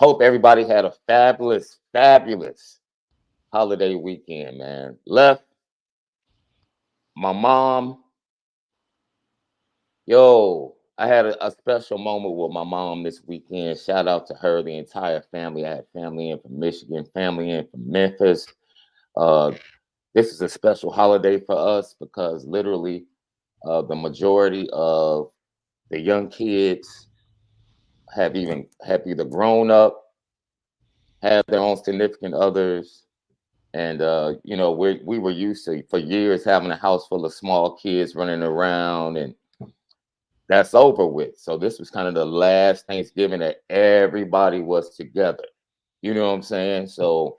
Hope everybody had a fabulous, fabulous holiday weekend, man. Left my mom. Yo, I had a special moment with my mom this weekend. Shout out to her, the entire family. I had family in from Michigan, family in from Memphis. Uh, this is a special holiday for us because literally the majority of the young kids have either grown up, have their own significant others, and we were used to for years having a house full of small kids running around, and that's over with. So this was kind of the last Thanksgiving that everybody was together. You know what I'm saying? So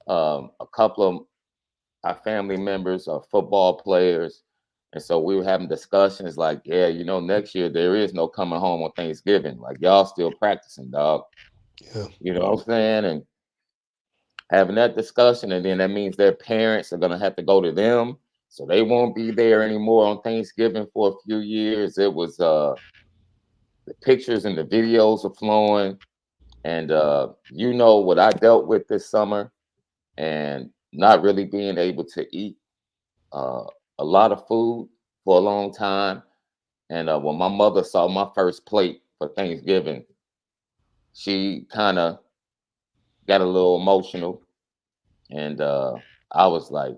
a couple of our family members are football players. And so we were having discussions like, yeah, next year there is no coming home on Thanksgiving. Like y'all still practicing, dog. Yeah. You know what I'm saying? And having that discussion, and then that means their parents are gonna have to go to them. So they won't be there anymore on Thanksgiving for a few years. It was the pictures and the videos are flowing. And what I dealt with this summer and not really being able to eat uh, a lot of food for a long time. And when my mother saw my first plate for Thanksgiving, she kind of got a little emotional. And I was like,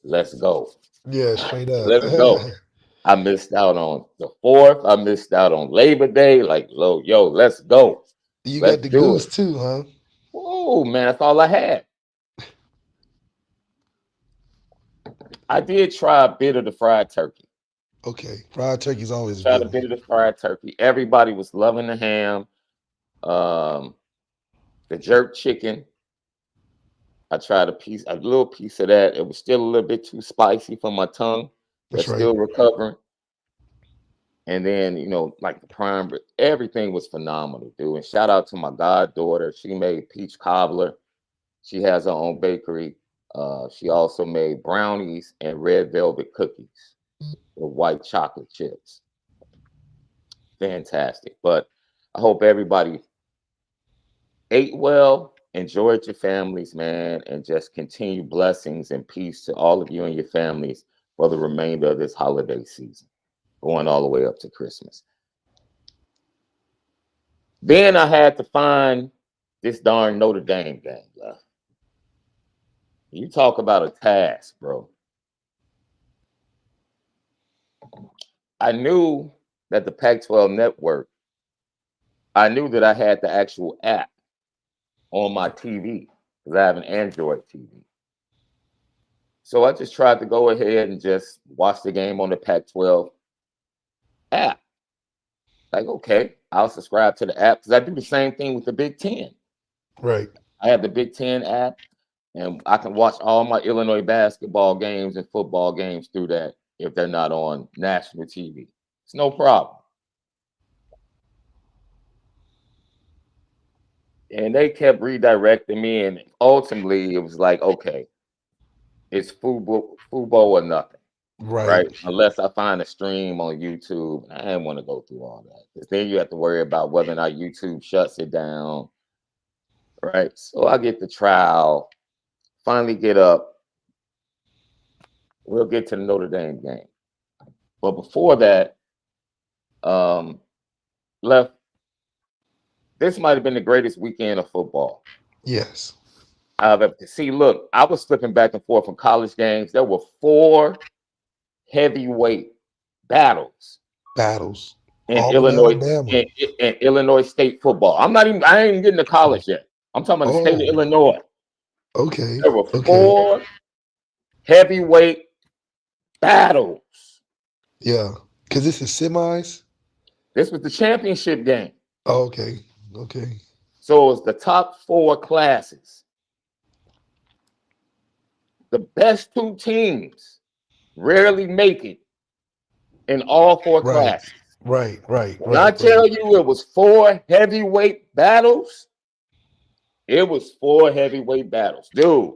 let's go. Yeah, straight up. Let's go. I missed out on the 4th. I missed out on Labor Day. Like, let's go. You got Let's the do goose it. too, huh? Oh, man, that's all I had. I did try a bit of the fried turkey. Okay. Fried turkey's always a Tried good a bit one. of the fried turkey. Everybody was loving the ham. Um, the jerk chicken. I tried a little piece of that. It was still a little bit too spicy for my tongue. That's That's right. still recovering. And then, like the prime, everything was phenomenal, dude. And shout out to my goddaughter. She made peach cobbler. She has her own bakery. She also made brownies and red velvet cookies with white chocolate chips. Fantastic. But I hope everybody ate well, enjoyed your families, man, and just continue blessings and peace to all of you and your families for the remainder of this holiday season, going all the way up to Christmas. Then I had to find this darn Notre Dame game, bro. You talk about a task, bro. I knew that the Pac-12 network, I knew that I had the actual app on my TV because I have an Android TV. So I just tried to go ahead and just watch the game on the Pac-12 app. Like, okay, I'll subscribe to the app because I do the same thing with the Big Ten. Right. I have the Big Ten app, and I can watch all my Illinois basketball games and football games through that if they're not on national TV. It's no problem. And they kept redirecting me, and ultimately it was like, okay, it's football or nothing, Right. right? Unless I find a stream on YouTube. I didn't want to go through all that because then you have to worry about whether or not YouTube shuts it down, right? So I get the trial, finally get up. We'll get to the Notre Dame game. But before that, um, left. This might have been the greatest weekend of football Yes. I've ever see. Look, I was flipping back and forth from college games. There were 4 heavyweight battles Battles. in All in Illinois Alabama. in Illinois State football. I ain't even getting to college yet. I'm talking about the state of Oh, Illinois. okay. There were Okay. 4 heavyweight battles. Yeah. Because this is semis. This was the championship game. Oh, okay. Okay. So it was the top 4 classes. The best 2 teams rarely make it in all 4 Right. classes. Right. Right. When I Right. Right. tell you it was 4 heavyweight battles, it was 4 heavyweight battles. Dude,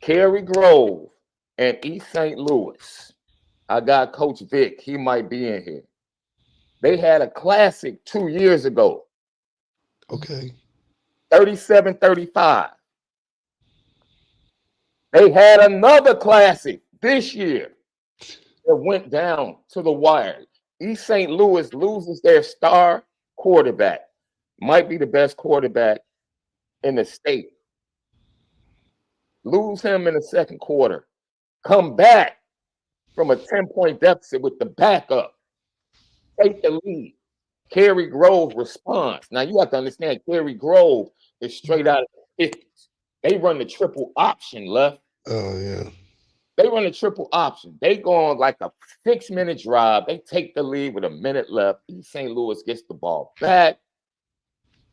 Cary Grove and East St. Louis. I got Coach Vic. He might be in here. They had a classic 2 years ago. Okay. 37-35. They had another classic this year that went down to the wire. East St. Louis loses their star quarterback. Might be the best quarterback in the state. Lose him in the second quarter. Come back from a 10-point deficit with the backup. Take the lead. Cary Grove responds. Now you have to understand, Cary Grove is straight out of the 50s. They run the triple option, left. Oh yeah. They run a triple option. They go on like a 6-minute drive. They take the lead with a minute left. East St. Louis gets the ball back,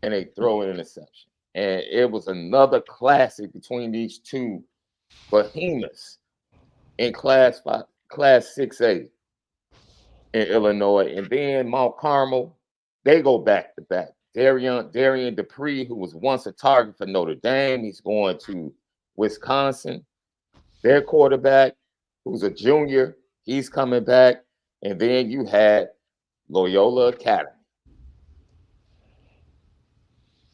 and they throw an interception. And it was another classic between these two behemoths in Class 6A in Illinois. And then Mount Carmel, they go back to back. Darian Dupree, who was once a target for Notre Dame, he's going to Wisconsin. Their quarterback, who's a junior, he's coming back. And then you had Loyola Academy.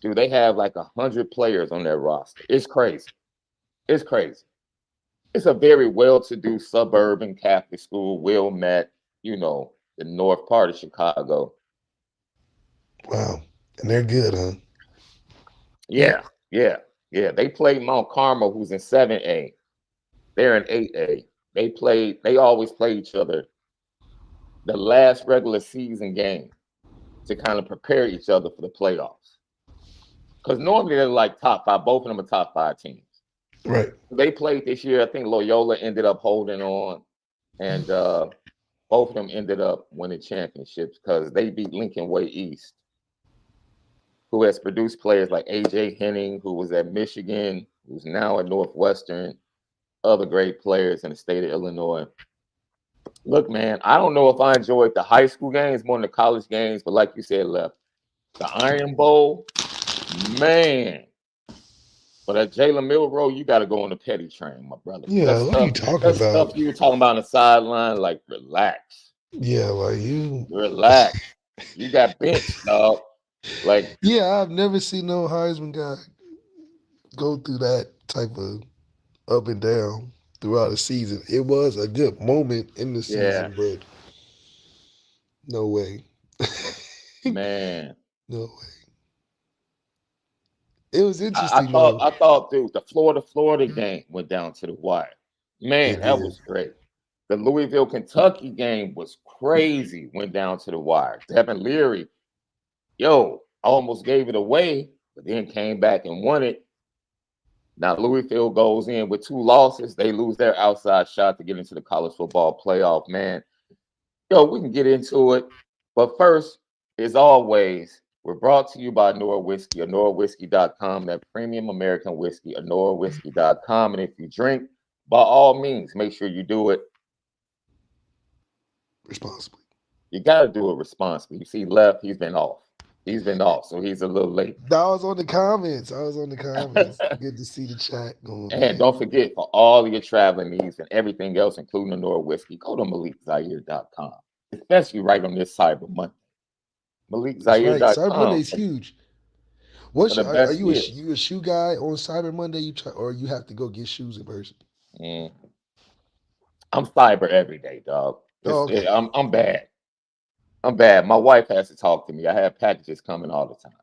Dude, they have like 100 players on their roster. It's crazy. It's crazy. It's a very well-to-do suburban Catholic school, Wilmette, you know, the north part of Chicago. Wow. And they're good, huh? Yeah. They played Mount Carmel, who's in 7A. They're in 8A. They always play each other the last regular season game to kind of prepare each other for the playoffs. Because normally they're like top five. Both of them are top 5 teams. Right. They played this year. I think Loyola ended up holding on. And both of them ended up winning championships because they beat Lincoln Way East, who has produced players like A.J. Henning, who was at Michigan, who's now at Northwestern, other great players in the state of Illinois. Look, man, I don't know if I enjoyed the high school games more than the college games, but like you said, Left, the Iron Bowl, man. But at Jalen Milroe, you got to go on the petty train, my brother. Yeah, what are you talking about? Stuff you were talking about on the sideline, like, relax. Yeah, like you. Relax. You got benched, dog. Like, yeah, I've never seen no Heisman guy go through that type of up and down throughout the season. It was a good moment in the season, but no way. Man. No way. It was interesting. I thought, dude, the Florida game went down to the wire. Man, that was great. The Louisville, Kentucky game was crazy, went down to the wire. Devin Leary, almost gave it away, but then came back and won it. Now Louisville goes in with 2 losses. They lose their outside shot to get into the college football playoff, man. We can get into it. But first, as always, we're brought to you by Onora Whiskey, OnoraWhiskey.com, that premium American whiskey, OnoraWhiskey.com. And if you drink, by all means, make sure you do it responsibly. You got to do it responsibly. You see, Left, he's been off, so he's a little late. I was on the comments. Good to see the chat going. And don't forget, for all your traveling needs and everything else, including Onora Whiskey, go to MalikZaire.com, especially right on this Cyber Monday. MalikZaire.com. Right. Cyber Monday is huge. Are you a shoe guy on Cyber Monday? Or you have to go get shoes in person? I'm cyber every day, dog. Okay. I'm bad. I'm bad. My wife has to talk to me. I have packages coming all the time.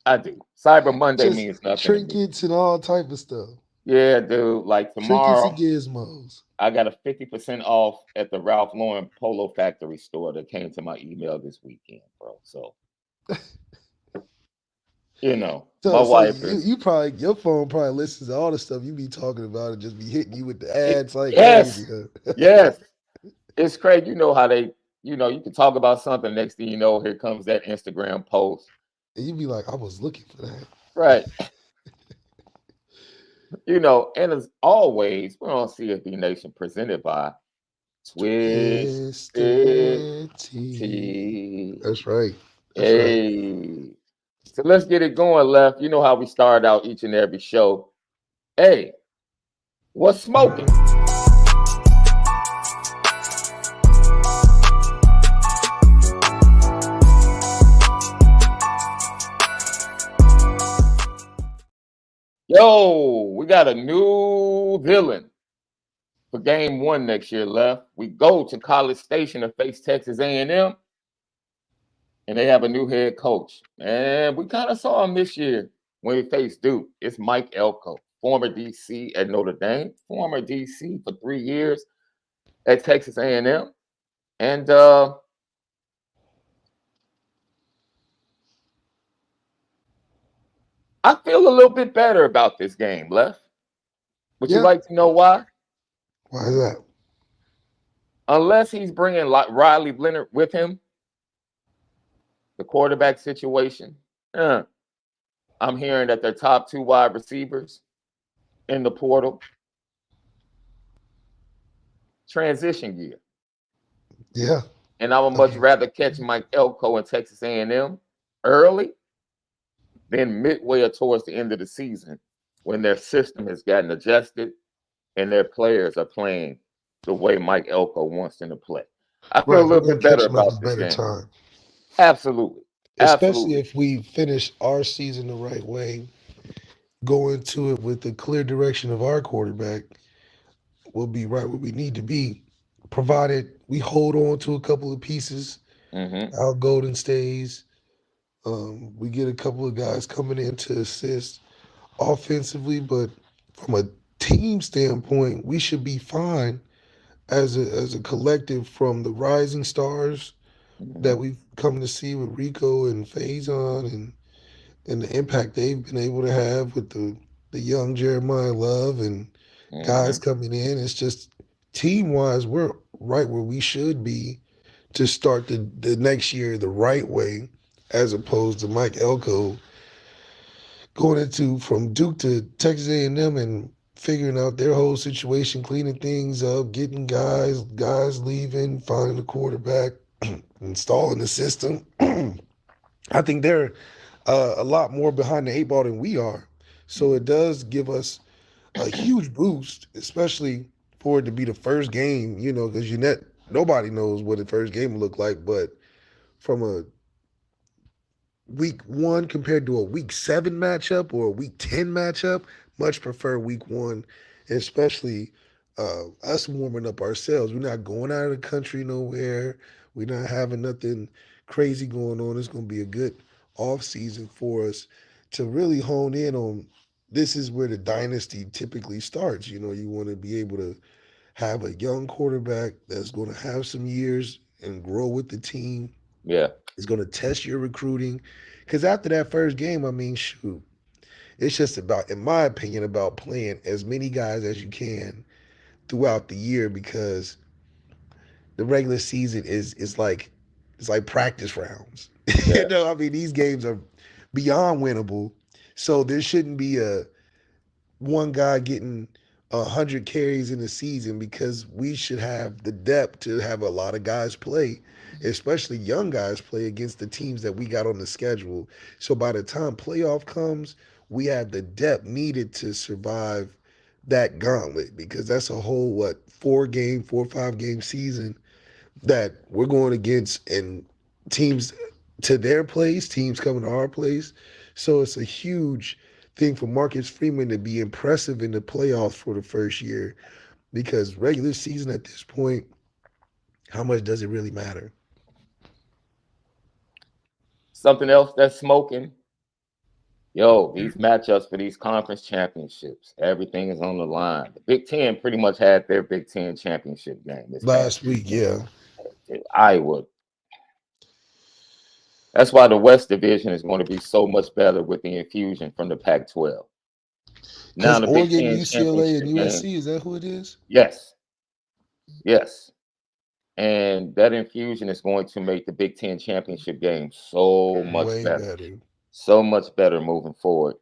I do. Cyber Monday means nothing. Trinkets and all type of stuff. Yeah, dude. Like tomorrow, trinkets and gizmos. I got a 50% off at the Ralph Lauren Polo Factory store that came to my email this weekend, bro. So, my wife is. Your phone probably listens to all the stuff you be talking about and just be hitting you with the ads like yes, crazy. Yes. It's crazy. You know how they, you can talk about something. Next thing you know, here comes that Instagram post. And you be like, I was looking for that. Right. And as always, we're on CFB Nation presented by Twisted Tea. That's right. Hey. So let's get it going, Left. You know how we start out each and every show. Hey, what's smoking? Yo, we got a new villain for game 1 next year left. We go to College Station to face Texas A&M, and they have a new head coach. And we kind of saw him this year when we faced Duke. It's Mike Elko, former DC at Notre Dame, former DC for 3 years at Texas A&M. And I feel a little bit better about this game, Left. Would you like to know why? Why is that? Unless he's bringing Riley Leonard with him, the quarterback situation, I'm hearing that their top 2 wide receivers in the portal. Transition year. Yeah. And I would much rather catch Mike Elko in Texas A&M early than midway or towards the end of the season when their system has gotten adjusted and their players are playing the way Mike Elko wants them to play. I feel a little bit better about this game. Time. Absolutely. Especially if we finish our season the right way, go into it with the clear direction of our quarterback, we'll be right where we need to be, provided we hold on to a couple of pieces. Our Golden stays. We get a couple of guys coming in to assist offensively, but from a team standpoint, we should be fine as a collective from the rising stars that we've come to see with Rico and Faison and the impact they've been able to have with the young Jeremiah Love and guys coming in. It's just team-wise, we're right where we should be to start the next year the right way, as opposed to Mike Elko going into from Duke to Texas A&M and figuring out their whole situation, cleaning things up, getting guys leaving, finding the quarterback, installing the system. I think they're a lot more behind the 8 ball than we are. So it does give us a huge boost, especially for it to be the first game, because nobody knows what the first game will look like. But from a week 1 compared to a week 7 matchup or a week 10 matchup, much prefer week 1, especially us warming up ourselves. We're not going out of the country nowhere. We're not having nothing crazy going on. It's going to be a good off season for us to really hone in on. This is where the dynasty typically starts. You want to be able to have a young quarterback that's going to have some years and grow with the team. Yeah. It's going to test your recruiting. Because after that first game, shoot, it's just about, in my opinion, about playing as many guys as you can throughout the year, because the regular season is like, it's like practice rounds. Yeah. These games are beyond winnable. So there shouldn't be one guy getting 100 carries in a season, because we should have the depth to have a lot of guys play, especially young guys play against the teams that we got on the schedule. So by the time playoff comes, we have the depth needed to survive that gauntlet, because that's a whole 4 or 5 game season that we're going against, and teams to their place, teams coming to our place. So it's a huge thing for Marcus Freeman to be impressive in the playoffs for the first year, because regular season at this point, how much does it really matter? Something else that's smoking. Yo, these matchups for these conference championships, everything is on the line. The Big Ten pretty much had their Big Ten championship game this last week. Yeah. Iowa. That's why the West Division is going to be so much better with the infusion from the Pac-12. Now the Oregon, Big Ten UCLA, and USC, game, is that who it is? Yes. Yes. And that infusion is going to make the Big Ten championship game so much better. So much better moving forward.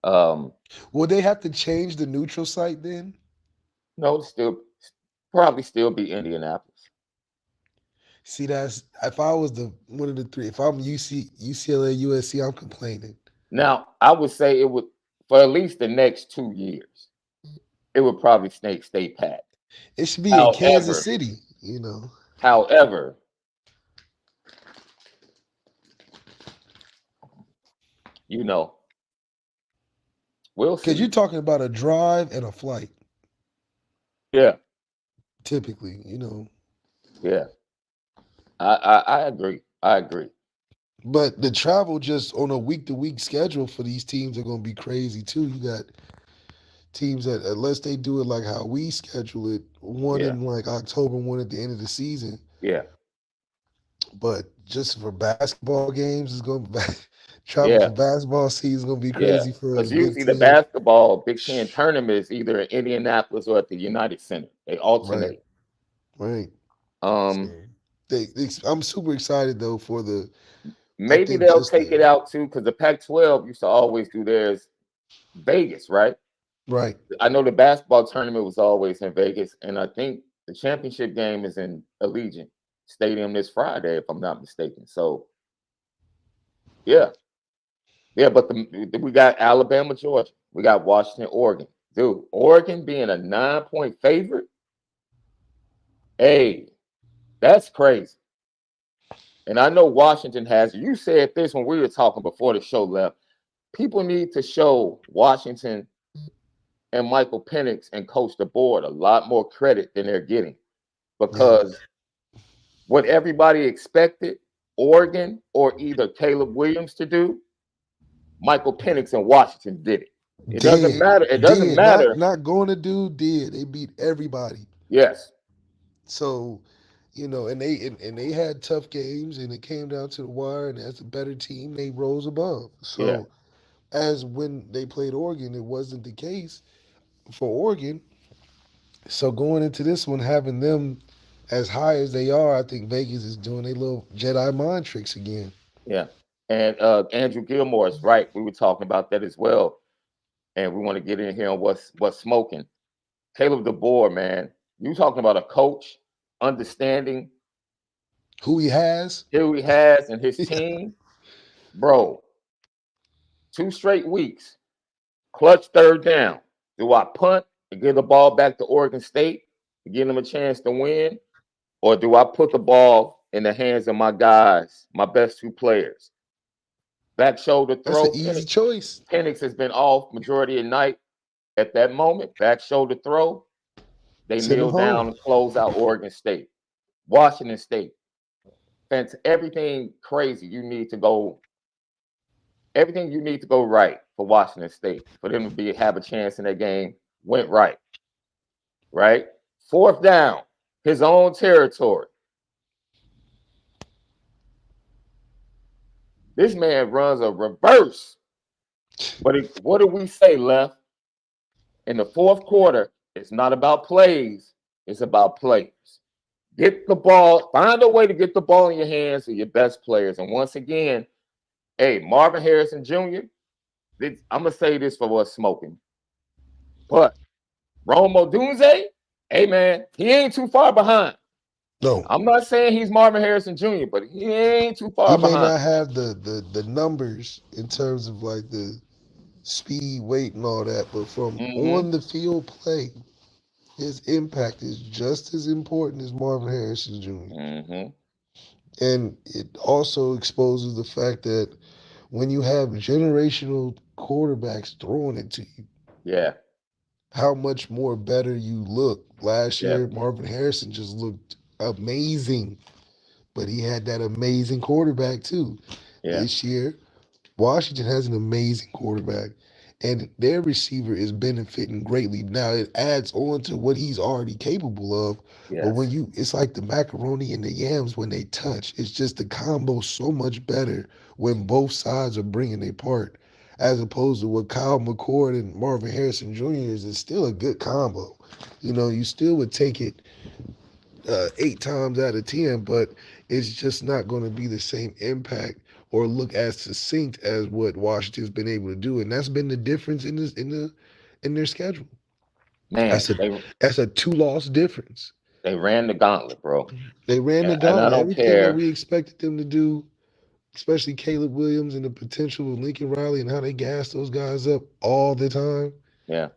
Will they have to change the neutral site then? No, probably still be Indianapolis. See, that's, if I was one of the 3, if I'm UCLA, USC, I'm complaining. Now, I would say it would, for at least the next 2 years, it would probably stay packed. It should be in Kansas City, However, We'll Because see. you're talking about a drive and a flight, Yeah, typically, yeah. I agree. I agree. But the travel just on a week to week schedule for these teams are going to be crazy too. You got teams that, unless they do it like how we schedule it, one Yeah, in like October, one at the end of the season. yeah, But just for basketball games, it's going to travel yeah, for basketball season is going to be yeah. crazy for the Because Big usually the Ten. basketball Big Ten tournament is either in Indianapolis or at the United Center. They Right, alternate. right. So Um, I'm super excited though for the. I Maybe think they'll just take it the out too, because the Pac-12 used to always do theirs Vegas, right? right. I know the basketball tournament was always in Vegas, and I think the championship game is in Allegiant Stadium this Friday, if I'm not mistaken. So yeah, yeah. But we got Alabama, Georgia, we got Washington, Oregon. Dude, Oregon being a 9-point favorite, hey, that's crazy. And I know Washington has. You said this when we were talking before the show left. People need to show Washington and Michael Penix and Coach DeBoer a lot more credit than they're getting, Yeah. because what everybody expected Oregon or either Caleb Williams to do, Michael Penix and Washington did it. It doesn't Did matter. It doesn't did not matter. not going to do did they beat everybody. Yes. So, and they had tough games, and it came down to the wire. And as a better team, they rose above. Yeah. So, as when they played Oregon, it wasn't the case for Oregon. So going into this one, having them as high as they are, I think Vegas is doing a little Jedi mind tricks again. Yeah. And Andrew Gilmore is right. We were talking about that as well. And we want to get in here on what's smoking. Caleb DeBoer, man, you talking about a coach understanding Who he has, who he has and his team, bro. 2 straight weeks, clutch third down. Do I punt and give the ball back to Oregon State to give them a chance to win? Or do I put the ball in the hands of my guys, my best two players? Back shoulder that's an throw. easy choice. Penix has been off majority of the night. At that moment, back shoulder throw, they Send him kneel home. down and close out Oregon State. Washington State. Everything crazy you need to go, everything you need to go right for Washington State, for them to have a chance in that game, went right. Right? Fourth down, his own territory. This man runs a reverse. But what do we say, Left? In the fourth quarter, it's not about plays, it's about players. Get the ball, find a way to get the ball in your hands of your best players. And once again, hey, Marvin Harrison Jr., I'm going to say this for what's smoking, but Rome Odunze, hey, man, he ain't too far behind. No, I'm not saying he's Marvin Harrison Jr., but he ain't too he far may behind. not have the numbers in terms of like the speed, weight, and all that, but from Mm-hmm. on the field play, his impact is just as important as Marvin Harrison Jr. Mm-hmm. And it also exposes the fact that when you have generational quarterbacks throwing it to you, Yeah. how much more better you look. Last Yeah. year, Marvin Harrison just looked amazing, but he had that amazing quarterback too. Yeah. This year, Washington has an amazing quarterback, and their receiver is benefiting greatly. Now it adds on to what he's already capable of. But when Yes. it's like the macaroni and the yams when they touch. It's just the combo so much better when both sides are bringing their part, as opposed to what Kyle McCord and Marvin Harrison Jr. is still a good combo. You still would take it 8 times out of 10, but it's just not going to be the same impact or look as succinct as what Washington's been able to do, and that's been the difference in their schedule. Man, That's a that's a 2-loss difference. they ran the gauntlet, bro. They ran the And I gauntlet. don't Everything that care. we expected them to do, especially Caleb Williams and the potential of Lincoln Riley and how they gas those guys up all the time. Yeah.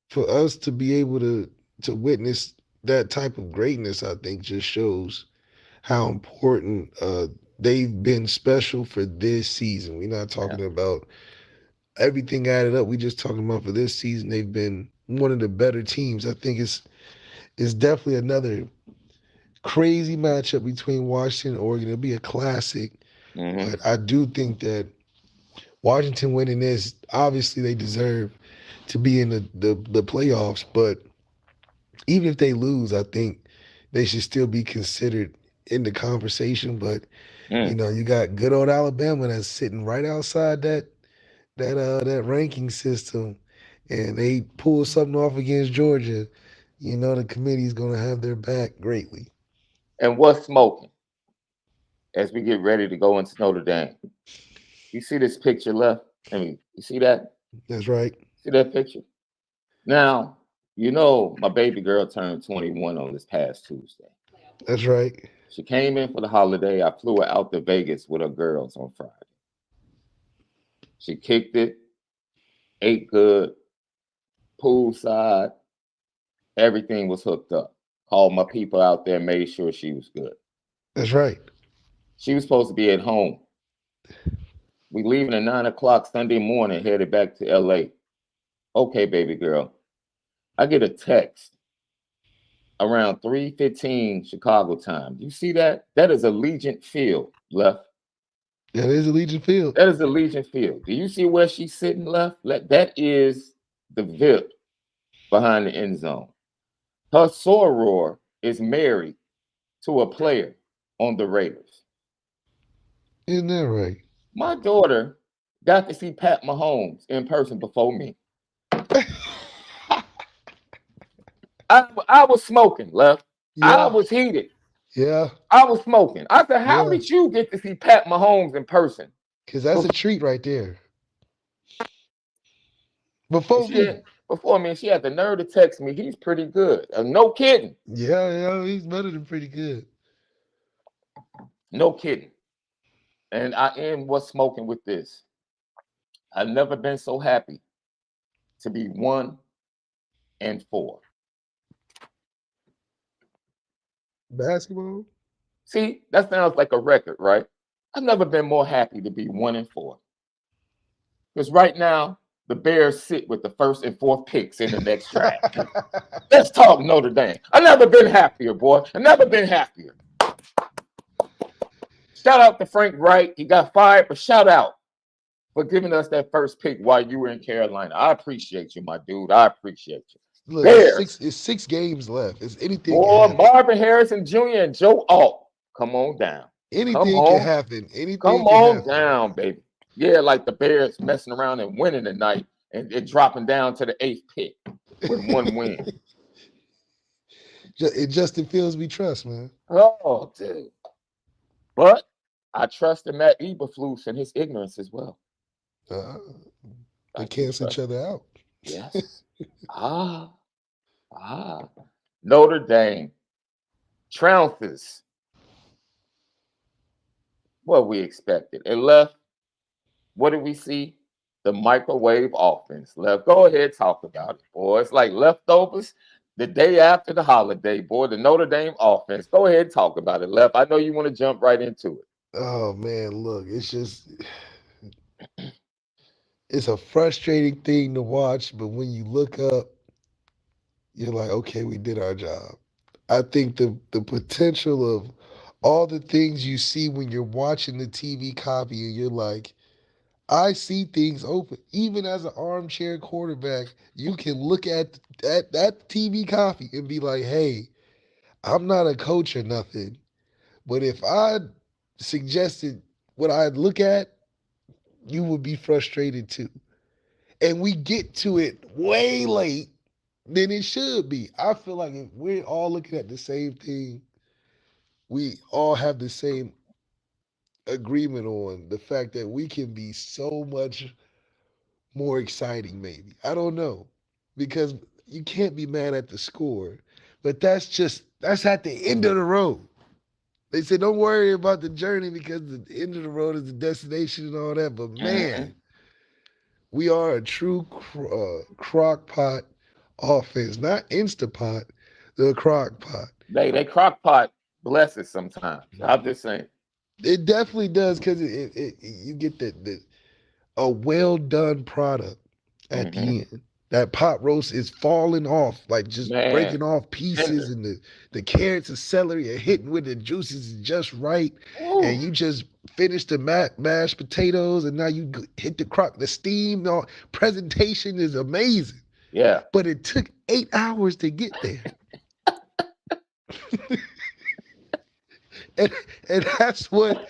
For us to be able to witness that type of greatness, I think just shows how important they've been special for this season. We're not Yeah. talking about everything added up, we just talking about for this season, they've been one of the better teams. I think it's definitely another crazy matchup between Washington and Oregon. It'll be a classic, but I do think that Washington winning this, obviously they deserve to be in the playoffs, but even if they lose, I think they should still be considered in the conversation. But you got good old Alabama that's sitting right outside that ranking system, and they pull something off against Georgia. The committee's gonna have their back greatly. And what's smoking as we get ready to go into Notre Dame? You see this picture left? I mean, you see that? That's right. See that picture? Now, my baby girl turned 21 on this past Tuesday. That's right. She came in for the holiday. I flew her out to Vegas with her girls on Friday. She kicked it, ate good, poolside. Everything was hooked up. Called my people out there, made sure she was good. That's right. She was supposed to be at home. We leaving at 9 o'clock Sunday morning, headed back to LA. Okay, baby girl. I get a text around 3:15 Chicago time. You see that? That is Allegiant Field, left. That is Allegiant Field. That is Allegiant Field. Do you see where she's sitting, left? That is the VIP behind the end zone. Her soror is married to a player on the Raiders. Isn't that right? My daughter got to see Pat Mahomes in person before me. I was smoking, left. Yeah. I was heated. Yeah. I was smoking. I said, how did you get to see Pat Mahomes in person? Because that's a treat right there. Before me, she had the nerve to text me. He's pretty good. No kidding. Yeah, he's better than pretty good. No kidding. And I am what's smoking with this. I've never been so happy to be 1-4. Basketball? See, that sounds like a record, right? I've never been more happy to be 1-4. Because right now, the Bears sit with the 1st and 4th picks in the next draft. Let's talk Notre Dame. I've never been happier, boy. I've never been happier. Shout out to Frank Wright. He got fired, but shout out for giving us that 1st pick while you were in Carolina. I appreciate you, my dude. I appreciate you. Look, it's 6 games left. Is anything? Boy, Marvin Harrison Jr. and Joe Alt. Come on down. Anything can happen. Anything Come on down, baby. Yeah, like the Bears messing around and winning tonight and dropping down to the 8th pick with 1 win. It Justin Fields we trust, man. Oh, dude. But I trust in Matt Eberflus and his ignorance as well. They cancel each other out. Yes. Notre Dame. Trounces. What we expected. And left, what did we see? The microwave offense. Left, go ahead, talk about it, boy. It's like leftovers the day after the holiday, boy. The Notre Dame offense. Go ahead, talk about it, Left. I know you want to jump right into it. Oh, man, look, it's a frustrating thing to watch, but when you look up, you're like, okay, we did our job. I think the potential of all the things you see when you're watching the TV copy and you're like, I see things open. Even as an armchair quarterback, you can look at that TV copy and be like, hey, I'm not a coach or nothing, but if I suggested what I'd look at, you would be frustrated too. And we get to it way late than it should be. I feel like if we're all looking at the same thing, we all have the same agreement on the fact that we can be so much more exciting, maybe. I don't know. Because you can't be mad at the score. But that's at the end of the road. They said, don't worry about the journey because the end of the road is the destination and all that. But man, we are a true crock pot offense, not Instapot, the crock pot. They crock pot blesses sometimes. I'm just saying. It definitely does because you get that a well done product at Mm-hmm. the end. That pot roast is falling off, like just Man, breaking off pieces, tender. and the carrots and celery are hitting with the juices just right. And Ooh. you just finished the mashed potatoes, and now you hit the crock. The steam, presentation is amazing. Yeah. But it took 8 hours to get there. and and that's what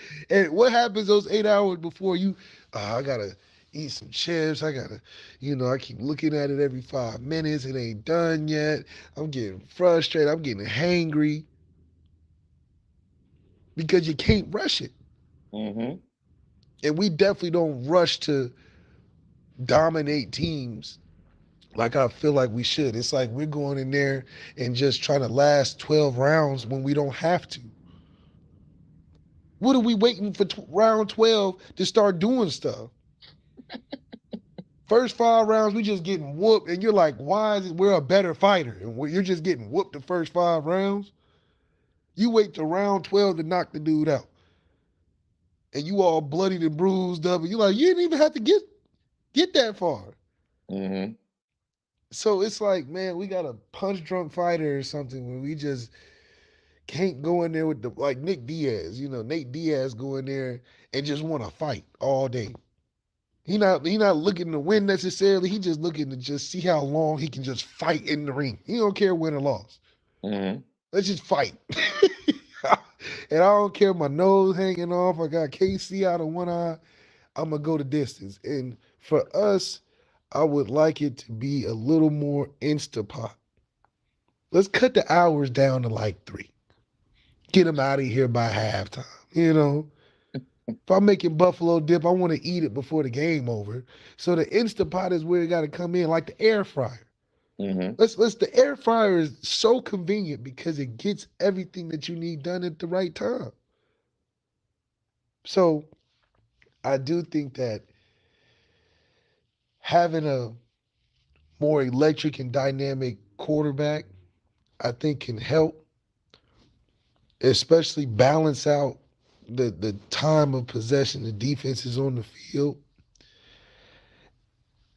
happens those 8 hours before you. I gotta eat some chips. I gotta, I keep looking at it every 5 minutes. It ain't done yet. I'm getting frustrated. I'm getting hangry because you can't rush it. Mm-hmm. And we definitely don't rush to dominate teams like I feel like we should. It's like we're going in there and just trying to last 12 rounds when we don't have to. What are we waiting for round 12 to start doing stuff? First 5 rounds, we just getting whooped, and you're like, why is it we're a better fighter? And you're just getting whooped the first 5 rounds. You wait to round 12 to knock the dude out. And you all bloodied and bruised up. And you're like, you didn't even have to get that far. Mm-hmm. So it's like, man, we got a punch drunk fighter or something where we just can't go in there with like Nick Diaz. Nate Diaz go in there and just want to fight all day. He not looking to win necessarily. He just looking to just see how long he can just fight in the ring. He don't care win or loss. Mm-hmm. Let's just fight. And I don't care if my nose hanging off. I got KC out of one eye. I'm gonna go the distance. And for us, I would like it to be a little more Instapot. Let's cut the hours down to like 3. Get them out of here by halftime. If I'm making buffalo dip, I want to eat it before the game over. So the Instapot is where it got to come in, like the air fryer. Mm-hmm. Let's. The air fryer is so convenient because it gets everything that you need done at the right time. So I do think that having a more electric and dynamic quarterback, I think can help, especially balance out the time of possession the defense is on the field.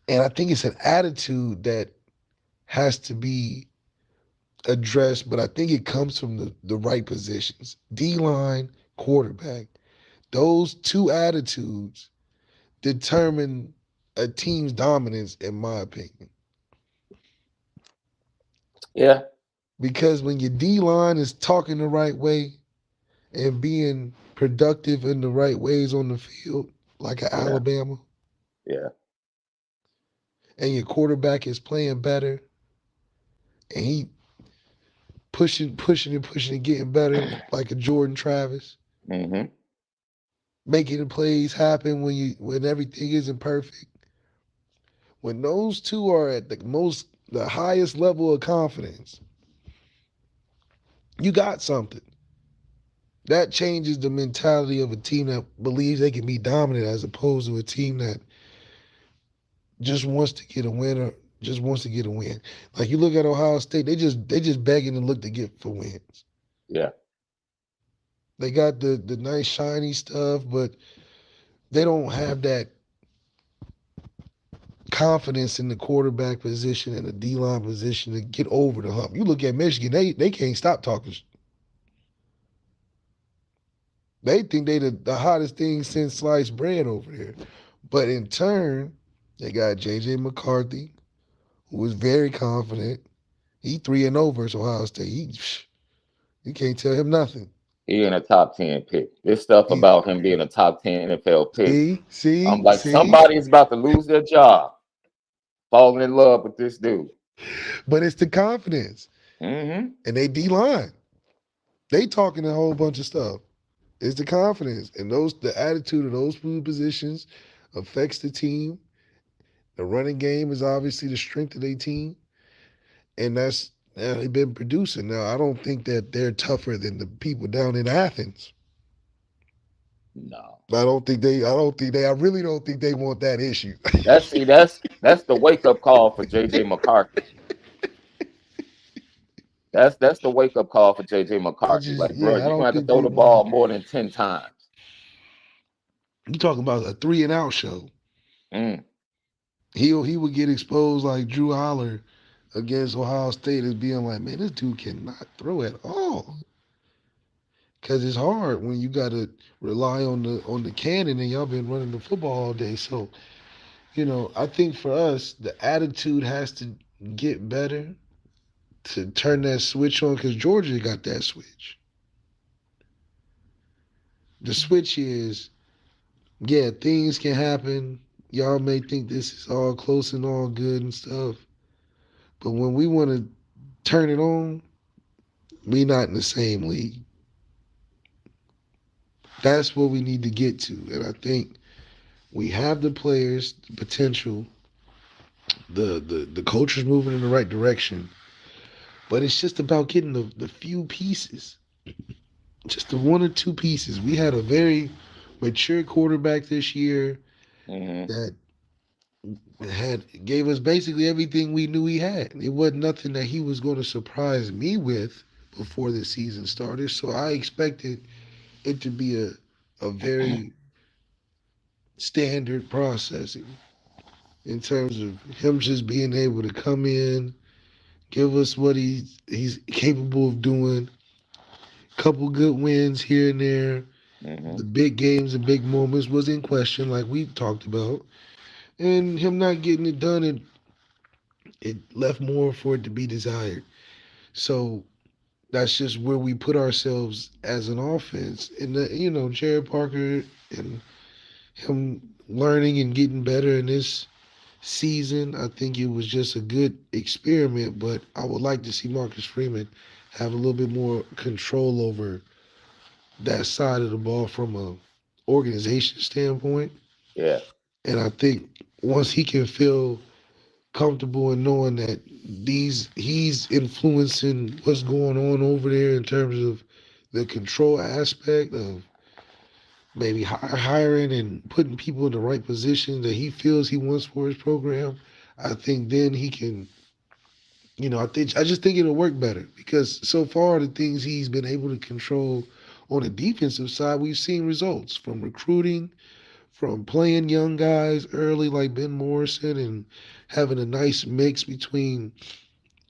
And I think it's an attitude that has to be addressed, but I think it comes from the right positions. D line, quarterback. Those two attitudes determine a team's dominance, in my opinion. Yeah. Because when your D line is talking the right way and being productive in the right ways on the field, like at Yeah. Alabama, Yeah. and your quarterback is playing better and he pushing and getting better, like a Jordan Travis, Mm-hmm. making the plays happen when everything isn't perfect. When those two are at the highest level of confidence, you got something. That changes the mentality of a team that believes they can be dominant as opposed to a team that just wants to get a win or just wants to get a win. Like you look at Ohio State, they just begging and look to get for wins. Yeah. They got the nice shiny stuff, but they don't have that confidence in the quarterback position and the D line position to get over the hump. You look at Michigan, they can't stop talking. They think they the hottest thing since sliced bread over there. But in turn, they got JJ McCarthy, who is very confident. He 3-0 versus Ohio State. You can't tell him nothing. He in a top 10 pick. This stuff He, about him being a top 10 NFL pick. see, I'm see, like, see. somebody is about to lose their job, falling in love with this dude. But it's the confidence. Mm-hmm. And they D line. They talking a whole bunch of stuff. It's the confidence. And the attitude of those two positions affects the team. The running game is obviously the strength of their team. And they've been producing. Now, I don't think that they're tougher than the people down in Athens. No. I really don't think they want that issue. That's the wake up call for JJ McCarthy. That's the wake up call for JJ McCarthy. Like, bro, I you're gonna don't have to think throw they the want ball it. more than 10 times. You talking about a 3 and out show. Mm. He would get exposed like Drew Holler against Ohio State as being like, man, this dude cannot throw at all. Cause it's hard when you gotta rely on the cannon and y'all been running the football all day. So, I think for us, the attitude has to get better to turn that switch on because Georgia got that switch. The switch is, yeah, things can happen. Y'all may think this is all close and all good and stuff. But when we want to turn it on, we not in the same league. That's what we need to get to. And I think we have the players, the potential, the culture's moving in the right direction. But it's just about getting the few pieces. Just the one or two pieces. We had a very mature quarterback this year Mm-hmm. that gave us basically everything we knew he had. It wasn't nothing that he was going to surprise me with before the season started. So I expected it to be a very standard processing in terms of him just being able to come in, give us what he's capable of doing. Couple good wins here and there. Mm-hmm. The big games and big moments was in question, like we talked about. And him not getting it done, it left more for it to be desired. So that's just where we put ourselves as an offense. And Jared Parker and him learning and getting better in this season, I think it was just a good experiment. But I would like to see Marcus Freeman have a little bit more control over that side of the ball from a organization standpoint. Yeah. And I think once he can feel comfortable in knowing that he's influencing what's going on over there in terms of the control aspect of maybe hiring and putting people in the right position that he feels he wants for his program. I think then he can, I just think it'll work better because so far the things he's been able to control on the defensive side, we've seen results from recruiting, from playing young guys early like Ben Morrison and having a nice mix between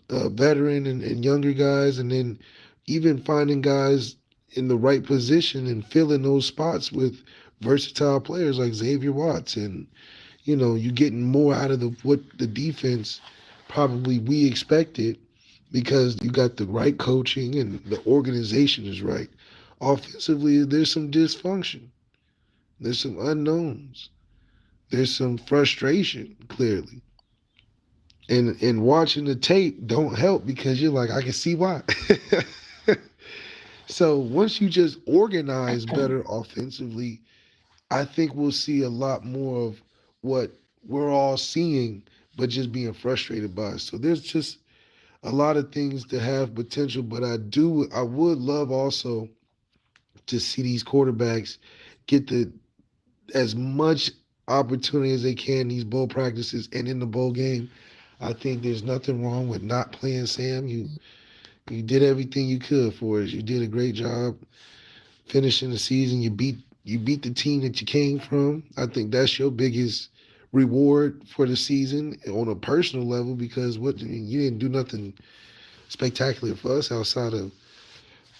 veteran and younger guys, and then even finding guys in the right position and filling those spots with versatile players like Xavier Watts. And, you're getting more out of what the defense probably we expected because you got the right coaching and the organization is right. Offensively, there's some dysfunction. There's some unknowns. There's some frustration, clearly. And watching the tape don't help because you're like, I can see why. So once you just organize better offensively, I think we'll see a lot more of what we're all seeing, but just being frustrated by. So there's just a lot of things to have potential, but I would love also to see these quarterbacks get the as much opportunity as they can in these bowl practices and in the bowl game. I think there's nothing wrong with not playing Sam. You did everything you could for us. You did a great job finishing the season. You beat the team that you came from. I think that's your biggest reward for the season on a personal level because you didn't do nothing spectacular for us outside of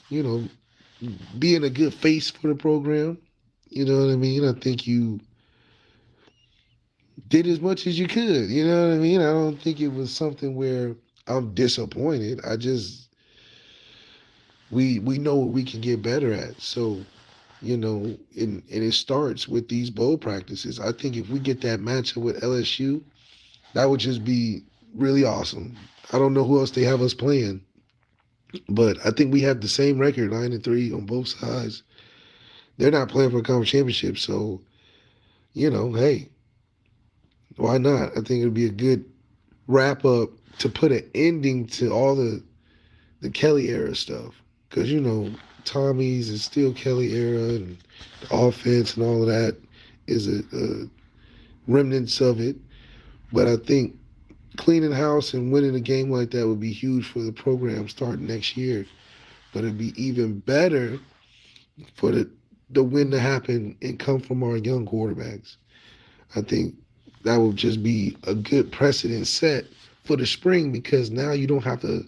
you know being a good face for the program. You know what I mean? I think you did as much as you could. You know what I mean? I don't think it was something where I'm disappointed. I just we know what we can get better at. So, and it starts with these bowl practices. I think if we get that matchup with LSU, that would just be really awesome. I don't know who else they have us playing, but I think we have the same record, 9-3 on both sides. They're not playing for a conference championship, so hey, why not? I think it'd be a good wrap up to put an ending to all the Kelly era stuff. Because, Tommy's is still Kelly era and the offense and all of that is a remnants of it. But I think cleaning house and winning a game like that would be huge for the program starting next year. But it'd be even better for the win to happen and come from our young quarterbacks. I think that will just be a good precedent set for the spring because now you don't have to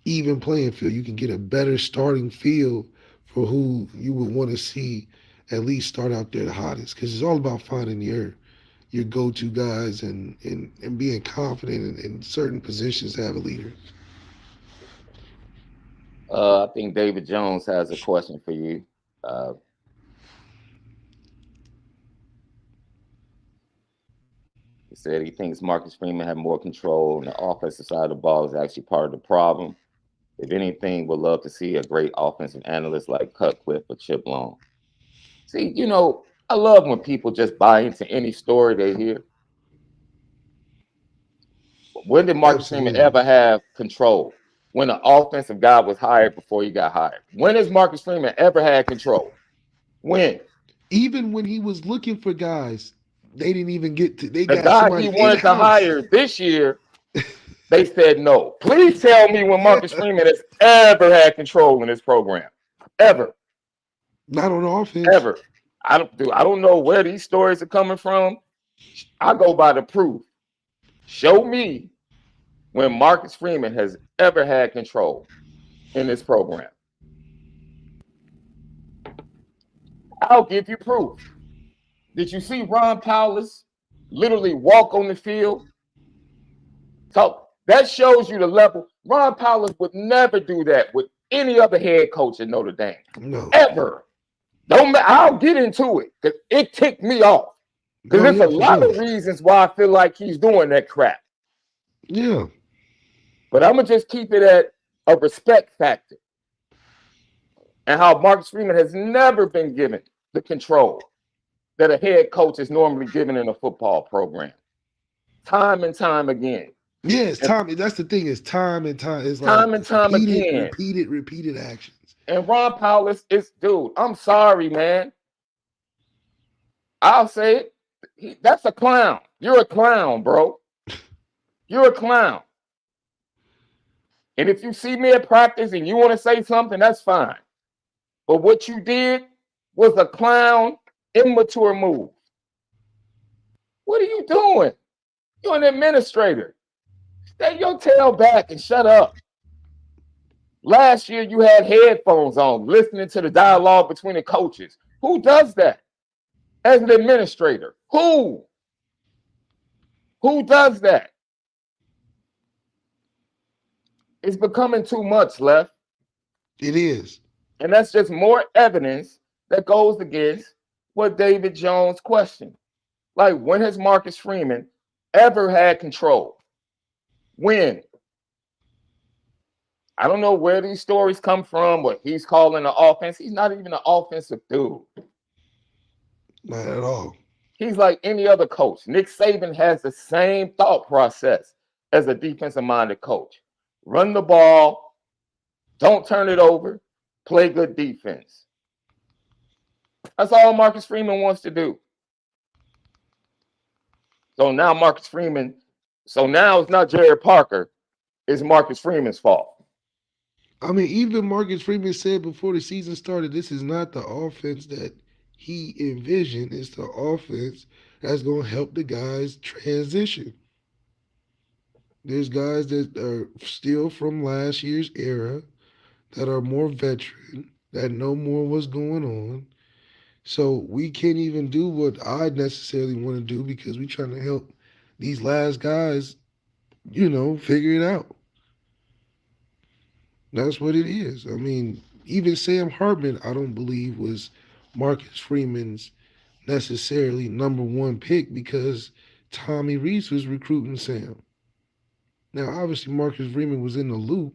even playing field. You can get a better starting field for who you would want to see at least start out there the hottest because it's all about finding your go-to guys and being confident in certain positions to have a leader. I think David Jones has a question for you. Uh, he said he thinks Marcus Freeman had more control, and the offensive side of the ball is actually part of the problem. If anything, would love to see a great offensive analyst like Cutcliffe or Chip Long. See, I love when people just buy into any story they hear. When did Marcus Freeman Absolutely. ever have control? When an offensive guy was hired before he got hired. When has Marcus Freeman ever had control? When? Even when he was looking for guys, they didn't even get to. They The got guy he somebody in wanted to house. hire this year, they said no. Please tell me when Marcus Freeman has ever had control in this program. Ever. Not on offense. Ever. I don't know where these stories are coming from. I go by the proof. Show me when Marcus Freeman has ever had control in this program. I'll give you proof. Did you see Ron Powless literally walk on the field? So that shows you the level. Ron Powless would never do that with any other head coach at Notre Dame. No. Ever. I'll get into it because it ticked me off. Because there's a lot of reasons why I feel like he's doing that crap. Yeah. But I'm going to just keep it at a respect factor. And how Marcus Freeman has never been given the control that a head coach is normally given in a football program. Time and time again. Yeah, it's time. That's the thing. It's time and time. It's time and time again. Repeated actions. And Ron Powless is, dude, I'm sorry, man. I'll say it. That's a clown. You're a clown, bro. You're a clown. And if you see me at practice and you want to say something, that's fine. But what you did was a clown, immature move. What are you doing? You're an administrator. Stay your tail back and shut up. Last year, you had headphones on, listening to the dialogue between the coaches. Who does that as an administrator? Who? Who does that? It's becoming too much, Left. It is. And that's just more evidence that goes against what David Jones questioned. Like, when has Marcus Freeman ever had control? When? I don't know where these stories come from, what he's calling the offense. He's not even an offensive dude. Not at all. He's like any other coach. Nick Saban has the same thought process as a defensive-minded coach. Run the ball, don't turn it over, play good defense. That's all Marcus Freeman wants to do. So now it's not Jared Parker, it's Marcus Freeman's fault. I mean, even Marcus Freeman said before the season started, this is not the offense that he envisioned. It's the offense that's going to help the guys transition. There's guys that are still from last year's era that are more veteran, that know more what's going on. So we can't even do what I necessarily want to do because we're trying to help these last guys, figure it out. That's what it is. I mean, even Sam Hartman, I don't believe was Marcus Freeman's necessarily number one pick because Tommy Rees was recruiting Sam. Now, obviously, Marcus Freeman was in the loop,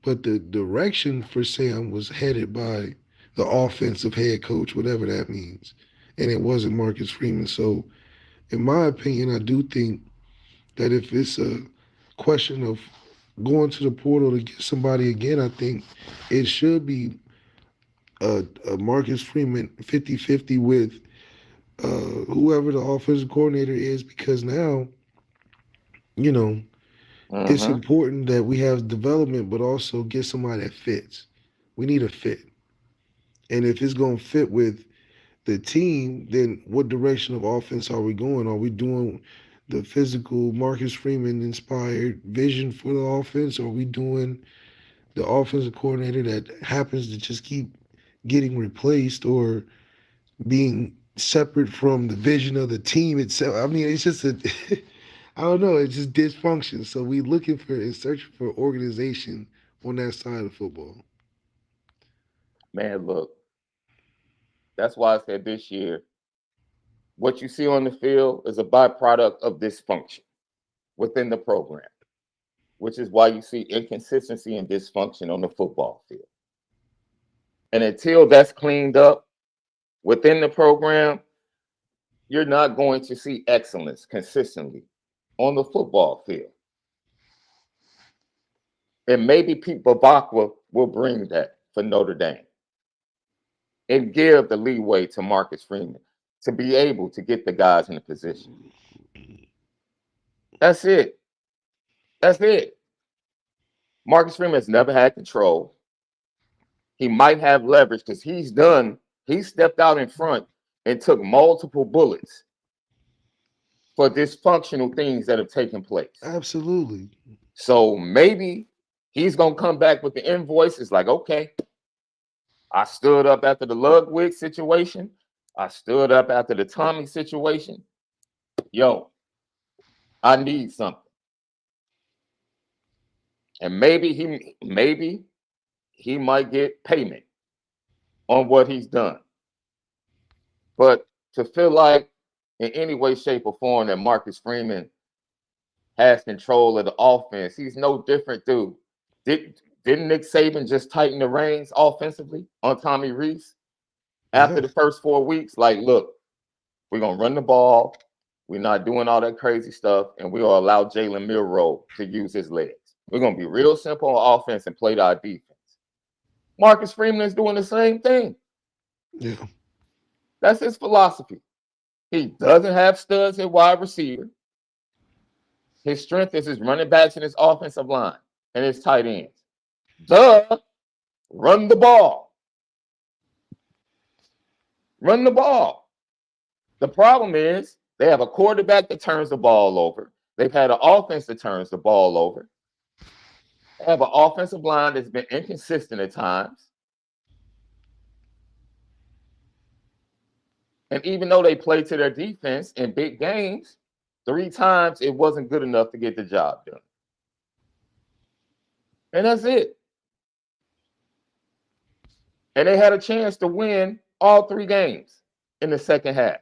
but the direction for Sam was headed by the offensive head coach, whatever that means. And it wasn't Marcus Freeman. So, in my opinion, I do think that if it's a question of going to the portal to get somebody again, I think it should be a Marcus Freeman 50-50 with whoever the offensive coordinator is because now, it's important that we have development, but also get somebody that fits. We need a fit. And if it's going to fit with the team, then what direction of offense are we going? Are we doing the physical Marcus Freeman inspired vision for the offense? Or are we doing the offensive coordinator that happens to just keep getting replaced or being separate from the vision of the team itself? I mean, it's just a I don't know, it's just dysfunction. So we looking for and searching for organization on that side of football. Man, look, that's why I said this year, what you see on the field is a byproduct of dysfunction within the program, which is why you see inconsistency and dysfunction on the football field. And until that's cleaned up within the program, you're not going to see excellence consistently on the football field. And maybe Pete Babakwa will bring that for Notre Dame and give the leeway to Marcus Freeman to be able to get the guys in a position. That's it. That's it. Marcus Freeman has never had control. He might have leverage because he stepped out in front and took multiple bullets for dysfunctional things that have taken place. Absolutely. So maybe he's going to come back with the invoices like, okay, I stood up after the Ludwig situation. I stood up after the Tommy situation. Yo, I need something. And maybe he might get payment on what he's done. But to feel like in any way, shape, or form that Marcus Freeman has control of the offense, he's no different, dude. Didn't Nick Saban just tighten the reins offensively on Tommy Rees after the first 4 weeks? Like, look, we're going to run the ball. We're not doing all that crazy stuff. And we're going to allow Jalen Milroe to use his legs. We're going to be real simple on offense and play to our defense. Marcus Freeman is doing the same thing. Yeah. That's his philosophy. He doesn't have studs at wide receiver. His strength is his running backs and his offensive line and his tight ends. Run the ball. Run the ball. The problem is they have a quarterback that turns the ball over. They've had an offense that turns the ball over. They have an offensive line that's been inconsistent at times. And even though they play to their defense in big games, 3 times it wasn't good enough to get the job done. And that's it. And they had a chance to win all 3 games in the second half.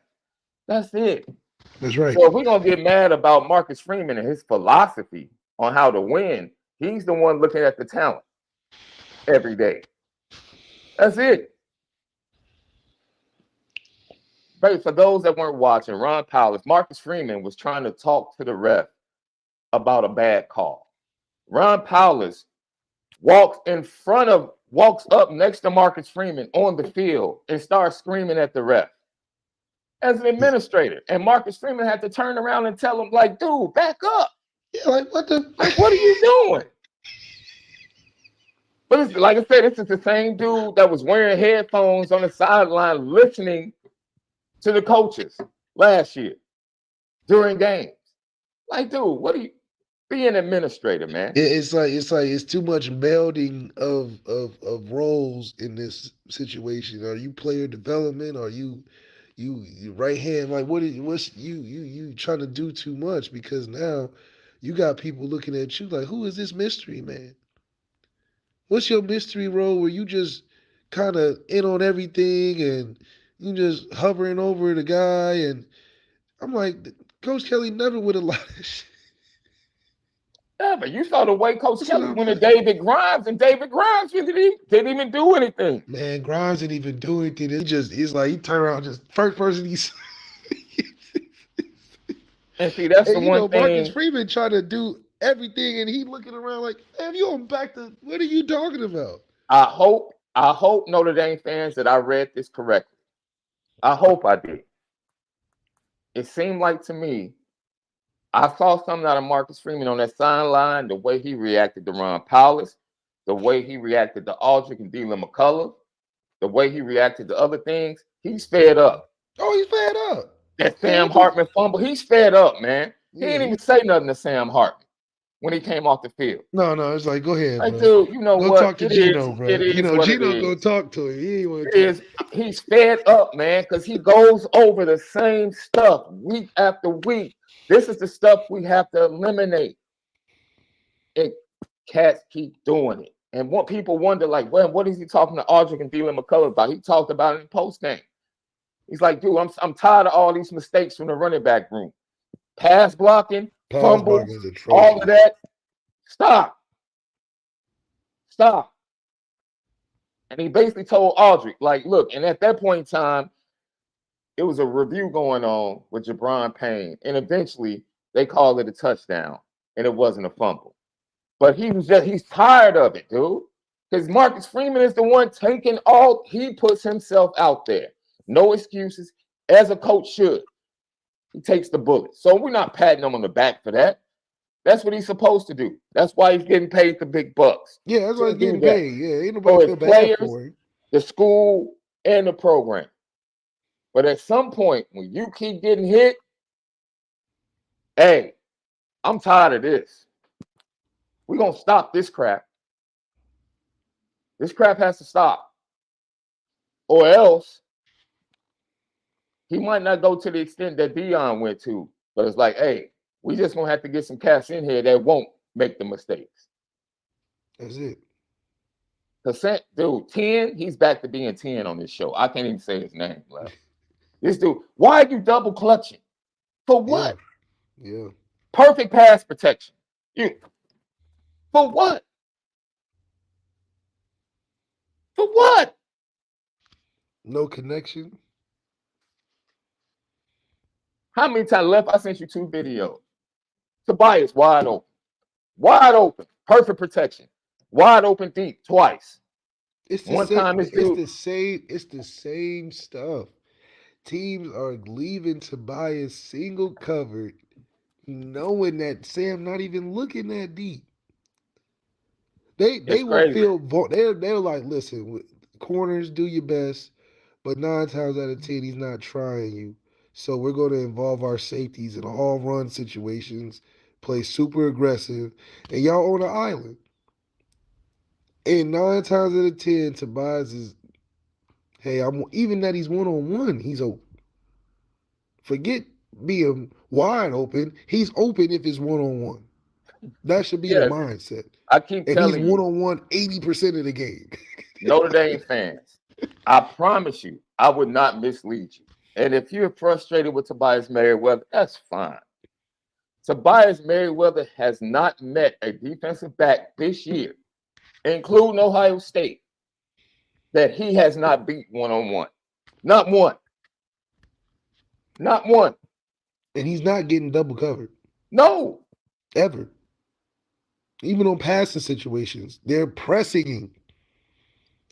That's it. That's right. So if we're going to get mad about Marcus Freeman and his philosophy on how to win, he's the one looking at the talent every day. That's it. But for those that weren't watching, Ron Powell, Marcus Freeman was trying to talk to the ref about a bad call. Ron Powell walks up next to Marcus Freeman on the field and starts screaming at the ref as an administrator. And Marcus Freeman had to turn around and tell him, like, dude, back up. Yeah, like what are you doing? But it's, like I said, this is the same dude that was wearing headphones on the sideline listening to the coaches last year during games. Like, dude, what are you? Be an administrator, man. It's too much melding of roles in this situation. Are you player development? Are you right hand? Like, what's you trying to do too much? Because now you got people looking at you like, who is this mystery man? What's your mystery role where you just kind of in on everything and you just hovering over the guy? And I'm like, Coach Kelly never would allow this shit. Never. You saw the way Coach Kelly went to David Grimes, and David Grimes didn't even do anything. Man, Grimes didn't even do anything. It's like he turned around, just first person he's. And see, that's the one thing. Marcus Freeman trying to do everything, and he looking around like, man, you on back to what are you talking about? I hope Notre Dame fans that I read this correctly. I hope I did. It seemed like to me, I saw something out of Marcus Freeman on that sideline, the way he reacted to Ron Powell, the way he reacted to Aldrich and Dylan McCullough, the way he reacted to other things. He's fed up. Oh, he's fed up. That Sam Hartman fumble, he's fed up, man. He Yeah, didn't even say nothing to Sam Hartman when he came off the field. No, it's like, go ahead, Like, bro. dude, you know Go what? talk to Gino, bro. It is what it Gino is. gonna talk to him. He ain't want It to talk. is. He's fed up, man, because he goes over the same stuff week after week. This is the stuff we have to eliminate. And cats keep doing it. And what people wonder, like, well, what is he talking to Audric and Dylan McCullough about? He talked about it in post game. He's like, dude, I'm tired of all these mistakes from the running back room. Pass blocking, fumbles, all of that. Stop. And he basically told Audric, like, look, and at that point in time, it was a review going on with Jabron Payne. And eventually they called it a touchdown. And it wasn't a fumble. But he's tired of it, dude. Because Marcus Freeman is the one taking all, he puts himself out there. No excuses, as a coach should. He takes the bullet. So we're not patting him on the back for that. That's what he's supposed to do. That's why he's getting paid the big bucks. Yeah, that's why he's getting paid. Yeah, ain't nobody feel bad for him. The school and the program. But at some point, when you keep getting hit, hey, I'm tired of this. We're going to stop this crap. This crap has to stop. Or else he might not go to the extent that Deion went to. But it's like, hey, we just going to have to get some cats in here that won't make the mistakes. That's it. Percent, dude, 10, he's back to being 10 on this show. I can't even say his name. Like, this dude, why are you double clutching? For what? Yeah. Perfect pass protection. For what? For what? No connection. How many times left? I sent you 2 videos. Tobias wide open. Wide open. Perfect protection. Wide open deep twice. It's the same stuff. Teams are leaving Tobias single covered, knowing that Sam not even looking that deep. They will feel they're like, listen, corners, do your best, but 9 times out of 10 he's not trying you. So we're going to involve our safeties in all run situations, play super aggressive, and y'all on an island. And 9 times out of 10, Tobias is, hey, even that he's 1-on-1, he's open. Forget being wide open. He's open if it's 1-on-1. That should be the mindset. I keep telling you. And he's 1-on-1 80% of the game. Notre Dame fans, I promise you, I would not mislead you. And if you're frustrated with Tobias Merriweather, that's fine. Tobias Merriweather has not met a defensive back this year, including Ohio State, that he has not beat 1-on-1. Not one. Not one. And he's not getting double covered. No. Ever. Even on passing situations, they're pressing him.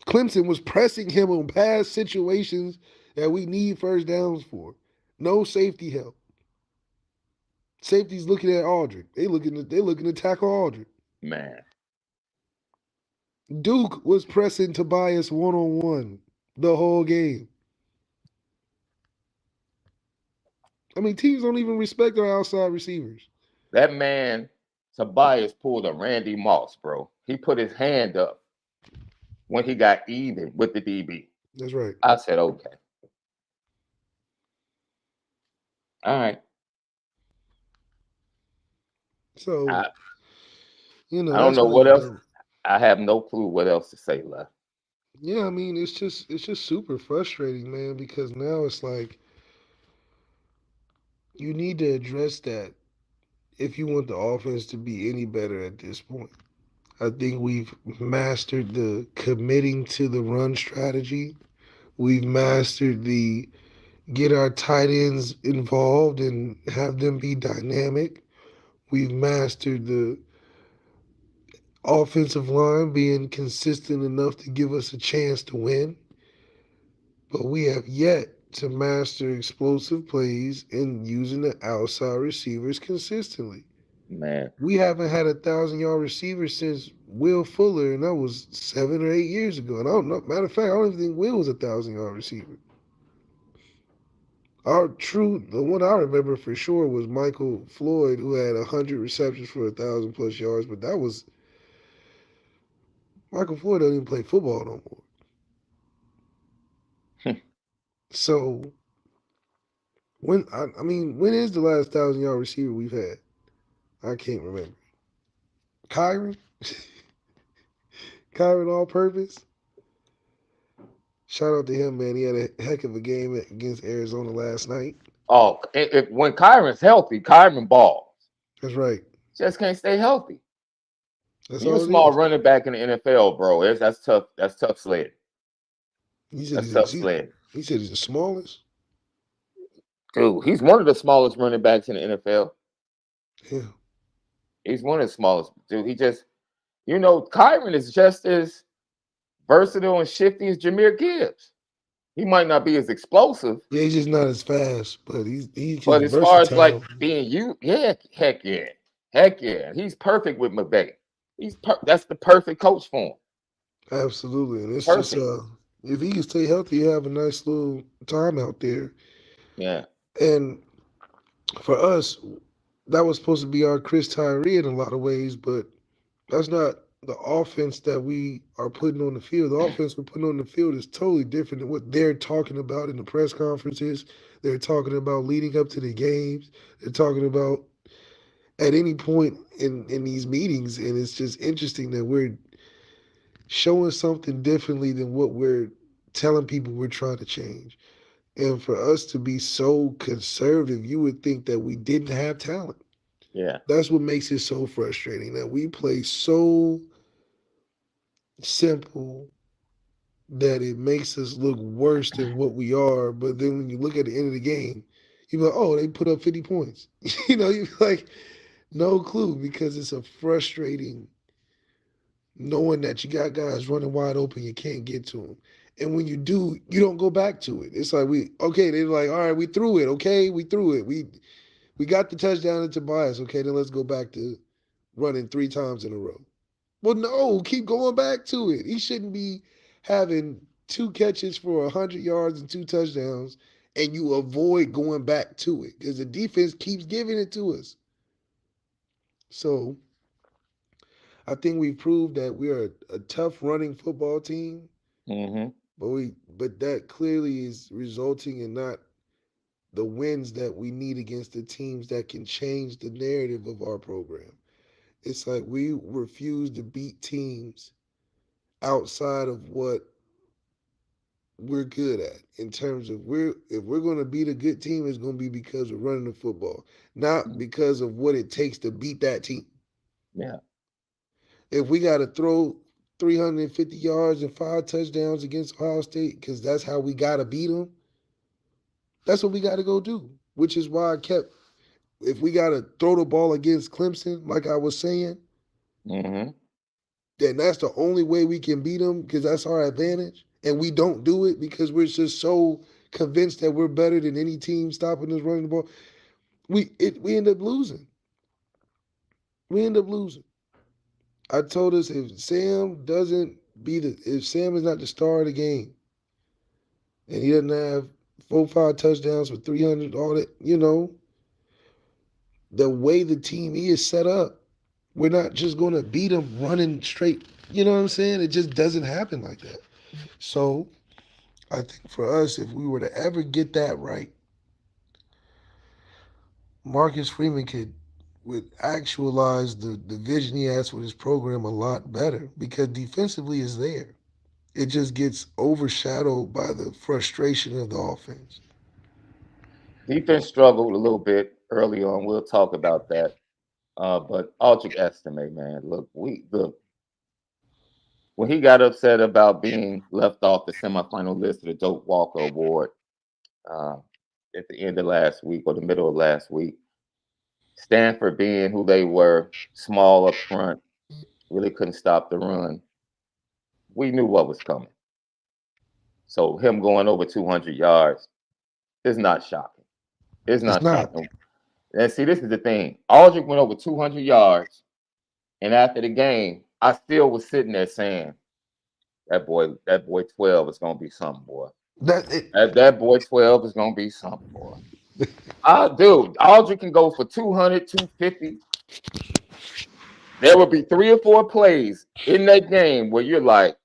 Clemson was pressing him on pass situations that we need first downs for. No safety help. Safety's looking at Audric. They're looking to tackle Audric. Man. Duke was pressing Tobias 1-on-1 the whole game. I mean, teams don't even respect their outside receivers. That man, Tobias, pulled a Randy Moss, bro. He put his hand up when he got even with the DB. That's right. I said, okay. All right. So, I don't know what else. I have no clue what else to say left. Yeah, I mean, it's just super frustrating, man, because now it's like you need to address that if you want the offense to be any better at this point. I think we've mastered the committing to the run strategy. We've mastered the get our tight ends involved and have them be dynamic. We've mastered the offensive line being consistent enough to give us a chance to win. But we have yet to master explosive plays and using the outside receivers consistently. Man. We haven't had 1,000-yard receiver since Will Fuller, and that was 7 or 8 years ago. And I don't know. Matter of fact, I don't even think Will was a 1,000-yard receiver. The one I remember for sure was Michael Floyd, who had 100 receptions for 1,000+ yards. But that was Michael Floyd doesn't even play football no more. So when is the last 1,000-yard receiver we've had? I can't remember. Kyron, Kyron all purpose. Shout out to him, man. He had a heck of a game against Arizona last night. Oh, when Kyron's healthy, Kyron balls. That's right. Just can't stay healthy. That's You're a all it small is. running back in the NFL, bro. That's tough. That's tough sledding. He said That's tough he's sledding. he said he's the smallest. Dude, he's one of the smallest running backs in the NFL. Yeah. He's one of the smallest. Dude, Kyron is just as versatile and shifty as Jahmyr Gibbs. He might not be as explosive. Yeah, he's just not as fast, but he's But just as far as like versatile. being you, yeah, heck yeah. Heck yeah. He's perfect with McVay. That's the perfect coach for him. Absolutely. And it's just Perfect. if he can stay healthy, you have a nice little time out there. Yeah. And for us, that was supposed to be our Chris Tyree in a lot of ways, but that's not the offense that we are putting on the field. The offense we're putting on the field is totally different than what they're talking about in the press conferences. They're talking about leading up to the games. They're talking about at any point in these meetings. And it's just interesting that we're showing something differently than what we're telling people we're trying to change. And for us to be so conservative, you would think that we didn't have talent. Yeah. That's what makes it so frustrating that we play so simple that it makes us look worse than what we are. But then when you look at the end of the game, you're like, oh, they put up 50 points. You're like, no clue because it's a frustrating knowing that you got guys running wide open, you can't get to them. And when you do, you don't go back to it. It's like they're like, all right, we threw it. Okay, we threw it. We got the touchdown to Tobias. Okay, then let's go back to running 3 times in a row. Well, no, keep going back to it. He shouldn't be having 2 catches for 100 yards and 2 touchdowns, and you avoid going back to it because the defense keeps giving it to us. So I think we proved that we are a tough running football team, Mm-hmm. but that clearly is resulting in not the wins that we need against the teams that can change the narrative of our program. It's like we refuse to beat teams outside of what we're good at in terms of if we're going to beat a good team, it's going to be because we're running the football, not because of what it takes to beat that team. Yeah. If we got to throw 350 yards and 5 touchdowns against Ohio State because that's how we got to beat them, that's what we got to go do. Which is why if we got to throw the ball against Clemson, like I was saying, Mm-hmm. then that's the only way we can beat them because that's our advantage. And we don't do it because we're just so convinced that we're better than any team stopping us running the ball. We end up losing. We end up losing. I told us if Sam is not the star of the game, and he doesn't have 4 or 5 touchdowns for 300, all that, the way the team is set up, we're not just going to beat them running straight. You know what I'm saying? It just doesn't happen like that. So I think for us, if we were to ever get that right, Marcus Freeman would actualize the vision he has for this program a lot better because defensively is there. It just gets overshadowed by the frustration of the offense. Defense struggled a little bit early on. We'll talk about that. But Aldrich Estimate, man, look, when he got upset about being left off the semifinal list of the Doak Walker Award uh, at the end of last week or the middle of last week, Stanford being who they were, small up front, really couldn't stop the run. We knew what was coming. So him going over 200 yards is not shocking. It's It's not not. shocking. And see, this is the thing. Aldrich went over 200 yards, and after the game, I still was sitting there saying, that boy 12 is gonna be something, boy. That boy 12 is gonna be something, boy. Dude, Aldridge can go for 200, 250. There will be 3 or 4 plays in that game where you're like,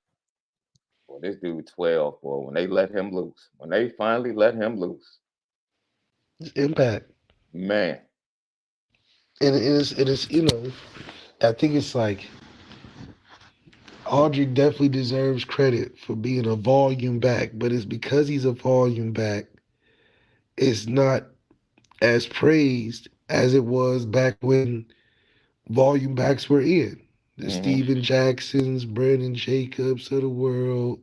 well, this dude 12, boy, when they let him loose, when they finally let him loose, impact. man. And it's I think it's like Audrey definitely deserves credit for being a volume back, but it's because he's a volume back, it's not as praised as it was back when volume backs were in. The Mm-hmm. Steven Jacksons, Brandon Jacobs of the world,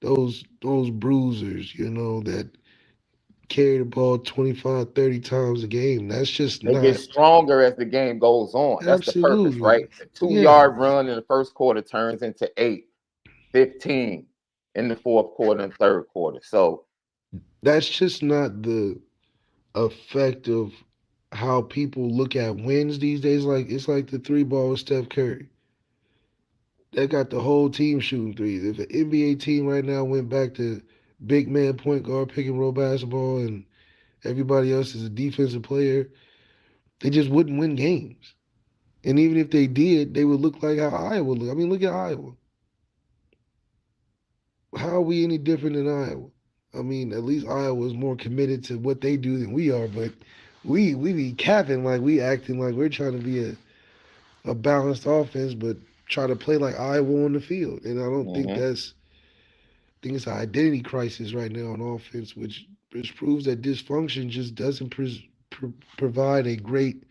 those bruisers, that carry the ball 25, 30 times a game. That's just They get not stronger as the game goes on. That's the purpose, right? absolutely. The two Yeah. yard run in the first quarter turns into 8, 15 in the fourth quarter and third quarter. So, That's just not the effect of how people look at wins these days. Like it's like the three ball with Steph Curry. They got the whole team shooting threes. If an NBA team right now went back to big man point guard pick and roll basketball and everybody else is a defensive player, they just wouldn't win games. And even if they did, they would look like how Iowa look. I mean, look at Iowa. How are we any different than Iowa? I mean, at least Iowa is more committed to what they do than we are, but we be capping like we acting like we're trying to be a balanced offense, but try to play like Iowa on the field. And I don't think mm-hmm. that's I think it's an identity crisis right now on offense, which proves that dysfunction just doesn't provide a great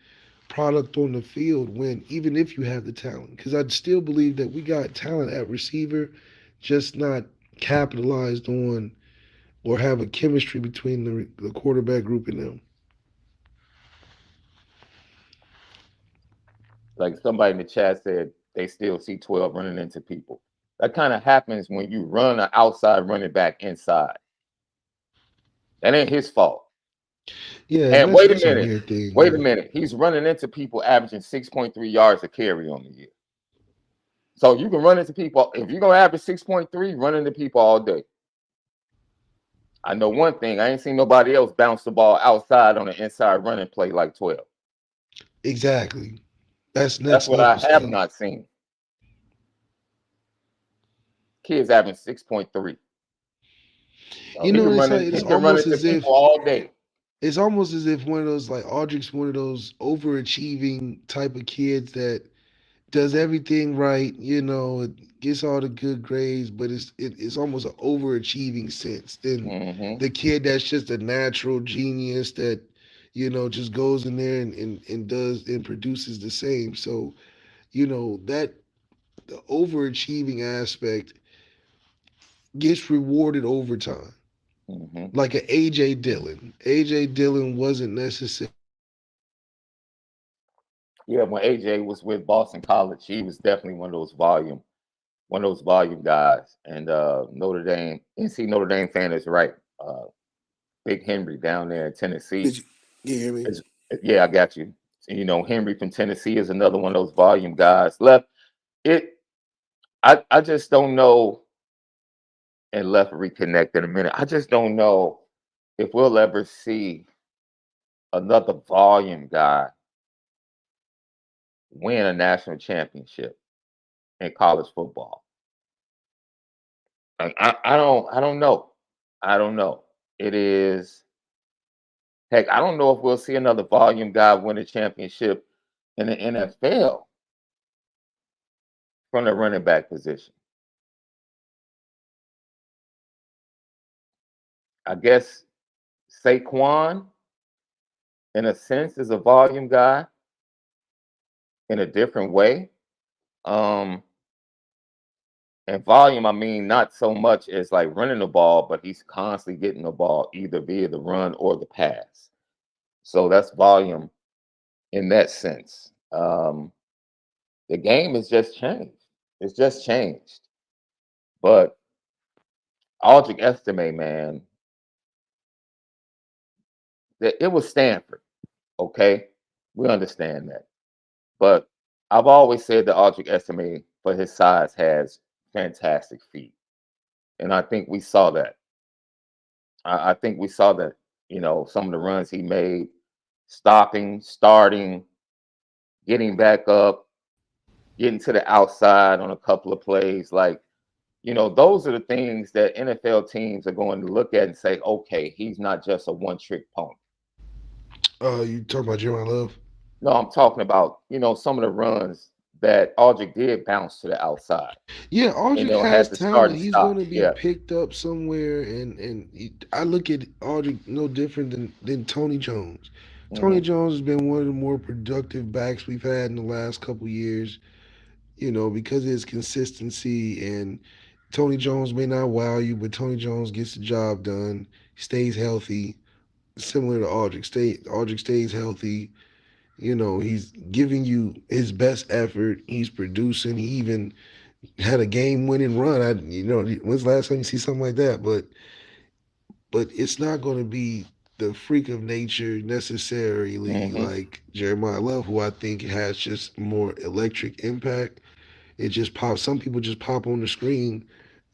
product on the field when even if you have the talent. Because I still believe that we got talent at receiver, just not capitalized on or have a chemistry between the quarterback group and them. Like somebody in the chat said, they still see 12 running into people. That kind of happens when you run an outside running back inside. That ain't his fault. Yeah, and And that's wait a that's a minute. weird thing. Wait a Yeah. minute. He's running into people averaging 6.3 yards a carry on the year. So you can run into people. If you're going to average 6.3, run into people all day. I know one thing. I ain't seen nobody else bounce the ball outside on an inside running play like 12. Exactly. That's That's next what I level have stuff. not seen. Kids averaging 6.3. So he can It's run like in, it's he can run almost into as if people all day. it's almost as if one of those like Audric's one of those overachieving type of kids that does everything right, it gets all the good grades, but it's almost an overachieving sense than Mm-hmm. the kid that's just a natural genius that, just goes in there and does and produces the same. So, that the overachieving aspect gets rewarded over time. Mm-hmm. Like a AJ Dillon. AJ Dillon wasn't necessarily Yeah, when AJ was with Boston College, he was definitely one of those volume guys. And Notre Dame, NC Notre Dame fan is right. Big Henry down there in Tennessee. Did you hear me? Is, yeah, I got you. Henry from Tennessee is another one of those volume guys. Left it. I just don't know. And left reconnect in a minute. I just don't know if we'll ever see another volume guy win a national championship in college football. I don't know. I don't know. It is heck. I don't know if we'll see another volume guy win a championship in the NFL from the running back position. I guess Saquon, in a sense, is a volume guy in a different way. Um, and volume, I mean, not so much as like running the ball, but he's constantly getting the ball either via the run or the pass. So that's volume in that sense. The game has just changed. It's just changed. But Aldrich estimate, man, that it was Stanford. Okay, we understand that. But I've always said that Aldrich estimate for his size has fantastic feet, and I think we saw that. I think we saw that, some of the runs he made, stopping, starting, getting back up, getting to the outside on a couple of plays. Like, those are the things that NFL teams are going to look at and say, okay, he's not just a one-trick pony. You talking about Jeremiah Love? No, I'm talking about, some of the runs that Aldrich did bounce to the outside. Yeah, Aldrich has Had to start talent. and He's going stop. to be Yeah. picked up somewhere, I look at Aldrich no different than Tony Jones. Tony Hmm. Jones has been one of the more productive backs we've had in the last couple years. Because of his consistency, and Tony Jones may not wow you, but Tony Jones gets the job done. Stays healthy, similar to Aldrich. Aldrich stays healthy. He's giving you his best effort. He's producing. He even had a game-winning run. When's the last time you see something like that? But it's not going to be the freak of nature necessarily Hmm. like Jeremiah Love, who I think has just more electric impact. It just pops. Some people just pop on the screen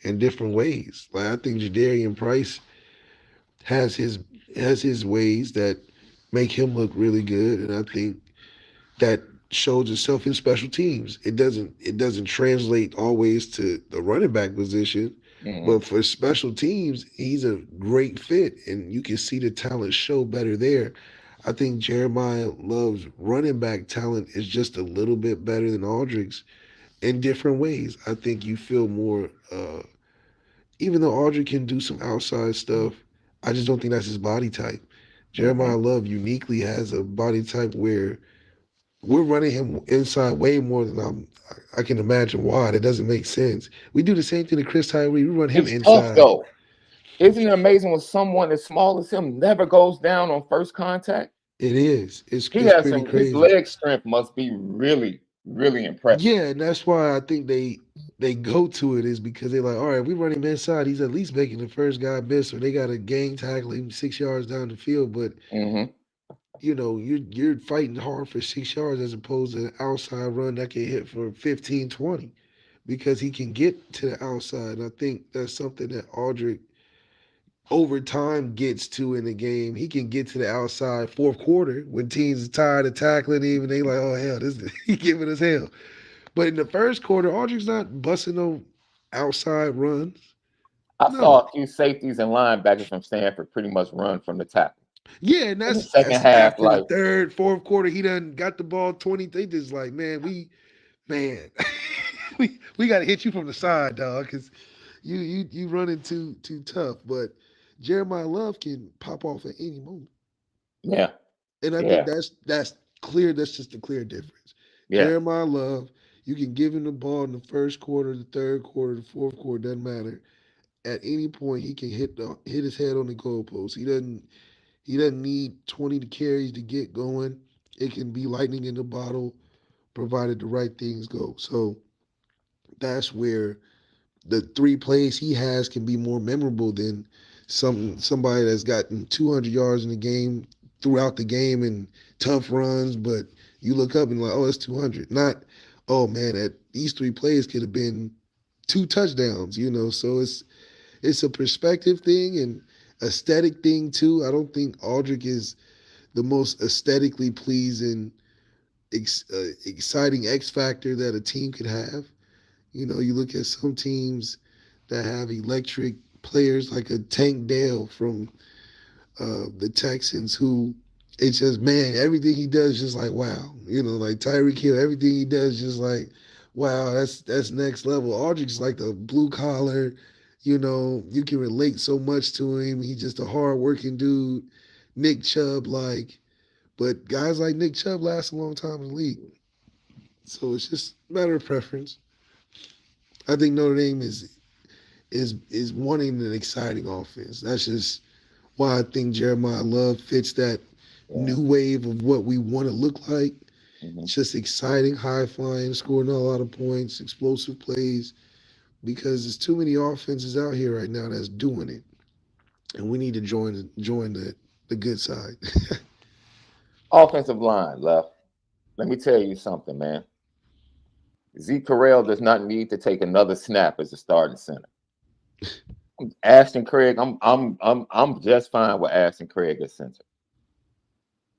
in different ways. Like I think Jadarian Price has his has his ways that make him look really good, and I think that shows itself in special teams. It doesn't translate always to the running back position, Hmm. but for special teams, he's a great fit, and you can see the talent show better there. I think Jeremiah Love's running back talent is just a little bit better than Aldrich's in different ways. I think you feel more, even though Aldrich can do some outside stuff, I just don't think that's his body type. Hmm. Jeremiah Love uniquely has a body type where we're running him inside way more than I can imagine why. That doesn't make sense. We do the same thing to Chris Tyree. We run him He's tough inside. though. Isn't it amazing when someone as small as him never goes down on first contact? It is. It's He it's has pretty his crazy. leg strength must be really, really impressive. Yeah, and that's why I think they go to it is because they're like, all right, we run him inside. He's at least making the first guy miss, or they got to gang tackle him 6 yards down the field. But Hmm. you're fighting hard for 6 yards as opposed to an outside run that can hit for 15, 20 because he can get to the outside. And I think that's something that Aldrich over time gets to in the game. He can get to the outside fourth quarter when teams are tired of tackling him and they like, oh hell, this he giving us hell. But in the first quarter, Aldrich's not busting no outside runs. I saw No. a few safeties and linebackers from Stanford pretty much run from the tackle. Yeah, and In the that's second that's half, after the like, third, fourth quarter. He done got the ball 20. They just like, man, we got to hit you from the side, dog, because you running too tough. But Jeremiah Love can pop off at any moment, yeah, and I think yeah, that's clear. That's just a clear difference. yeah. Jeremiah Love, you can give him the ball in the first quarter, the third quarter, the fourth quarter, doesn't matter. At any point, he can hit his head on the goalpost. He doesn't need 20 carries to get going. It can be lightning in the bottle, provided the right things go. So that's where the three plays he has can be more memorable than somebody that's gotten 200 yards in the game throughout the game and tough runs, but you look up and like, oh, it's 200. Not, oh man, these three plays could have been two touchdowns. So it's a perspective thing and aesthetic thing too. I don't think Aldrich is the most aesthetically pleasing, exciting X factor that a team could have. You look at some teams that have electric players like a Tank Dell from the Texans, who it's just man, everything he does is just like wow. Like Tyreek Hill, everything he does is just like wow. That's next level. Aldrich's like the blue collar. You can relate so much to him. He's just a hard working dude. Nick Chubb like, but guys like Nick Chubb last a long time in the league. So it's just a matter of preference. I think Notre Dame is wanting an exciting offense. That's just why I think Jeremiah Love fits that Yeah. new wave of what we want to look like. Hmm. It's just exciting, high flying, scoring a lot of points, explosive plays. Because there's too many offenses out here right now that's doing it, and we need to join the good side. Offensive line left. Let me tell you something, man. Z Correll does not need to take another snap as a starting center. Ashton Craig, I'm just fine with Ashton Craig at center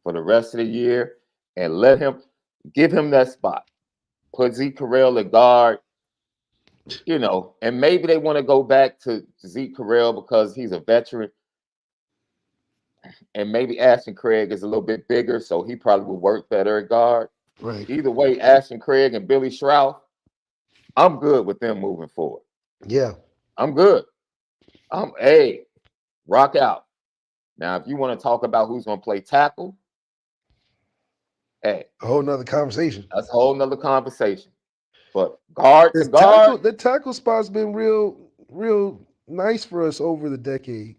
for the rest of the year, and give him that spot. Put Zeke Correll at guard, and maybe they want to go back to Zeke Correll because he's a veteran, and maybe Ashton Craig is a little bit bigger, so he probably will work better at guard. Right. Either way, Ashton Craig and Billy Schrauth, I'm good with them moving forward. Yeah. I'm good. Rock out. Now, if you want to talk about who's going to play tackle, a whole nother conversation. That's a whole nother conversation. But guard to guard, the tackle spot's been real nice for us over the decade.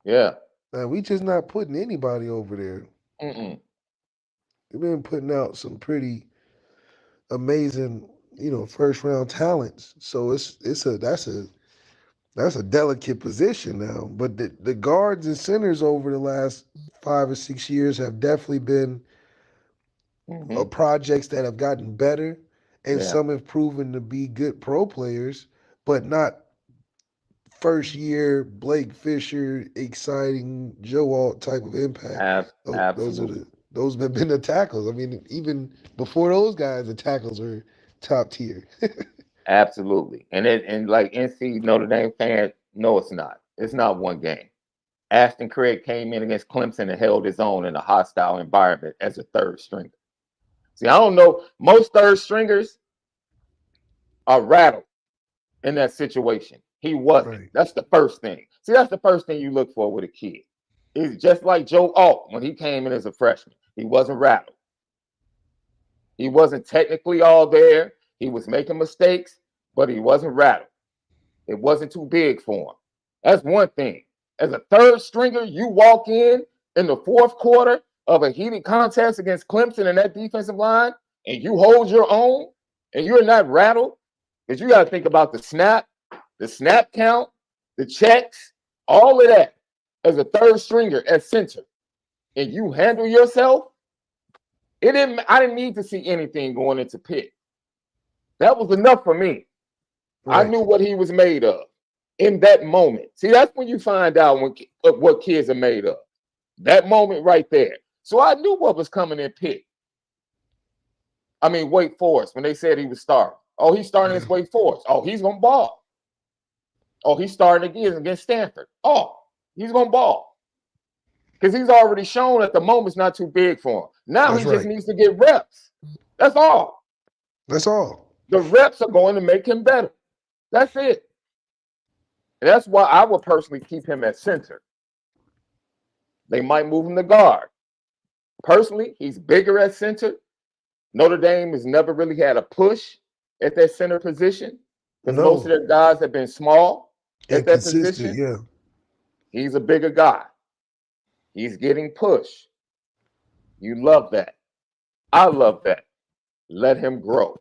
Yeah. We just not putting anybody over there. We've been putting out some pretty amazing, first round talents. So that's a delicate position now. But the guards and centers over the last 5 or 6 years have definitely been projects that have gotten better, and some have proven to be good pro players, but not first year Blake Fisher, exciting Joe Alt type of impact. Absolutely. Those have been the tackles. I mean, even before those guys, the tackles were top tier. Absolutely. And like NC Notre Dame fans, no, it's not. It's not one game. Ashton Craig came in against Clemson and held his own in a hostile environment as a third stringer. See, I don't know. Most third stringers are rattled in that situation. He wasn't. Right. That's the first thing. See, that's the first thing you look for with a kid. It's just like Joe Alt when he came in as a freshman. He wasn't rattled. He wasn't technically all there. He was making mistakes, but he wasn't rattled. It wasn't too big for him. That's one thing. As a third stringer, you walk in the fourth quarter of a heated contest against Clemson and that defensive line, and you hold your own, and you're not rattled, because you got to think about the snap count, the checks, all of that as a third stringer at center, and you handle yourself. I didn't need to see anything going into Pitt. That was enough for me. Right. I knew what he was made of in that moment. See, that's when you find out what kids are made of. That moment right there. So I knew what was coming in Pitt. I mean, Wake Forest, when they said he was starting. Oh, he's starting against Wake Forest. Oh, he's going to ball. Oh, he's starting again against Stanford. Oh, he's going to ball. Because he's already shown at the moment's not too big for him. Now he just needs to get reps. That's all. That's all. The reps are going to make him better. That's it. And that's why I would personally keep him at center. They might move him to guard. Personally, he's bigger at center. Notre Dame has never really had a push at that center position because most of their guys have been small at that position. Yeah. He's a bigger guy. He's getting pushed. You love that. I love that. Let him grow.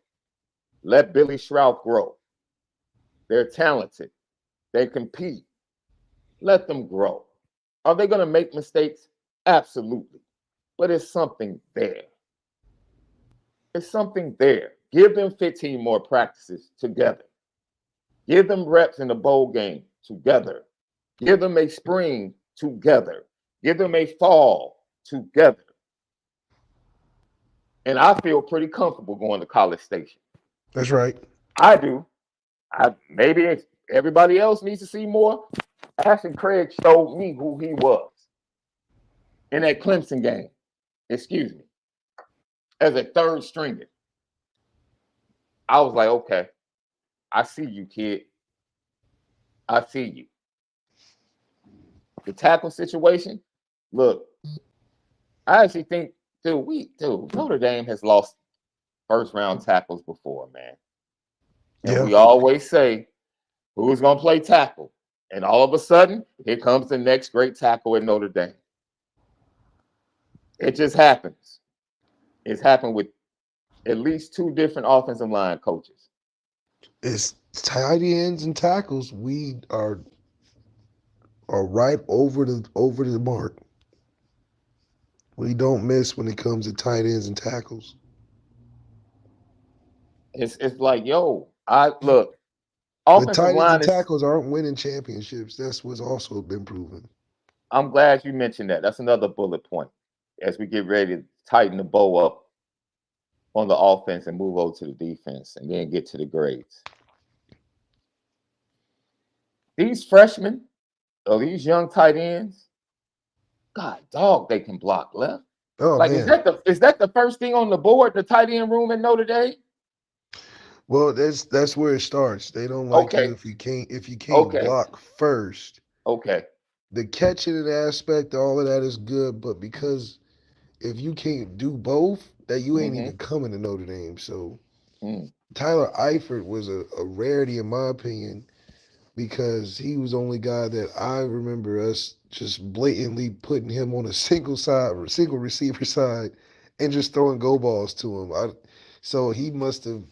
Let Billy Schrauth grow. They're talented. They compete. Let them grow. Are they going to make mistakes? Absolutely. But it's something there. It's something there. Give them 15 more practices together. Give them reps in the bowl game together. Give them a spring together. Give them a fall together. And I feel pretty comfortable going to College Station. That's right. I do. Maybe everybody else needs to see more. Ashton Craig showed me who he was in that Clemson game. Excuse me. As a third stringer. I was like, okay, I see you, kid. I see you. The tackle situation, look, I actually think, Notre Dame has lost first round tackles before, man. And we always say, who's going to play tackle? And all of a sudden, here comes the next great tackle at Notre Dame. It just happens. It's happened with at least 2 different offensive line coaches. It's tight ends and tackles. We are right over the mark. We don't miss when it comes to tight ends and tackles. It's like, look, But Offensive tight ends line and is. tackles aren't winning championships. That's what's also been proven. I'm glad you mentioned that. That's another bullet point as we get ready to tighten the bow up on the offense and move over to the defense and then get to the grades. These freshmen or these young tight ends, God dog, they can block left. Oh Like, man. is that the first thing on the board, the tight end room at Notre Dame? Well, that's where it starts. They don't like you Okay, if you can't okay, block first. okay. The catching aspect, all of that is good, but because if you can't do both, that you ain't Mm-hmm. even coming to Notre Dame. So Mm. Tyler Eifert was a rarity in my opinion because he was the only guy that I remember us just blatantly putting him on a single receiver side, and just throwing go balls to him. So he must have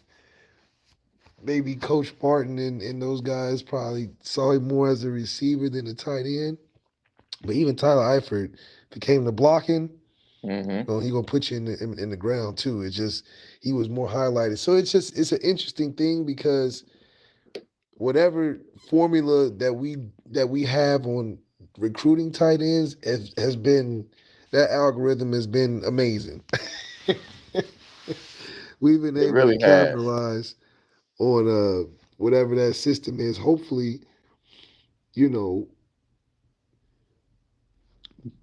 maybe Coach Martin and those guys probably saw him more as a receiver than a tight end. But even Tyler Eifert became the blocking. Mm-hmm. He gonna put you in the ground too. It's just he was more highlighted. So it's an interesting thing because whatever formula that we have on recruiting tight ends has been that algorithm has been amazing. We've been It able to really has. capitalize on whatever that system is. Hopefully, you know,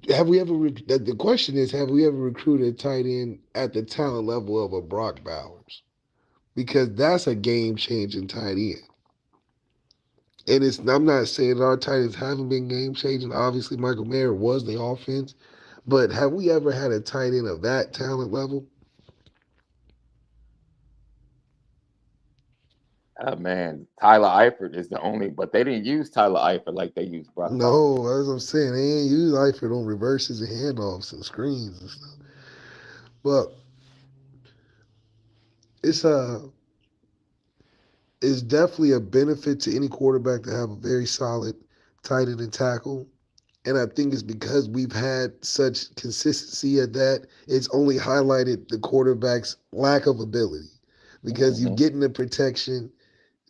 have we ever? The question is, have we ever recruited a tight end at the talent level of a Brock Bowers? Because that's a game changing tight end. And I'm not saying our tight ends haven't been game changing. Obviously, Michael Mayer was the offense, but have we ever had a tight end of that talent level? Oh man, Tyler Eifert is the only, but they didn't use Tyler Eifert like they used Brock Bowers. No, as I'm saying, they ain't use Eifert on reverses and handoffs and screens and stuff. But it's a it's definitely a benefit to any quarterback to have a very solid tight end and tackle. And I think it's because we've had such consistency at that, it's only highlighted the quarterback's lack of ability. Because you Mm-hmm. get in the protection,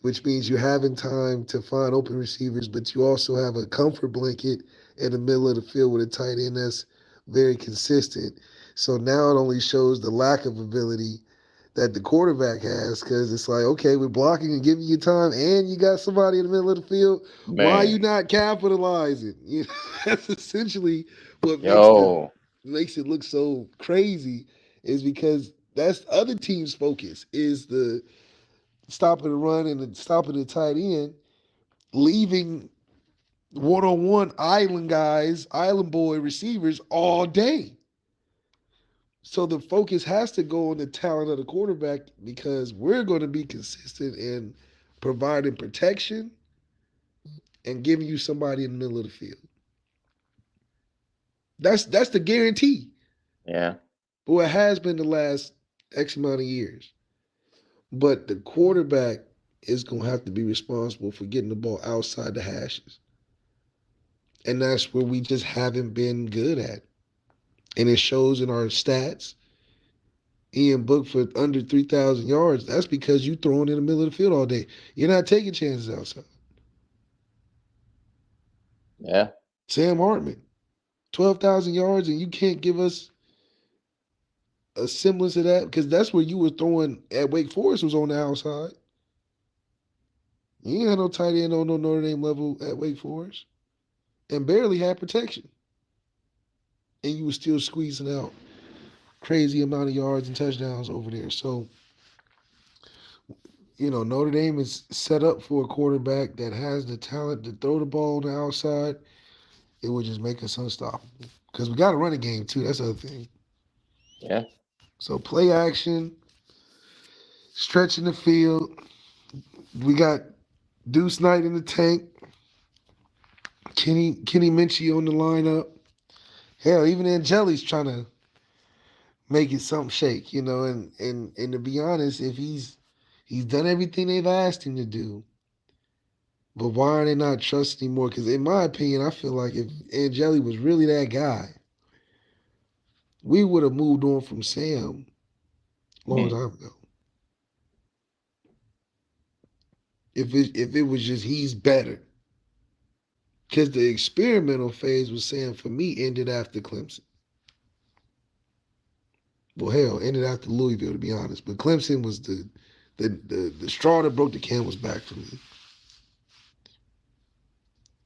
which means you're having time to find open receivers, but you also have a comfort blanket in the middle of the field with a tight end that's very consistent. So now it only shows the lack of ability that the quarterback has because it's like, okay, we're blocking and giving you time, and you got somebody in the middle of the field. Why are you Man, not capitalizing? That's essentially what yo, makes it look so crazy, is because that's other teams' focus is the stopping the run and the stopping the tight end, leaving one-on-one island guys, island boy receivers all day. So the focus has to go on the talent of the quarterback because we're going to be consistent in providing protection and giving you somebody in the middle of the field. That's the guarantee. yeah, Well, it has been the last X amount of years. But the quarterback is going to have to be responsible for getting the ball outside the hashes. And that's where we just haven't been good at. And it shows in our stats. Ian Book for under 3,000 yards. That's because you throwing in the middle of the field all day. You're not taking chances outside. yeah. Sam Hartman, 12,000 yards, and you can't give us a semblance of that because that's where you were throwing at Wake Forest was on the outside. You ain't had no tight end on no Notre Dame level at Wake Forest and barely had protection. And you were still squeezing out crazy amount of yards and touchdowns over there. So, Notre Dame is set up for a quarterback that has the talent to throw the ball on the outside. It would just make us unstoppable. Because we got to run a game too. That's the other thing. Yeah. So play action, stretching the field. We got Deuce Knight in the tank. Kenny Minchie on the lineup. Hell, even Angeli's trying to make it something shake, and to be honest, if he's done everything they've asked him to do, but why are they not trusting him more? Because in my opinion, I feel like if Angeli was really that guy, we would have moved on from Sam a long Hmm. time ago. if it was just he's better. Because the experimental phase was saying for me ended after Clemson. Well, hell, ended after Louisville to be honest. But Clemson was the straw that broke the camel's back for me.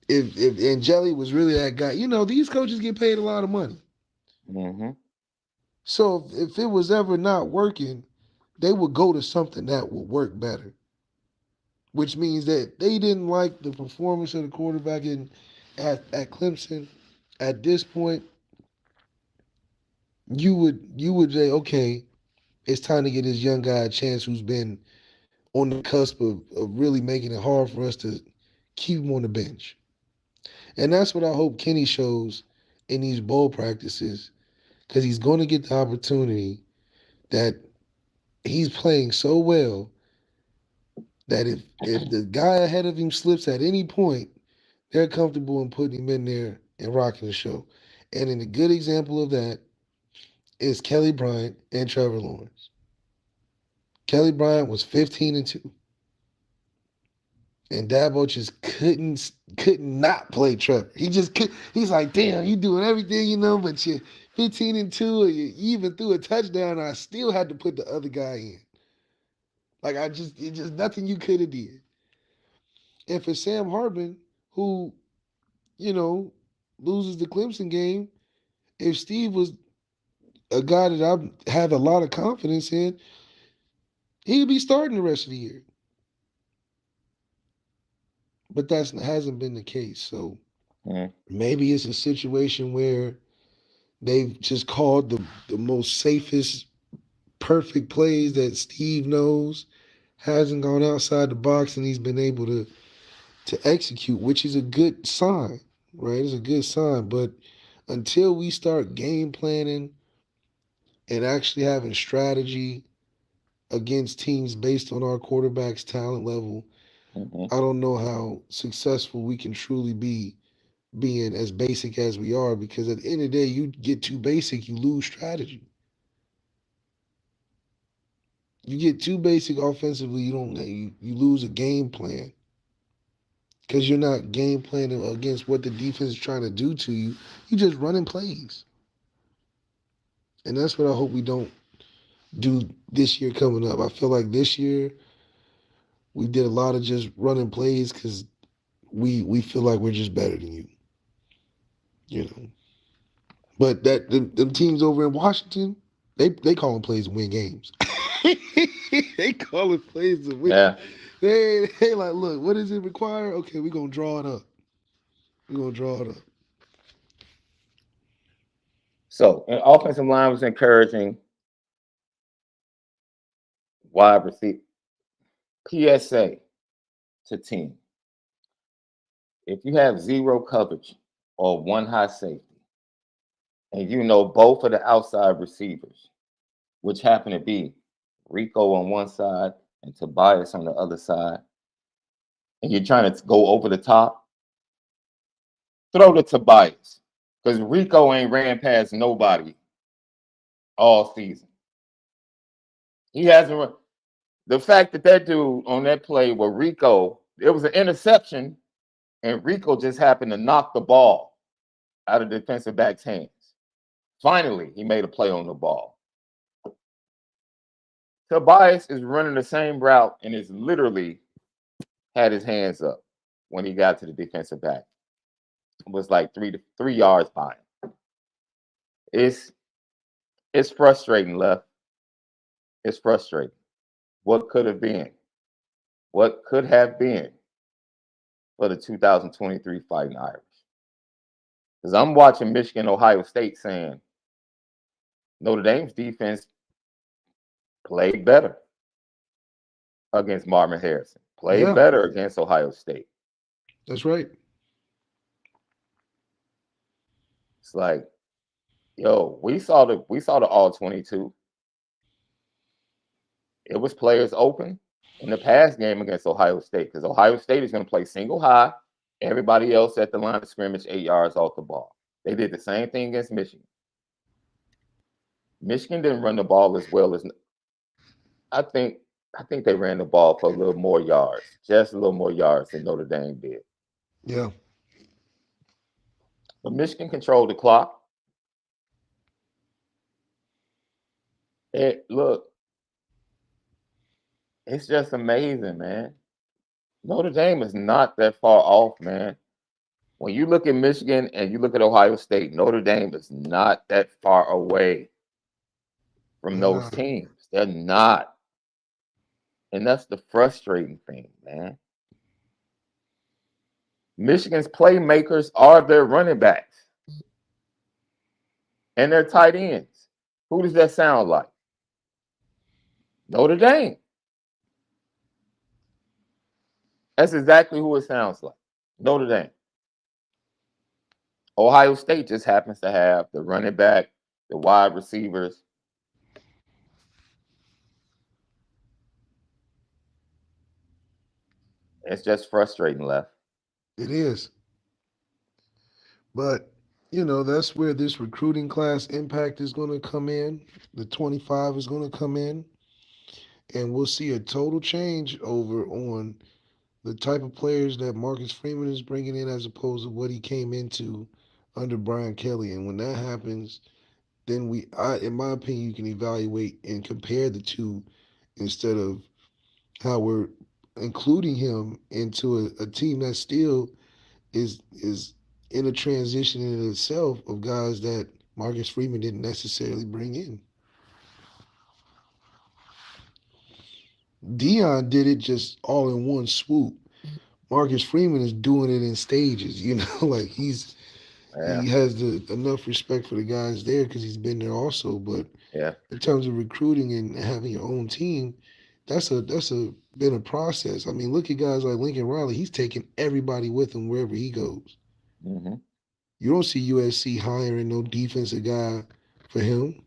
If Angeli was really that guy, these coaches get paid a lot of money. Mm-hmm. So if it was ever not working, they would go to something that would work better. Which means that they didn't like the performance of the quarterback at Clemson. At this point, you would say, okay, it's time to get this young guy a chance who's been on the cusp of really making it hard for us to keep him on the bench. And that's what I hope Kenny shows in these bowl practices, because he's going to get the opportunity that he's playing so well that if the guy ahead of him slips at any point, they're comfortable in putting him in there and rocking the show. And in a good example of that is Kelly Bryant and Trevor Lawrence. Kelly Bryant was 15-2. And Dabo just could not play Trevor. He just could. He's like, damn, you doing everything, but you're 15-2, or you even threw a touchdown. I still had to put the other guy in. Like it's just nothing you could have did. And for Sam Hartman, who, loses the Clemson game, if Steve was a guy that I have a lot of confidence in, he'd be starting the rest of the year. But that hasn't been the case. So maybe it's a situation where they've just called the most safest, perfect plays that Steve knows, hasn't gone outside the box, and he's been able to execute, which is a good sign, right? It's a good sign. But until we start game planning and actually having strategy against teams based on our quarterback's talent level, I don't know how successful we can truly be being as basic as we are, because at the end of the day, you get too basic, you lose strategy. You get too basic offensively, you lose a game plan, because you're not game planning against what the defense is trying to do to you. You just running plays. And that's what I hope we don't do this year coming up. I feel like this year we did a lot of just running plays because we feel like we're just better than you. But them teams over in Washington, they call them plays to win games. They call it plays to win. Yeah. They like, look, what does it require? Okay, we're gonna draw it up. We're gonna draw it up. So, an offensive line was encouraging. Wide receiver. PSA to team. If you have zero coverage or one high safety, and both of the outside receivers, which happen to be Rico on one side and Tobias on the other side, and you're trying to go over the top, throw to Tobias, because Rico ain't ran past nobody all season. He hasn't run. The fact that dude on that play where Rico, it was an interception, and Rico just happened to knock the ball out of the defensive back's hands. Finally, he made a play on the ball. Tobias is running the same route and is literally had his hands up when he got to the defensive back. It was like 3 yards behind. It's frustrating, Left. It's frustrating. What could have been? What could have been for the 2023 Fighting Irish? Because I'm watching Michigan, Ohio State saying Notre Dame's defense played better against Marvin Harrison, played better against Ohio State. That's right. It's like, yo, we saw the all 22. It was players open in the pass game against Ohio State, because Ohio State is going to play single high, everybody else at the line of scrimmage 8 yards off the ball. They did the same thing against Michigan. Michigan didn't run the ball as well as I think I think they ran the ball for a little more yards, just a little more yards than Notre Dame did. Yeah. But Michigan controlled the clock. Look, it's just amazing, man. Notre Dame is not that far off, man. When you look at Michigan and you look at Ohio State, Notre Dame is not that far away from They're those not. teams. They're not. And that's the frustrating thing, man. Michigan's playmakers are their running backs and their tight ends. Who does that sound like? Notre Dame. That's exactly who it sounds like. Notre Dame. Ohio State just happens to have the running back, the wide receivers. It's just frustrating, Left. It is. But, that's where this recruiting class impact is going to come in. The 25 is going to come in. And we'll see a total change over on the type of players that Marcus Freeman is bringing in as opposed to what he came into under Brian Kelly. And when that happens, then in my opinion, you can evaluate and compare the two instead of how we're including him into a team that still is in a transition in itself of guys that Marcus Freeman didn't necessarily bring in. Dion did it just all in one swoop. Marcus Freeman is doing it in stages, like he Yeah, has enough respect for the guys there because he's been there also. But yeah, in terms of recruiting and having your own team, that's a been a process. I mean, look at guys like Lincoln Riley. He's taking everybody with him wherever he goes. hmm You don't see USC hiring no defensive guy for him.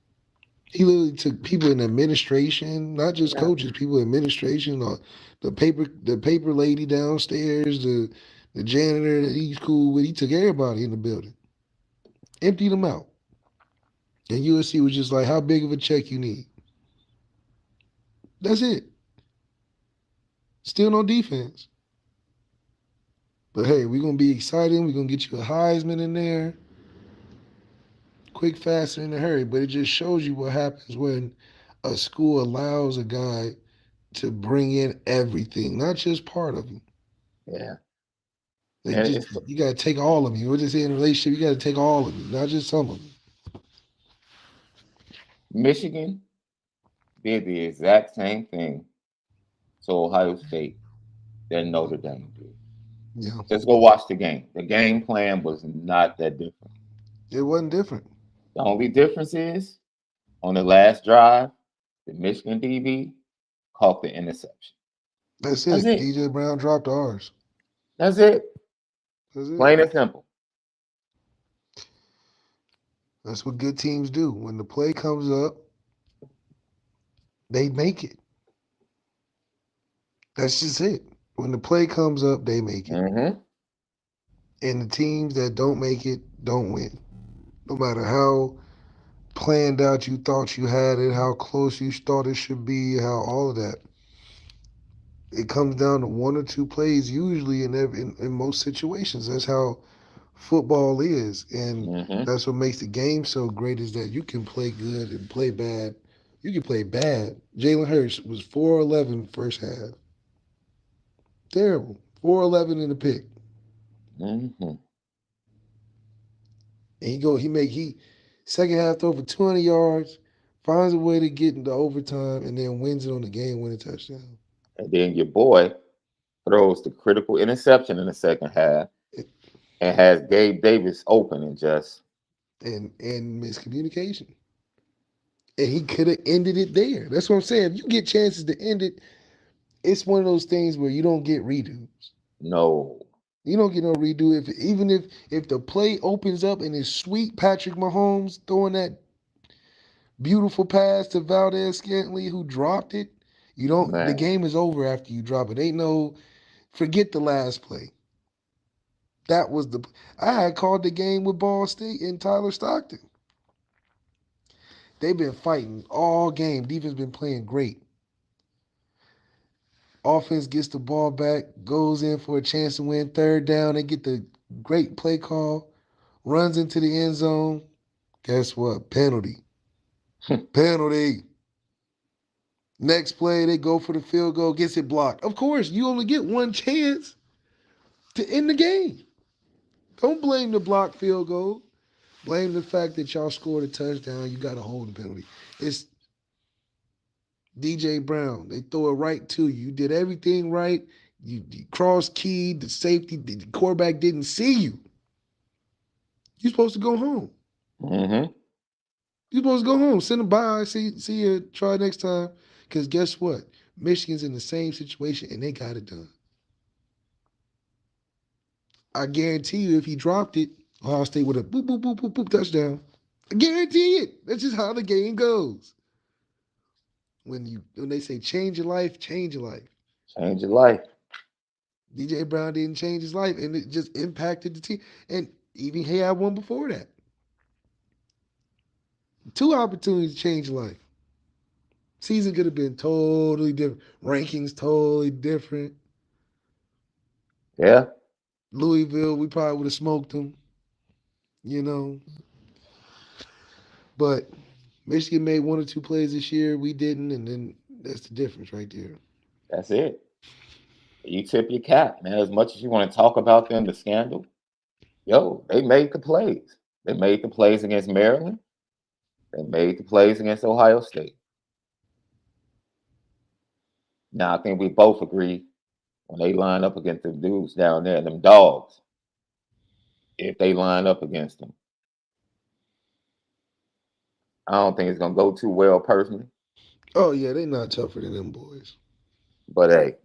He literally took people in administration, not just yeah. coaches, people in administration, or the paper lady downstairs, the janitor that he's cool with. He took everybody in the building, emptied them out. And USC was just like, how big of a check you need? That's it. Still no defense. But hey, we're gonna be exciting. We're gonna get you a Heisman in there. Quick, fast, and in a hurry. But it just shows you what happens when a school allows a guy to bring in everything, not just part of him. Yeah. They And just it's you gotta take all of you. We're just in a relationship, you gotta take all of you, not just some of you. Michigan did the exact same thing to Ohio State that Notre Dame did. Yeah. Just go watch the game. The game plan was not that different. It wasn't different. The only difference is on the last drive, the Michigan DB caught the interception. That's That's it. it. DJ Brown dropped ours. That's it. That's it. Plain and simple. That's what good teams do. When the play comes up, they make it. That's just it. When the play comes up, they make it. Mm-hmm. And the teams that don't make it don't win. No matter how planned out you thought you had it, how close you thought it should be, how all of that. It comes down to one or two plays usually in most situations. That's how football is. And Mm-hmm. that's what makes the game so great is that you can play good and play bad. You can play bad. Jalen Hurts was 4-11 first half. Terrible. 4-11 in the pick. Mm-hmm. And he second half throw for 200 yards, finds a way to get into overtime, and then wins it on the game winning touchdown. And then your boy throws the critical interception in the second half and has Gabe Davis open and just And miscommunication. And he could have ended it there. That's what I'm saying. If you get chances to end it, it's one of those things where you don't get redos. no. You don't get no redo even if the play opens up and it's sweet Patrick Mahomes throwing that beautiful pass to Valdez Scantling who dropped it. You don't the Man. game is over after you drop it. Ain't no forget the last play. That was the I had called the game with Ball State and Tyler Stockton. They've been fighting all game. Defense been playing great. Offense gets the ball back, goes in for a chance to win. Third down, they get the great play call, runs into the end zone. Guess what? Penalty. Penalty. Next play, they go for the field goal, gets it blocked. Of course, you only get one chance to end the game. Don't blame the blocked field goal. Blame the fact that y'all scored a touchdown. You got a holding penalty. It's DJ Brown. They throw it right to you. You did everything right. You cross-keyed. The safety, the quarterback didn't see you. You're supposed to go home. Mm-hmm. You're supposed to go home. Send them by. See you. Try next time. Because guess what? Michigan's in the same situation, and they got it done. I guarantee you, if he dropped it, Ohio State would have boop, boop, boop, boop, boop, touchdown. I guarantee it. That's just how the game goes. When they say change your life, change your life. Change your life. DJ Brown didn't change his life, and it just impacted the team. And even he had one before that. 2 opportunities to change your life. Season could have been totally different. Rankings totally different. Yeah. Louisville, we probably would have smoked them. But Michigan made 1 or 2 plays this year. We didn't, and then that's the difference right there. That's it. You tip your cap, man. As much as you want to talk about them, the scandal, they made the plays. They made the plays against Maryland. They made the plays against Ohio State. Now, I think we both agree when they line up against the dudes down there, them dogs, if they line up against them, I don't think it's going to go too well personally. Oh, yeah, they're not tougher than them boys. But, hey.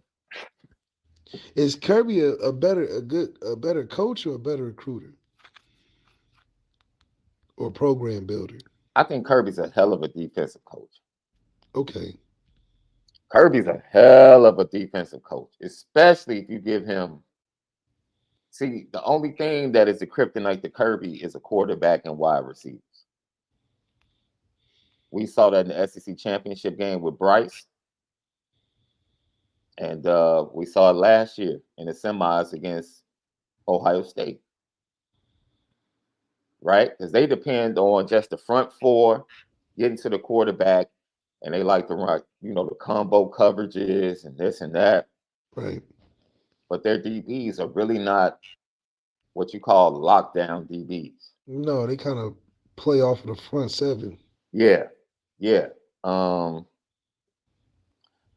Is Kirby a better coach or a better recruiter? Or program builder? I think Kirby's a hell of a defensive coach. Okay. Kirby's a hell of a defensive coach, especially if you give him. See, the only thing that is a kryptonite to Kirby is a quarterback and wide receivers. We saw that in the SEC championship game with Bryce. And we saw it last year in the semis against Ohio State. Right? Because they depend on just the front 4 getting to the quarterback, and they like to run, the combo coverages and this and that. Right. But their DBs are really not what you call lockdown DBs. No, they kind of play off of the front 7. Yeah.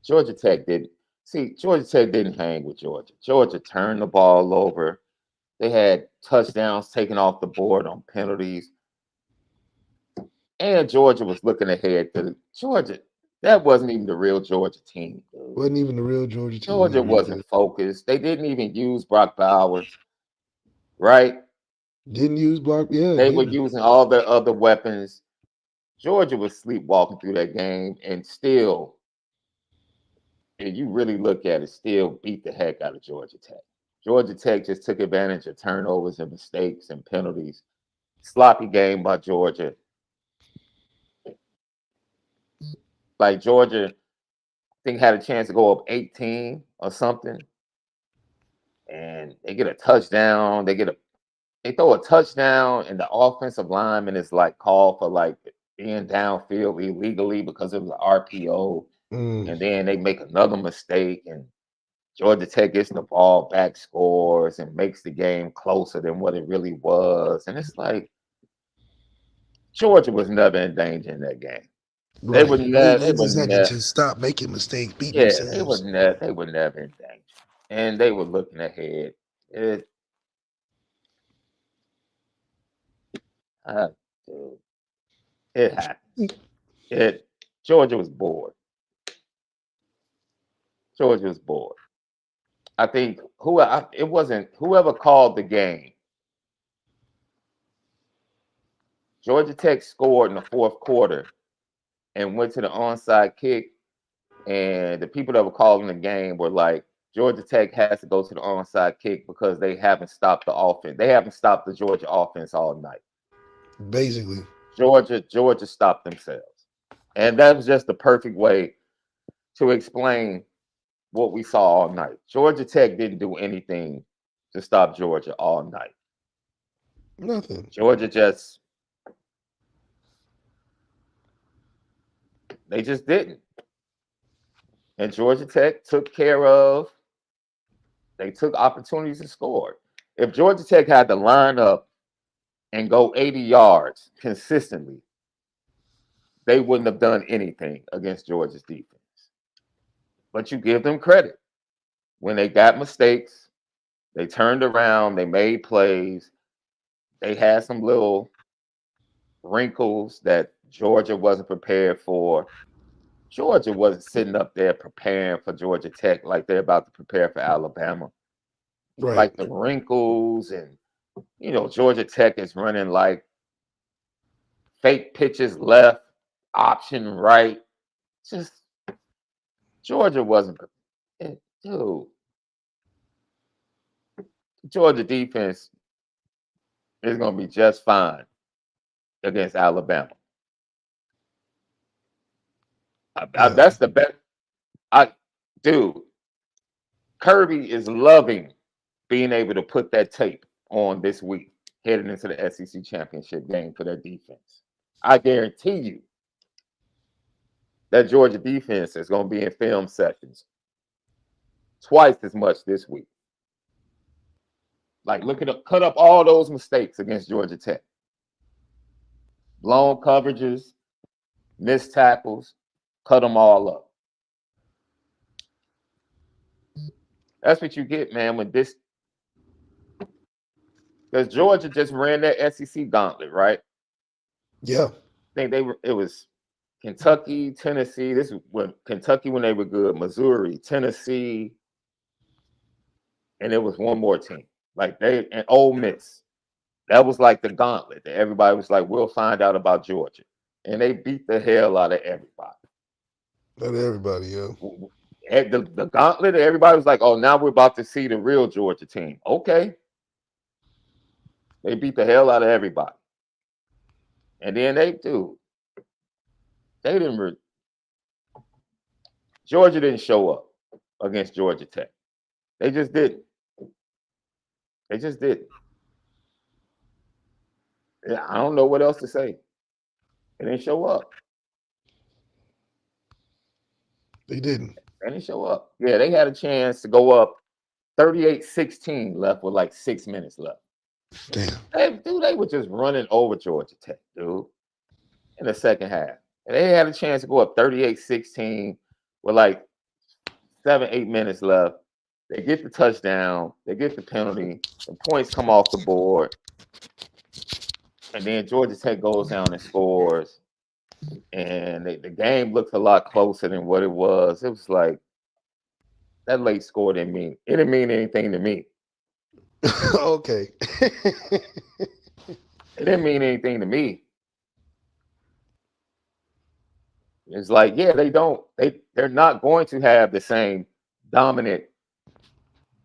Georgia Tech didn't. See, Georgia Tech didn't hang with Georgia. Georgia turned the ball over. They had touchdowns taken off the board on penalties. And Georgia was looking ahead to Georgia. That wasn't even the real Georgia team. Dude. Wasn't even the real Georgia team. Georgia wasn't focused. They didn't even use Brock Bowers, right? Didn't use Brock. Yeah. They were using all their other weapons. Georgia was sleepwalking through that game and still, if you really look at it, still beat the heck out of Georgia Tech. Georgia Tech just took advantage of turnovers and mistakes and penalties. Sloppy game by Georgia. Like Georgia, I think had a chance to go up 18 or something, and they get a touchdown. They throw a touchdown, and the offensive lineman is like called for like being downfield illegally because it was an RPO, and then they make another mistake, and Georgia Tech gets the ball back, scores, and makes the game closer than what it really was, and it's like Georgia was never in danger in that game. Right. They just had to just stop making mistakes, beat themselves. They were never in danger. And they were looking ahead. It happened. Georgia was bored. I think it wasn't whoever called the game. Georgia Tech scored in the 4th quarter and went to the onside kick, and the people that were calling the game were like, Georgia Tech has to go to the onside kick because they haven't stopped the offense. They haven't stopped the Georgia offense all night. Basically. Georgia stopped themselves. And that was just the perfect way to explain what we saw all night. Georgia Tech didn't do anything to stop Georgia all night. Nothing. Georgia just didn't. And Georgia Tech took care of, they took opportunities and scored. If Georgia Tech had to line up and go 80 yards consistently, they wouldn't have done anything against Georgia's defense. But you give them credit. When they got mistakes, they turned around, they made plays. They had some little wrinkles that Georgia wasn't prepared for. Georgia wasn't sitting up there preparing for Georgia Tech like they're about to prepare for Alabama. Right. Like the wrinkles, and Georgia Tech is running like fake pitches left, option right. Just Georgia wasn't, dude. Georgia defense is going to be just fine against Alabama. That's the best. Dude, Kirby is loving being able to put that tape on this week, heading into the SEC championship game for their defense. I guarantee you that Georgia defense is going to be in film sessions twice as much this week. Like, cut up all those mistakes against Georgia Tech. Blown coverages, missed tackles, cut them all up. That's what you get, man, when this. Because Georgia just ran that SEC gauntlet, right? Yeah. I think it was Kentucky, Tennessee. This was Kentucky when they were good, Missouri, Tennessee, and it was one more team. And Ole Miss. That was like the gauntlet that everybody was like, we'll find out about Georgia. And they beat the hell out of everybody. Not everybody, yeah. The gauntlet, everybody was like, oh, now we're about to see the real Georgia team. Okay. They beat the hell out of everybody. And then Georgia didn't show up against Georgia Tech. They just didn't. They just didn't. I don't know what else to say. They didn't show up. They didn't. They didn't show up. Yeah, they had a chance to go up 38-16 left with like 6 minutes left. Damn. They were just running over Georgia Tech, dude, in the second half. And they had a chance to go up 38-16 with like 7-8 minutes left. They get the touchdown. They get the penalty. The points come off the board. And then Georgia Tech goes down and scores. And the game looks a lot closer than what it was. It was like that late score didn't mean anything to me. Okay. It didn't mean anything to me. It's like, yeah, they're not going to have the same dominant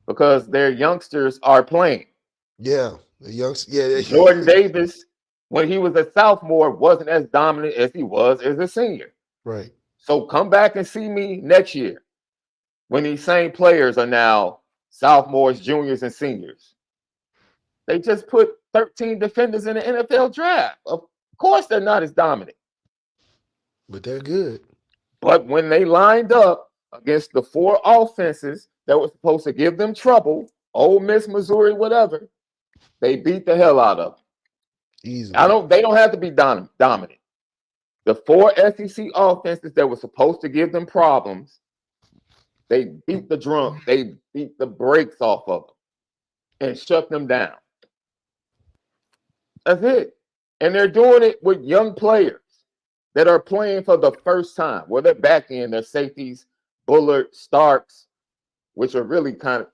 because their youngsters are playing. Yeah, the youngsters. Yeah, Jordan Davis, when he was a sophomore, wasn't as dominant as he was as a senior. Right. So come back and see me next year when these same players are now sophomores, juniors, and seniors. They just put 13 defenders in the NFL draft. Of course, they're not as dominant. But they're good. But when they lined up against the 4 offenses that were supposed to give them trouble, Ole Miss, Missouri, whatever, they beat the hell out of them. Easily. They don't have to be dominant. The 4 SEC offenses that were supposed to give them problems, they beat the brakes off of them and shut them down. That's it. And they're doing it with young players that are playing for the first time. Well, they're back in their safeties, Bullard, Starks, which are really kind of,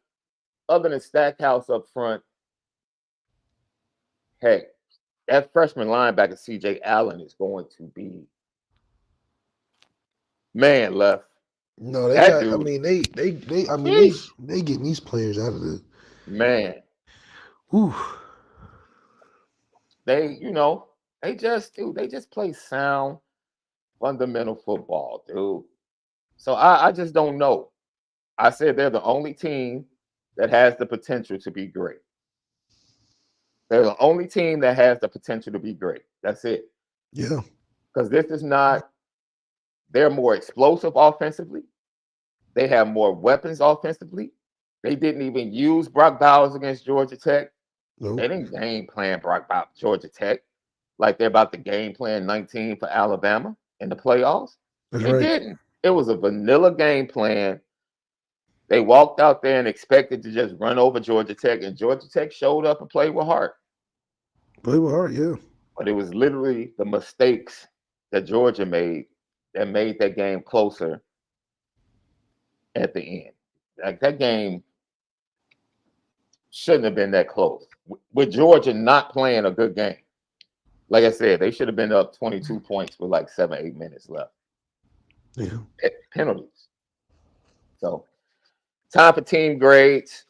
other than Stackhouse up front. Hey, that freshman linebacker, CJ Allen, is going to be man left. No, they got. Dude, I mean, they getting these players out of the man. Ooh. They just play sound, fundamental football, dude. So I just don't know. I said they're the only team that has the potential to be great. They're the only team that has the potential to be great. That's it. Yeah. Because this is not, they're more explosive offensively. They have more weapons offensively. They didn't even use Brock Bowers against Georgia Tech. Nope. They didn't game plan Brock Bowers, Georgia Tech, like they're about to game plan 19 for Alabama in the playoffs. That's They right. didn't. It was a vanilla game plan. They walked out there and expected to just run over Georgia Tech, and Georgia Tech showed up and played with heart. Play with heart, yeah. But it was literally the mistakes that Georgia made that made that game closer at the end. Like that game shouldn't have been that close. With Georgia not playing a good game. Like I said, they should have been up 22 points with like 7-8 minutes left. Yeah. Penalties. So time for team grades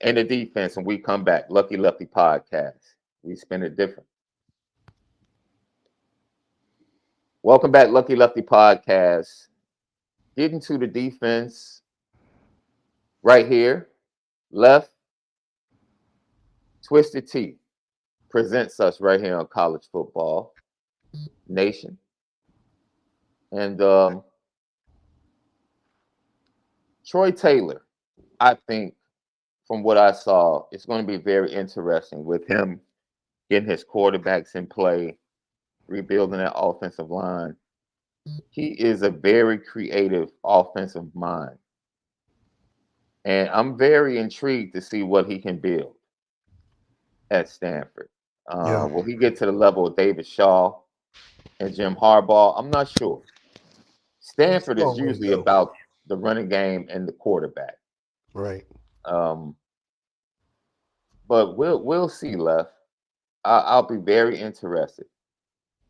and the defense. And we come back. Lucky Lefty podcast. We spin it different. Welcome back, Lucky Lefty podcast. Getting to the defense right here. Left. Twisted Tea presents us right here on College Football Nation. And Troy Taylor, I think, from what I saw, it's going to be very interesting with him getting his quarterbacks in play, rebuilding that offensive line. He is a very creative offensive mind. And I'm very intrigued to see what he can build at Stanford. Yeah. Will he get to the level of David Shaw and Jim Harbaugh? I'm not sure. Stanford is usually about the running game and the quarterback. Right. But we'll see, Left. I'll be very interested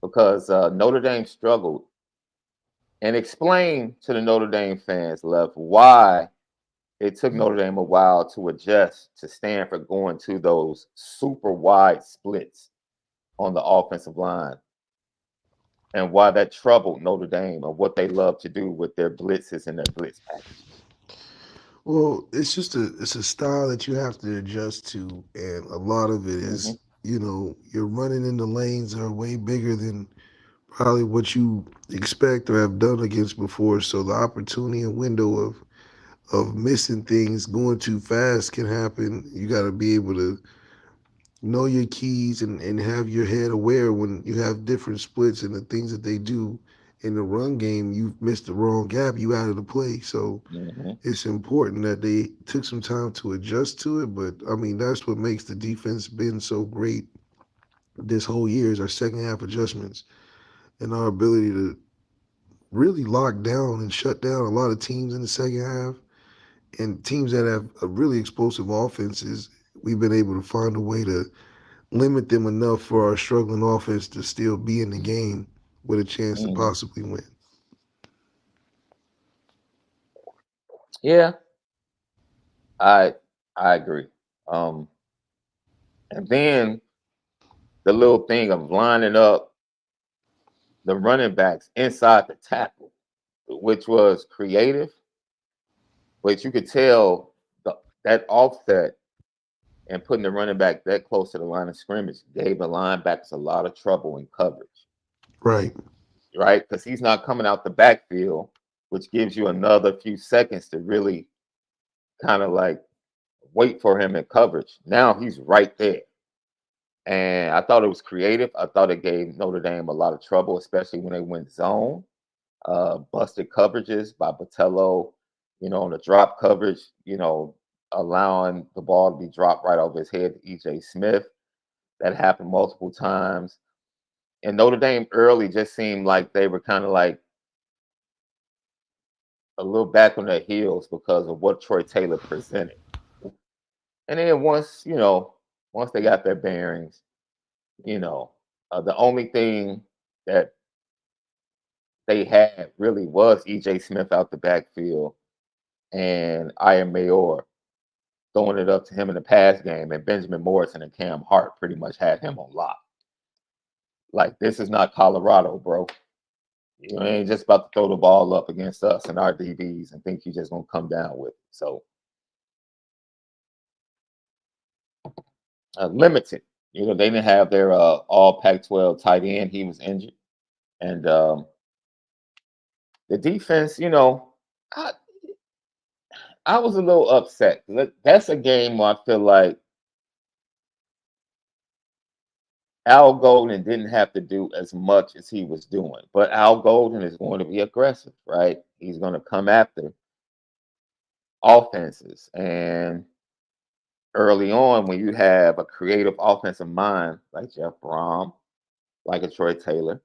because Notre Dame struggled. And explain to the Notre Dame fans, Left, why it took Notre Dame a while to adjust to Stanford going to those super wide splits on the offensive line, and why that troubled Notre Dame and what they love to do with their blitzes and their blitz packages. Well, it's a style that you have to adjust to, and a lot of it is, you're running in the lanes that are way bigger than probably what you expect or have done against before. So the opportunity and window of missing things, going too fast can happen. You got to be able to know your keys and have your head aware when you have different splits and the things that they do in the run game. You've missed the wrong gap, you out of the play. So it's important that they took some time to adjust to it. But I mean, that's what makes the defense been so great this whole year is our second half adjustments and our ability to really lock down and shut down a lot of teams in the second half. And teams that have a really explosive offenses, we've been able to find a way to limit them enough for our struggling offense to still be in the game with a chance to possibly win. Yeah, I agree. And then the little thing of lining up the running backs inside the tackle, which was creative, but you could tell that offset and putting the running back that close to the line of scrimmage gave the linebackers a lot of trouble in coverage. Right. Right? Because he's not coming out the backfield, which gives you another few seconds to really kind of like wait for him in coverage. Now he's right there. And I thought it was creative. I thought it gave Notre Dame a lot of trouble, especially when they went zone. Busted coverages by Botello, on the drop coverage, allowing the ball to be dropped right over his head to E.J. Smith. That happened multiple times. And Notre Dame early just seemed like they were kind of like a little back on their heels because of what Troy Taylor presented. And then once they got their bearings, the only thing that they had really was E.J. Smith out the backfield and Iron Mayor throwing it up to him in the pass game, and Benjamin Morrison and Cam Hart pretty much had him on lock. Like, this is not Colorado, bro. You ain't just about to throw the ball up against us and our DBs and think you're just gonna come down with it. So limited. They didn't have their all Pac-12 tight end. He was injured, and the defense. I I was a little upset. That's a game where I feel like Al Golden didn't have to do as much as he was doing, but Al Golden is going to be aggressive, right? He's going to come after offenses, and early on, when you have a creative offensive mind like Jeff Brom, like a Troy Taylor,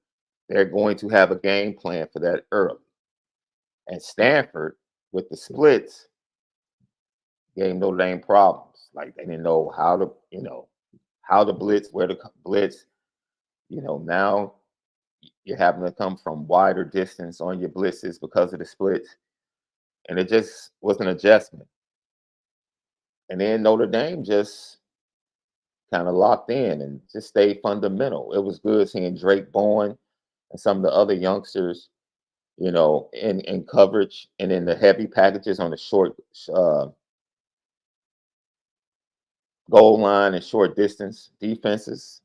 they're going to have a game plan for that early. And Stanford, with the splits, gave Notre Dame problems. Like they didn't know how to blitz, where to blitz. Now you're having to come from wider distance on your blitzes because of the splits. And it just was an adjustment. And then Notre Dame just kind of locked in and just stayed fundamental. It was good seeing Drake Bowen and some of the other youngsters, in coverage and in the heavy packages on the short goal line and short distance defenses.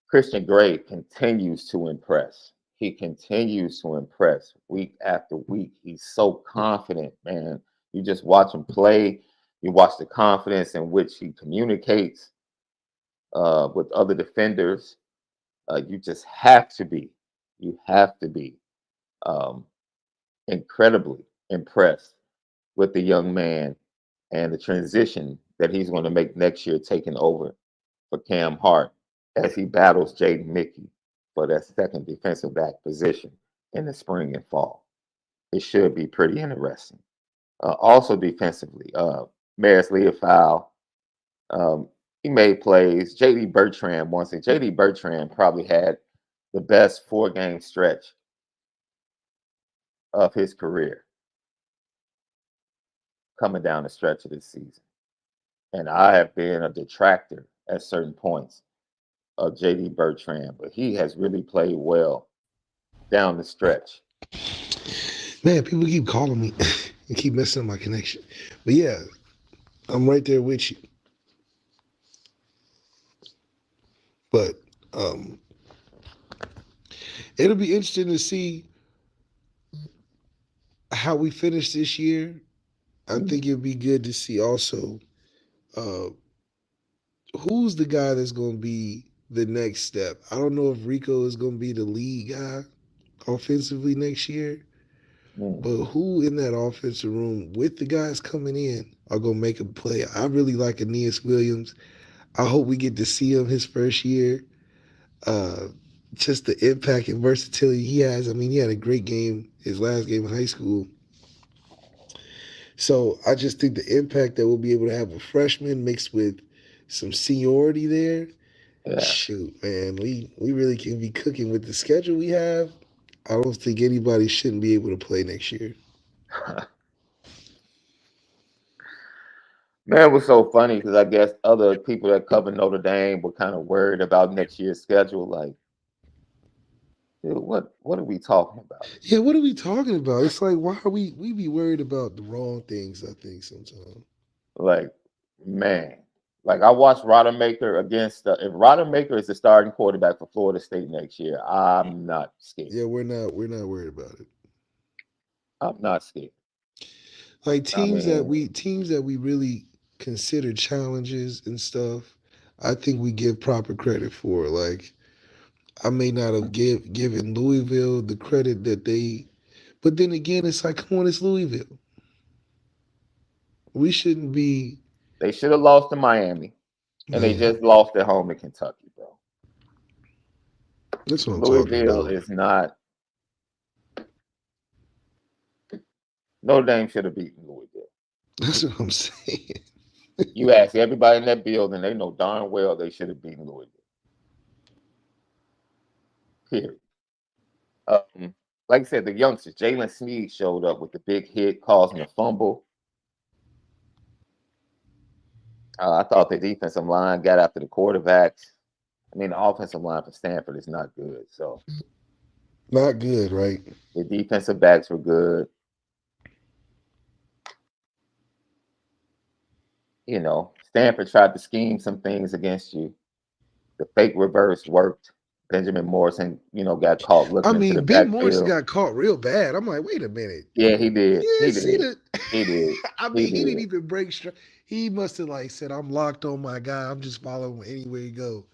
Christian Gray continues to impress. He continues to impress week after week. He's so confident, man. You just watch him play. You watch the confidence in which he communicates with other defenders. You just have to be. You have to be incredibly impressed with the young man and the transition that he's going to make next year, taking over for Cam Hart as he battles Jaden Mickey for that second defensive back position in the spring and fall. It should be pretty interesting. Also defensively, Maris Leofow, he made plays. J.D. Bertrand once again. J.D. Bertrand probably had the best 4-game stretch of his career coming down the stretch of this season. And I have been a detractor at certain points of J.D. Bertrand, but he has really played well down the stretch. Man, people keep calling me and keep messing up my connection. But yeah, I'm right there with you. But it'll be interesting to see how we finish this year. I think it'd be good to see also uh, who's the guy that's going to be the next step. I don't know if Rico is going to be the lead guy offensively next year, but who in that offensive room with the guys coming in are going to make a play? I really like Aeneas Williams. I hope we get to see him his first year. Just the impact and versatility he has. I mean, he had a great game his last game in high school. So I just think the impact that we'll be able to have a freshman mixed with some seniority there. Yeah. Shoot, man, we really can be cooking with the schedule we have. I don't think anybody shouldn't be able to play next year. Man, it was so funny because I guess other people that cover Notre Dame were kind of worried about next year's schedule. Like, dude, what are we talking about? Yeah, what are we talking about? It's like, why are we be worried about the wrong things, I think, sometimes. Like, man. Like I watched Rodemaker against if Rodemaker is the starting quarterback for Florida State next year, I'm not scared. Yeah, we're not worried about it. I'm not scared. Like teams that we really consider challenges and stuff, I think we give proper credit for. Like I may not have given Louisville the credit that they, but then again, it's like, come on, it's Louisville. We shouldn't be. They should have lost to Miami, and they just lost at home to Kentucky, bro. That's what I'm Louisville talking about. is not. Notre Dame should have beaten Louisville. That's what I'm saying. You ask everybody in that building, they know darn well they should have beaten Louisville. Period. Like I said, the youngsters, Jalen Sneed showed up with the big hit, causing a fumble. I thought the defensive line got after the quarterbacks. I mean, the offensive line for Stanford is not good. So Not good, right? The defensive backs were good. You know, Stanford tried to scheme some things against you. The fake reverse worked. Benjamin Morrison, got caught I looking into the mean, Ben Morrison backfield. got caught real bad. I'm like, wait a minute. Yeah, he did. You He didn't see did. the. He did. I He mean, he didn't did. even break straight. He must have like said, "I'm locked on my guy. I'm just following him anywhere he go."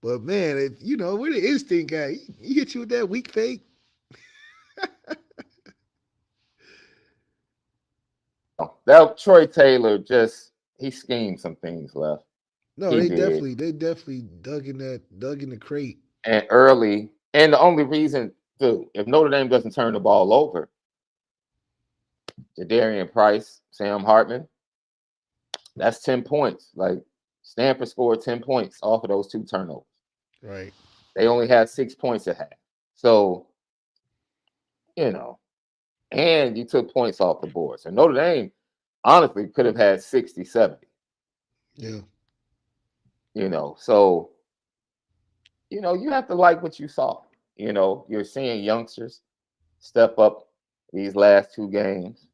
But man, if where the instinct guy, he hit you with that weak fake. That Troy Taylor he schemed some things left. No, He did. they definitely dug in the crate. And early, and the only reason, too, if Notre Dame doesn't turn the ball over, Jadarian Price, Sam Hartman, that's 10 points. Like Stanford scored 10 points off of those 2 turnovers. Right. They only had 6 points at half. So, and you took points off the board. So Notre Dame honestly could have had 60, 70. Yeah. So, you have to like what you saw. You're seeing youngsters step up these last 2 games.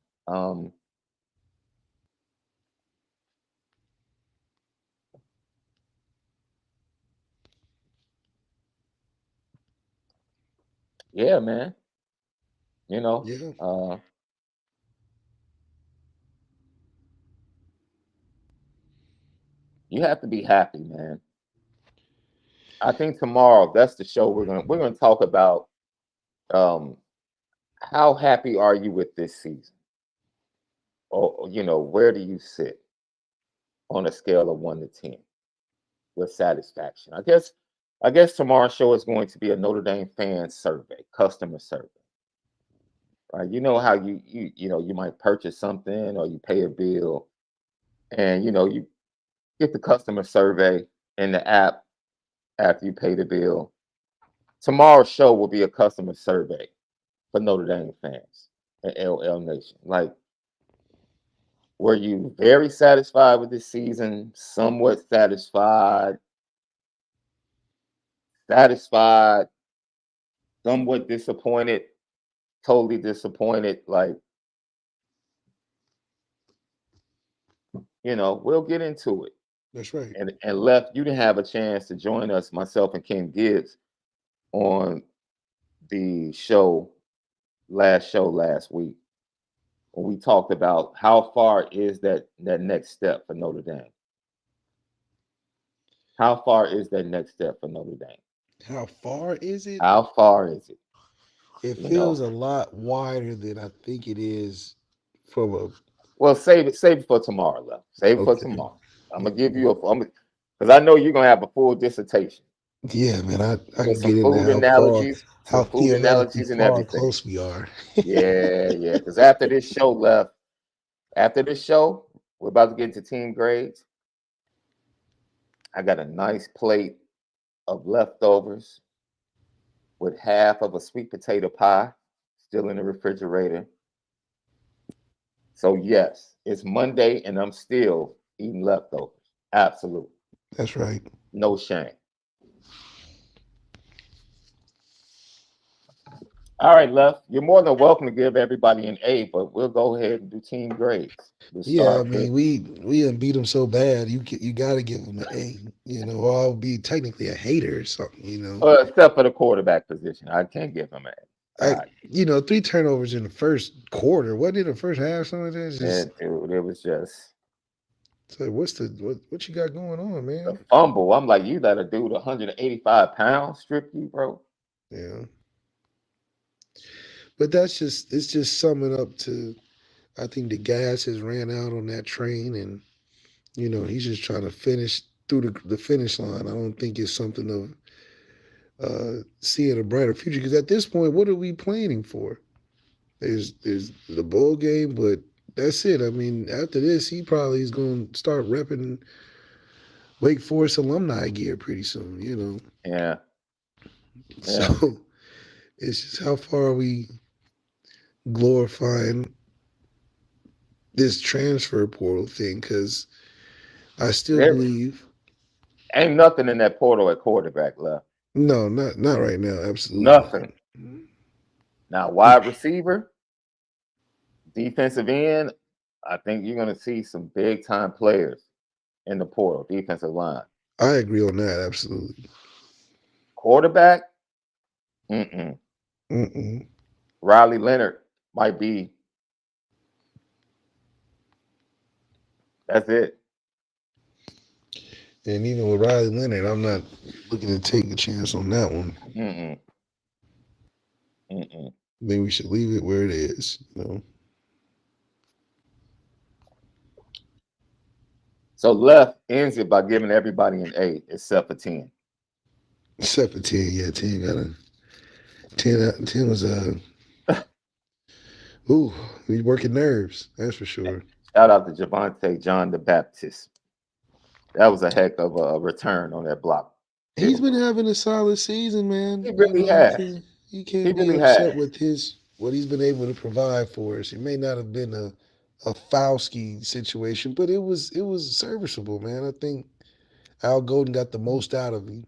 Yeah, man. Yeah. You have to be happy, man. I think tomorrow that's the show we're gonna talk about. How happy are you with this season? Or where do you sit on a scale of 1 to 10 with satisfaction? I guess tomorrow's show is going to be a Notre Dame fan survey, customer survey. Right? You know how you might purchase something or you pay a bill, and you get the customer survey in the app after you pay the bill. Tomorrow's show will be a customer survey for Notre Dame fans and LL Nation. Like, were you very satisfied with this season? Somewhat satisfied, somewhat disappointed, totally disappointed. Like, we'll get into it. That's right. And Left, you didn't have a chance to join us, myself and Ken Gibbs, on the last week, when we talked about how far is that next step for Notre Dame. How far is that next step for Notre Dame? How far is it? How far is it? It feels a lot wider than I think it is from a. Well, save it for tomorrow, Left. Save it for Okay. tomorrow. I'm gonna give you because I know you're gonna have a full dissertation. Yeah, man, I can With some get into food analogies, how some food theoretically analogies and far everything. close we are. Yeah. Because after this show, Left, we're about to get into team grades. I got a nice plate of leftovers with half of a sweet potato pie still in the refrigerator. So yes, it's Monday and I'm still eating leftovers. Absolutely. That's right. No shame. All right, Left. You're more than welcome to give everybody an A, but we'll go ahead and do team grades. We'll Yeah, I start mean, we done beat them so bad. You got to give them an A. Or I'll be technically a hater or something. except for the quarterback position. I can't give him an A. All right. 3 turnovers in the first quarter. Wasn't it the first half? Something like that. It's just, Dude, it was just so what you got going on, the man? fumble. I'm like, you let a dude 185 pounds strip you, bro. Yeah. But it's just summing up to, I think the gas has ran out on that train, and he's just trying to finish through the finish line. I don't think it's something of seeing a brighter future, because at this point, what are we planning for? There's the bowl game, but that's it. I mean, after this, he probably is going to start repping Wake Forest alumni gear pretty soon. Yeah. So it's just, how far are we glorifying this transfer portal thing? Because I still believe Ain't nothing in that portal at quarterback Left. no, not right now. Absolutely Nothing. Now, wide receiver, defensive end, I think you're going to see some big time players in the portal, defensive line. I agree on that. Absolutely. Quarterback, mm-mm. Mm-mm. Riley Leonard might be, that's it. And even with Riley Leonard, I'm not looking to take a chance on that one. Mm-mm. Mm-mm. I think we should leave it where it is. So Left ends it by giving everybody an 8 except for 10. Except for 10, yeah, 10 got a 10 was ooh, he's working nerves, that's for sure. Shout out to Javante John the Baptist. That was a heck of a return on that block. He's been having a solid season, man. He really has. You He can't be really upset has. with what he's been able to provide for us. It may not have been a Fauski situation, but it was serviceable, man. I think Al Golden got the most out of him.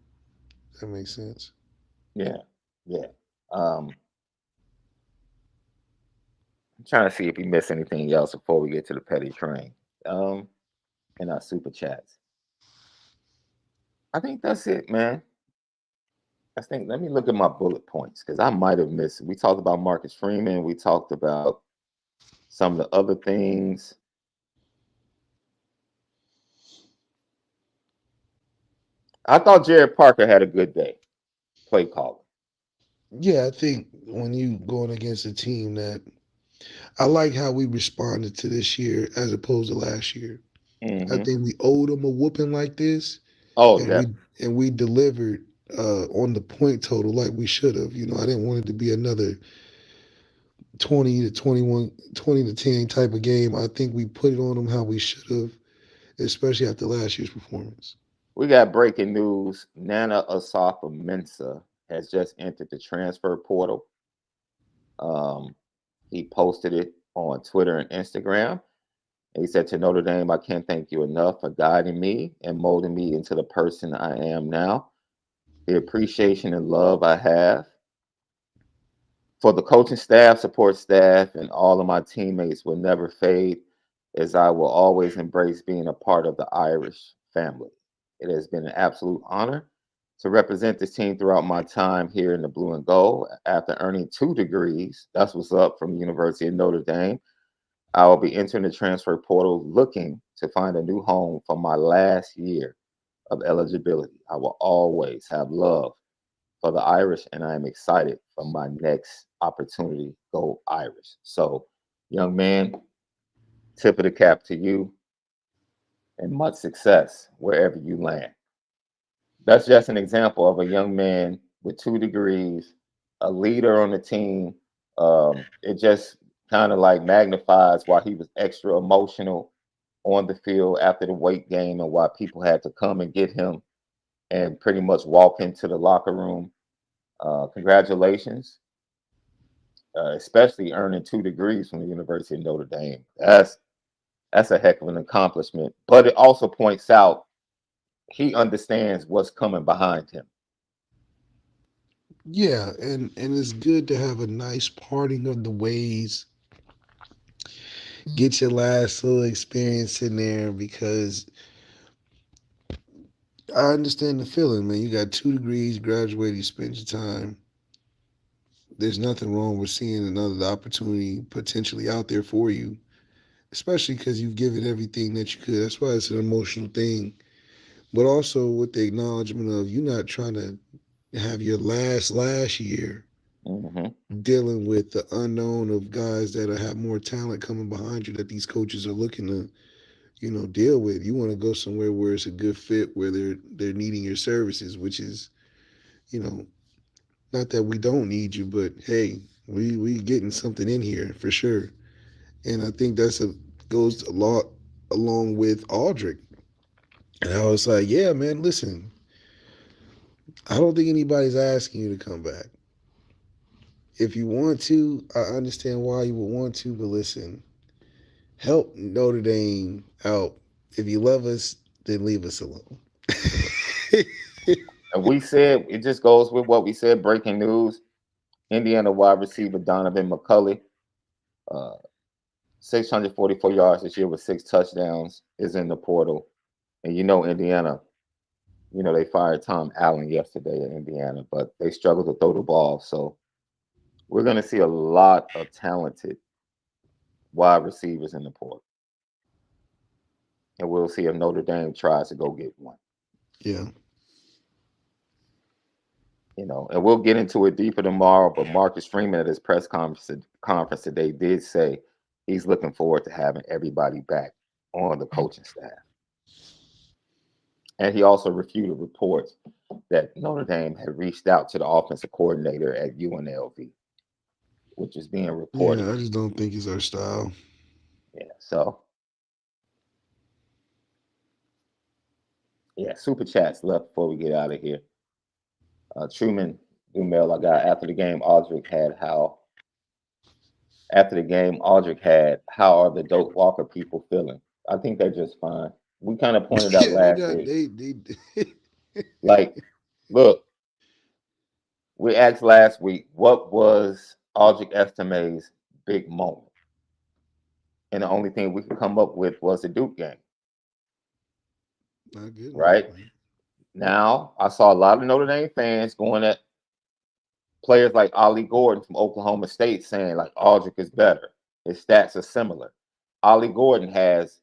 That makes sense. Yeah, yeah. I'm trying to see if we missed anything else before we get to the petty train. In our super chats. I think that's it, man. Let me look at my bullet points because I might have missed it. We talked about Marcus Freeman. We talked about some of the other things. I thought Jared Parker had a good day, play calling. Yeah, I think when you going against a team that I like how we responded to this year as opposed to last year. I think we owed them a whooping like this, Oh, and we delivered on the point total like we should have. I didn't want it to be another 20 to 21, 20 to 10 type of game. I think we put it on them how we should have, especially after last year's performance. We got breaking news. Nana Asafa Mensah has just entered the transfer portal. He posted it on Twitter and Instagram. And he said to Notre Dame, I can't thank you enough for guiding me and molding me into the person I am now. The appreciation and love I have for the coaching staff, support staff, and all of my teammates will never fade, as I will always embrace being a part of the Irish family. It has been an absolute honor to represent this team throughout my time here in the blue and gold. After earning 2 degrees, that's what's up, from the University of Notre Dame, I will be entering the transfer portal looking to find a new home for my last year of eligibility. I will always have love for the Irish, and I am excited for my next opportunity. Go Irish. So, young man, tip of the cap to you and much success wherever you land. That's just an example of a young man with 2 degrees, a leader on the team. It just kind of like magnifies why he was extra emotional on the field after the weight game and why people had to come and get him and pretty much walk into the locker room. Congratulations, especially earning 2 degrees from the University of Notre Dame. That's a heck of an accomplishment. But it also points out he understands what's coming behind him. Yeah, and it's good to have a nice parting of the ways. Get your last little experience in there because I understand the feeling, man. You got 2 degrees, graduated, you spent your time. There's nothing wrong with seeing another opportunity potentially out there for you, especially because you've given everything that you could. That's why it's an emotional thing. But also with the acknowledgement of you not trying to have your last year dealing with the unknown of guys that have more talent coming behind you that these coaches are looking to, deal with. You want to go somewhere where it's a good fit, where they're needing your services, which is, you know, not that we don't need you, but hey, we getting something in here for sure. And I think goes a lot along with Aldrich. And I was like, yeah, man, listen, I don't think anybody's asking you to come back. If you want to, I understand why you would want to, but listen, help Notre Dame out. If you love us, then leave us alone. And we said, it just goes with what we said, breaking news. Indiana wide receiver Donovan McCulley, uh, 644 yards this year with 6 touchdowns, is in the portal. And Indiana, they fired Tom Allen yesterday at Indiana, but they struggled to throw the ball. So we're going to see a lot of talented wide receivers in the portal. And we'll see if Notre Dame tries to go get one. Yeah. And we'll get into it deeper tomorrow, but Marcus Freeman at his press conference today did say he's looking forward to having everybody back on the coaching staff. And he also refuted reports that Notre Dame had reached out to the offensive coordinator at UNLV, which is being reported. Yeah, I just don't think it's our style. Yeah, so. Yeah, super chats left before we get out of here. Truman email I got after the game, Aldrich had, how are the Doak Walker people feeling? I think they're just fine. We kind of pointed out last week. Like, look, we asked last week, what was Aldrich Estime's big moment? And the only thing we could come up with was the Duke game. Not good. Right? Now, I saw a lot of Notre Dame fans going at players like Ollie Gordon from Oklahoma State saying, like, Aldrich is better. His stats are similar. Ollie Gordon has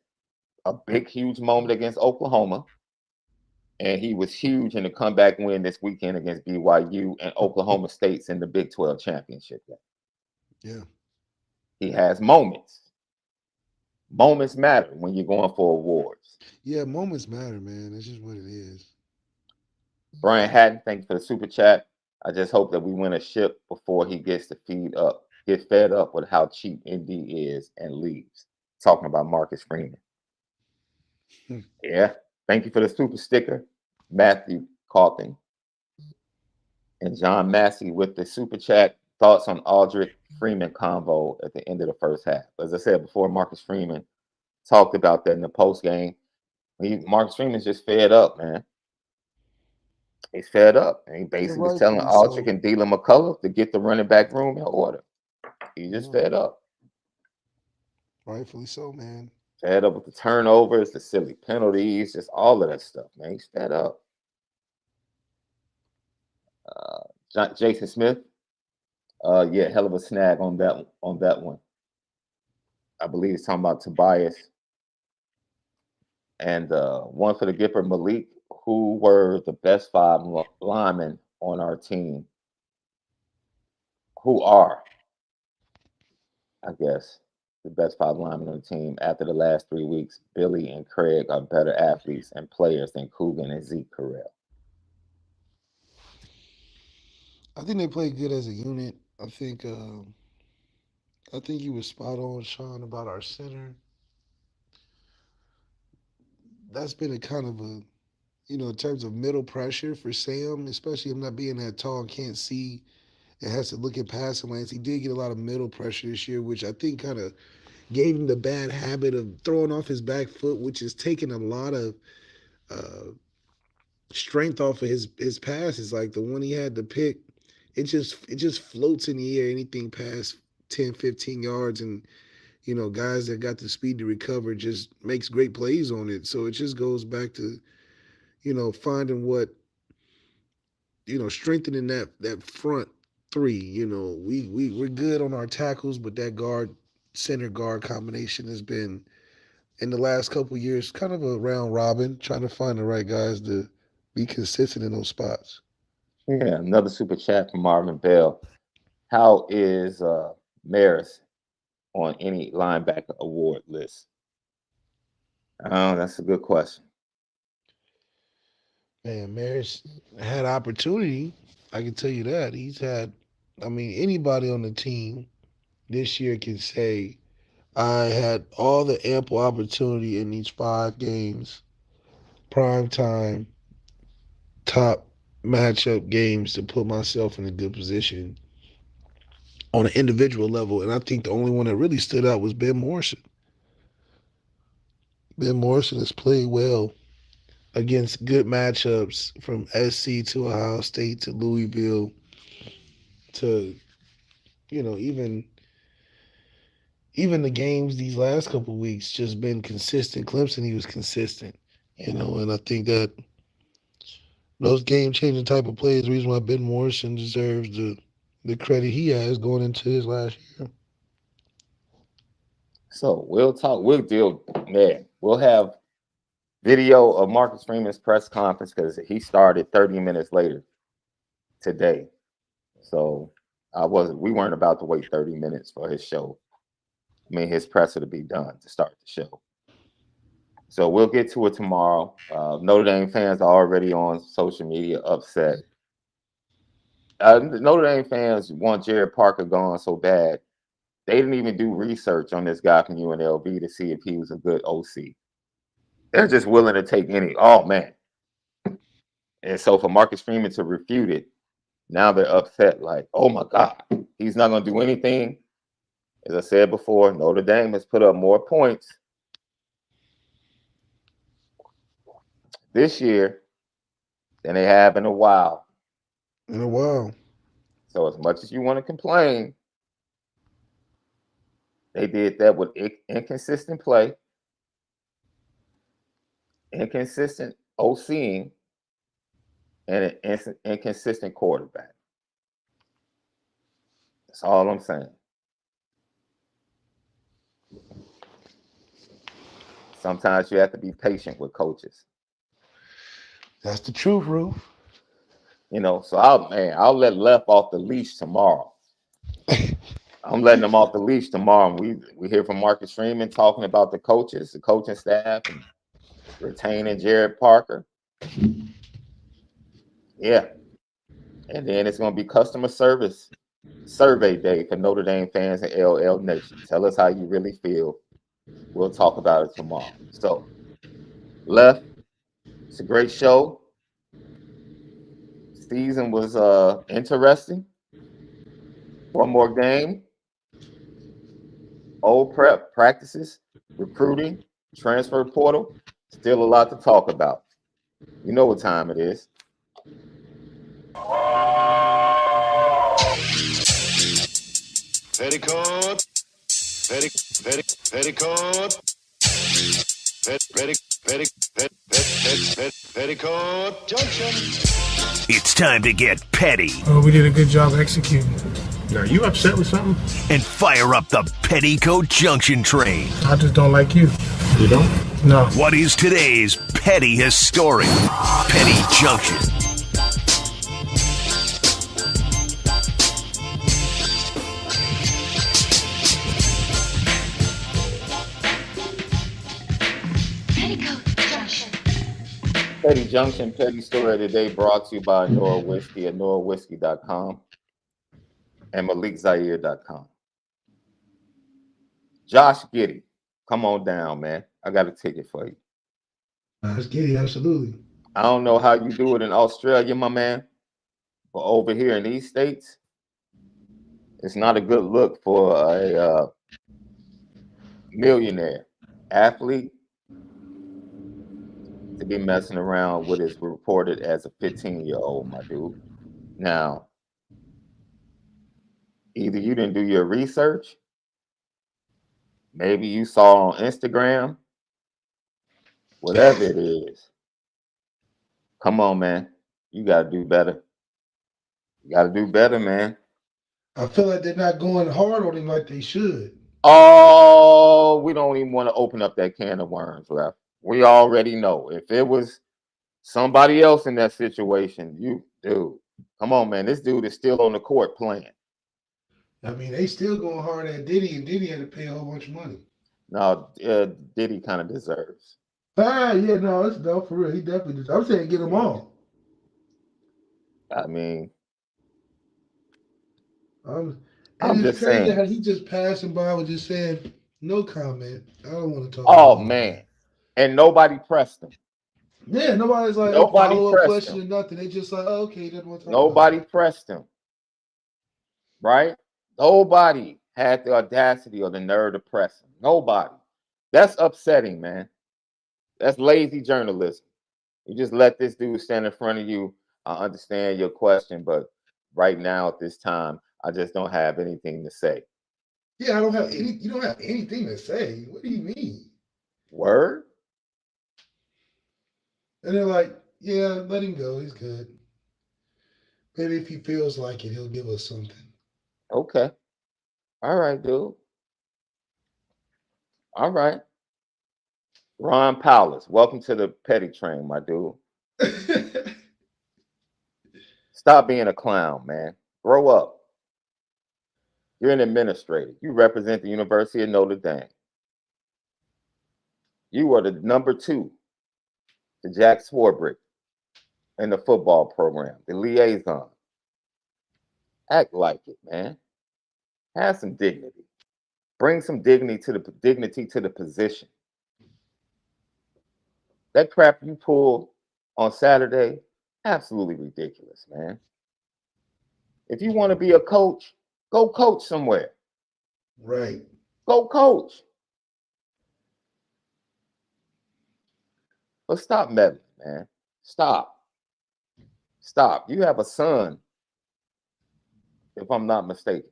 a big, huge moment against Oklahoma, and he was huge in the comeback win this weekend against BYU and Oklahoma State's in the Big 12 championship game. Yeah. He has moments. Moments matter when you're going for awards. Yeah, moments matter, man. That's just what it is. Brian Hatton, thank you for the super chat. I just hope that we win a ship before he gets fed up with how cheap Indy is and leaves. Talking about Marcus Freeman. Yeah. Thank you for the super sticker, Matthew Calkin. And John Massey with the super chat. Thoughts on Aldrich Freeman convo at the end of the first half. As I said before, Marcus Freeman talked about that in the post game. Marcus Freeman's just fed up, man. He's fed up. And he basically was telling Aldrich and Dylan McCullough to get the running back room in order. He's just fed up. Rightfully so, man. Fed up with the turnovers, the silly penalties, just all of that stuff, man. He's fed up. Jason Smith, yeah, hell of a snag on that one. I believe he's talking about Tobias. And one for the Gipper, MALIK, who were the best 5 linemen on our team. Who are, I guess, the best 5 linemen on the team after the last 3 weeks. Billy and Craig are better athletes and players than Coogan and Zeke Carell. I think they played good as a unit. I think you were spot on, Sean, about our center. That's been a kind of a, in terms of middle pressure for Sam, especially him not being that tall and can't see and has to look at passing lanes. He did get a lot of middle pressure this year, which I think kind of gave him the bad habit of throwing off his back foot, which is taking a lot of strength off of his passes. Like the one he had to pick, it just floats in the air, anything past 10, 15 yards, and guys that got the speed to recover just makes great plays on it. So it just goes back to finding what strengthening that front 3. We're good on our tackles, but that center guard combination has been in the last couple of years kind of a round robin, trying to find the right guys to be consistent in those spots. Yeah, another super chat from Marvin Bell. How is Maris on any linebacker award list? Oh, that's a good question. Man, Maris had opportunity. I can tell you that. He's had, anybody on the team this year can say, I had all the ample opportunity in these 5 games, prime time, top matchup games to put myself in a good position on an individual level. And I think the only one that really stood out was Ben Morrison. Ben Morrison has played well against good matchups from SC to Ohio State to Louisville to you know, even the games these last couple of weeks just been consistent. Clemson, he was consistent, you know, and I think that those game changing type of plays, the reason why Ben Morrison deserves the credit he has going into his last year. So we'll deal, man. We'll have video of Marcus Freeman's press conference because he started 30 minutes later today. So we weren't about to wait 30 minutes for his show. I mean, his presser to be done to start the show. So we'll get to it tomorrow. Notre Dame fans are already on social media upset. Notre Dame fans want Jared Parker gone so bad, they didn't even do research on this guy from UNLV to see if he was a good OC. They're just willing to take oh man. And so for Marcus Freeman to refute it, now they're upset like, oh my God, he's not going to do anything. As I said before, Notre Dame has put up more points this year than they have in a while. So as much as you want to complain, they did that with inconsistent play, inconsistent OCing, and an inconsistent quarterback. That's all I'm saying. Sometimes you have to be patient with coaches. That's the truth, Roof. You know, so I'll let Left off the leash tomorrow. I'm letting them off the leash tomorrow. We hear from Marcus Freeman talking about the coaches, the coaching staff, and retaining Jared Parker. Yeah. And then it's going to be customer service survey day for Notre Dame fans and LL Nation. Tell us how you really feel. We'll talk about it tomorrow. So, Left, it's a great show. Season was interesting. One more game. Old prep practices, recruiting, transfer portal. Still a lot to talk about. You know what time it is. Petticoat. Petticoat junction. It's time to get petty. Oh, we did a good job executing. Are you upset with something? And fire up the Petticoat Junction train. I just don't like you. You don't? No. What is today's petty historic? Petty Junction. Petty Junction, Petty Story of the Day brought to you by ONORA Whiskey at NoraWhiskey.com and MalikZaire.com. Josh Giddey, come on down, man. I got a ticket for you. Josh Giddey, absolutely. I don't know how you do it in Australia, my man, but over here in these states, it's not a good look for a millionaire athlete to be messing around with is reported as a 15-year-old, my dude. Now, either you didn't do your research, maybe you saw on Instagram, whatever it is. Come on, man. You got to do better. You got to do better, man. I feel like they're not going hard on him like they should. Oh, we don't even want to open up that can of worms, Left. We already know. If it was somebody else in that situation, dude, come on, man. This dude is still on the court playing. I mean, they still going hard at Diddy, and Diddy had to pay a whole bunch of money. No, Diddy kind of deserves. Yeah, no, it's no for real. He definitely deserves. I'm saying get them all. I mean, I'm just saying. How he just passing by with just saying no comment. I don't want to talk. Oh man, and nobody pressed him. Yeah, nobody's like follow-up question or nothing. They just like, oh, okay, doesn't want to talk. Nobody pressed him, right? Nobody had the audacity or the nerve to press him. Nobody. That's upsetting, man. That's lazy journalism. You just let this dude stand in front of you. I understand your question, but right now at this time, I just don't have anything to say. Yeah, I don't have any. You don't have anything to say. What do you mean? Word? And they're like, yeah, let him go. He's good. Maybe if he feels like it, he'll give us something. Okay. All right, dude. All right. Ron Powers, welcome to the petty train, my dude. Stop being a clown, man. Grow up. You're an administrator. You represent the University of Notre Dame. You are the number 2 to Jack Swarbrick in the football program, the liaison. Act like it, man. Have some dignity. Bring some dignity to the position. That crap you pulled on Saturday, absolutely ridiculous, man. If you want to be a coach, go coach somewhere. Right. Go coach. But stop meddling, man. Stop. Stop. You have a son, if I'm not mistaken.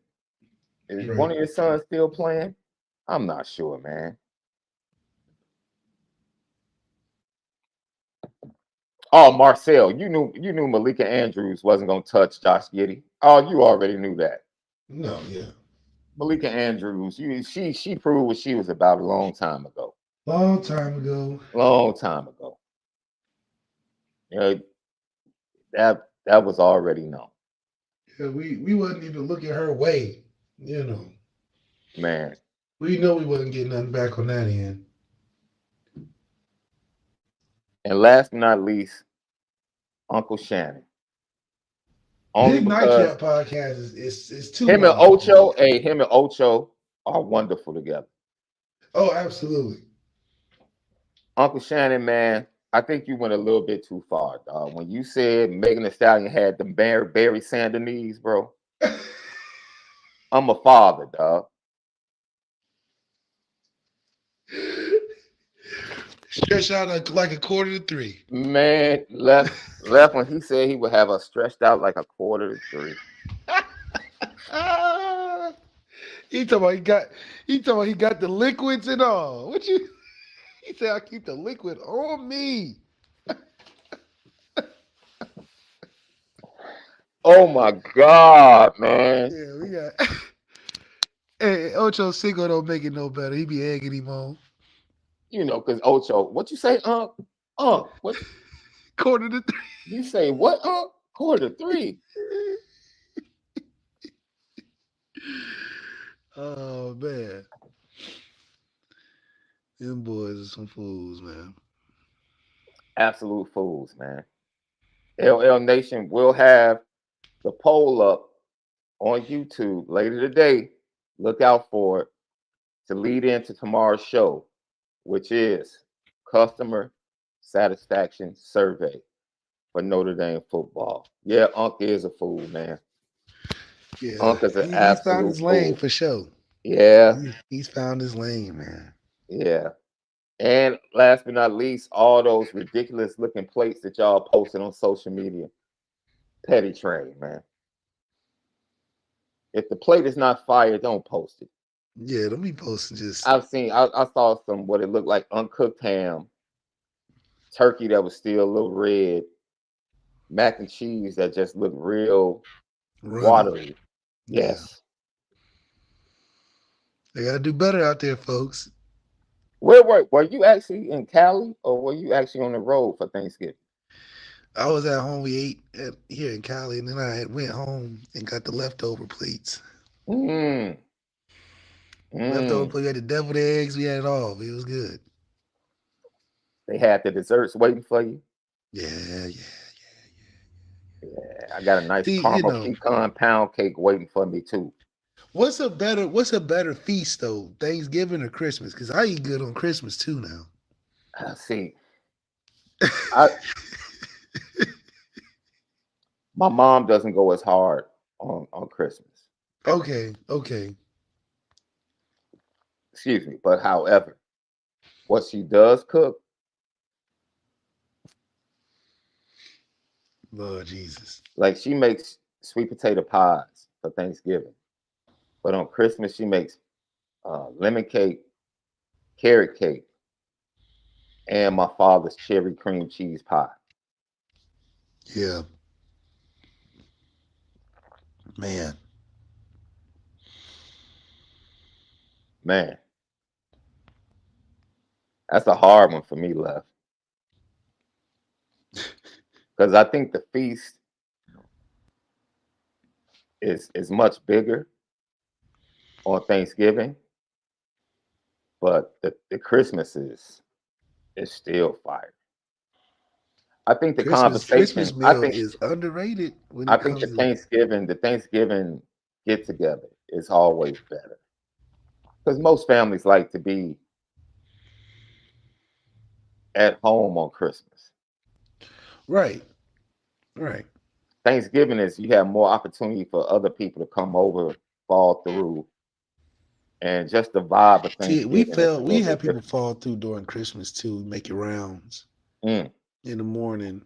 Is one of your sons still playing? I'm not sure, man. Oh, Marcel, you knew Malika Andrews wasn't gonna touch Josh Giddey. Oh, you already knew that. No, yeah. Malika Andrews, she proved what she was about a long time ago. Long time ago. Long time ago. You know, that was already known. Yeah, we wasn't even looking her way, you know. Man. We know we wasn't getting nothing back on that end. And last but not least, Uncle Shannon. Only Big because Nightcap podcast is too him and wonderful. Ocho, him and Ocho are wonderful together. Oh, absolutely. Uncle Shannon, man, I think you went a little bit too far, dog. When you said Megan Thee Stallion had the Barry Sanders knees, bro. I'm a father, dog. Stretch out like a quarter to 3. Man, left when he said he would have us stretched out like a quarter to 3. He talking about he got the liquids and all. What you? He said I keep the liquid on me. Oh my God, man. Yeah, we got. Hey, Ocho Cinco don't make it no better. He be egging him on. You know, because Ocho, what you say, what? Quarter to 3. You say what, quarter to 3. Oh man, them boys are some fools, man. Absolute fools, man. LL Nation will have the poll up on YouTube later today. Look out for it to lead into tomorrow's show, which is customer satisfaction survey for Notre Dame football. Yeah, Unc is a fool, man. Yeah, Unc is an he's absolute found his lane fool. for sure. Yeah, He's found his lane, man. yeah. And last but not least, all those ridiculous looking plates that y'all posted on social media. Petty train, man. If the plate is not fire, don't post it. Yeah, don't be posting just. I saw some what it looked like uncooked ham, turkey that was still a little red, mac and cheese that just looked real watery. Yes. Yeah. They gotta do better out there, folks. Were you actually in Cali or were you actually on the road for Thanksgiving? I was at home. We ate here in Cali, and then I went home and got the leftover plates. Leftover plate. We had the deviled eggs. We had it all. It was good. They had the desserts waiting for you. Yeah. I got a nice caramel pecan pound cake waiting for me too. What's a better feast though? Thanksgiving or Christmas? Because I eat good on Christmas too now. See, my mom doesn't go as hard on Christmas. Okay. Excuse me, but however, what she does cook, Lord Jesus, like she makes sweet potato pies for Thanksgiving. But on Christmas, she makes lemon cake, carrot cake, and my father's cherry cream cheese pie. Yeah. Man. Man, that's a hard one for me, Left. Because I think the feast is much bigger on Thanksgiving, but the Christmas is still fire. I think the Christmas conversation. meal is underrated when I it think comes to the Thanksgiving get together is always better because most families like to be at home on Christmas. right. Right. Thanksgiving is you have more opportunity for other people to come over, fall through, and just the vibe of See, Thanksgiving is a we little have bit people different. fall through during Christmas too, make it rounds Mm. in the morning.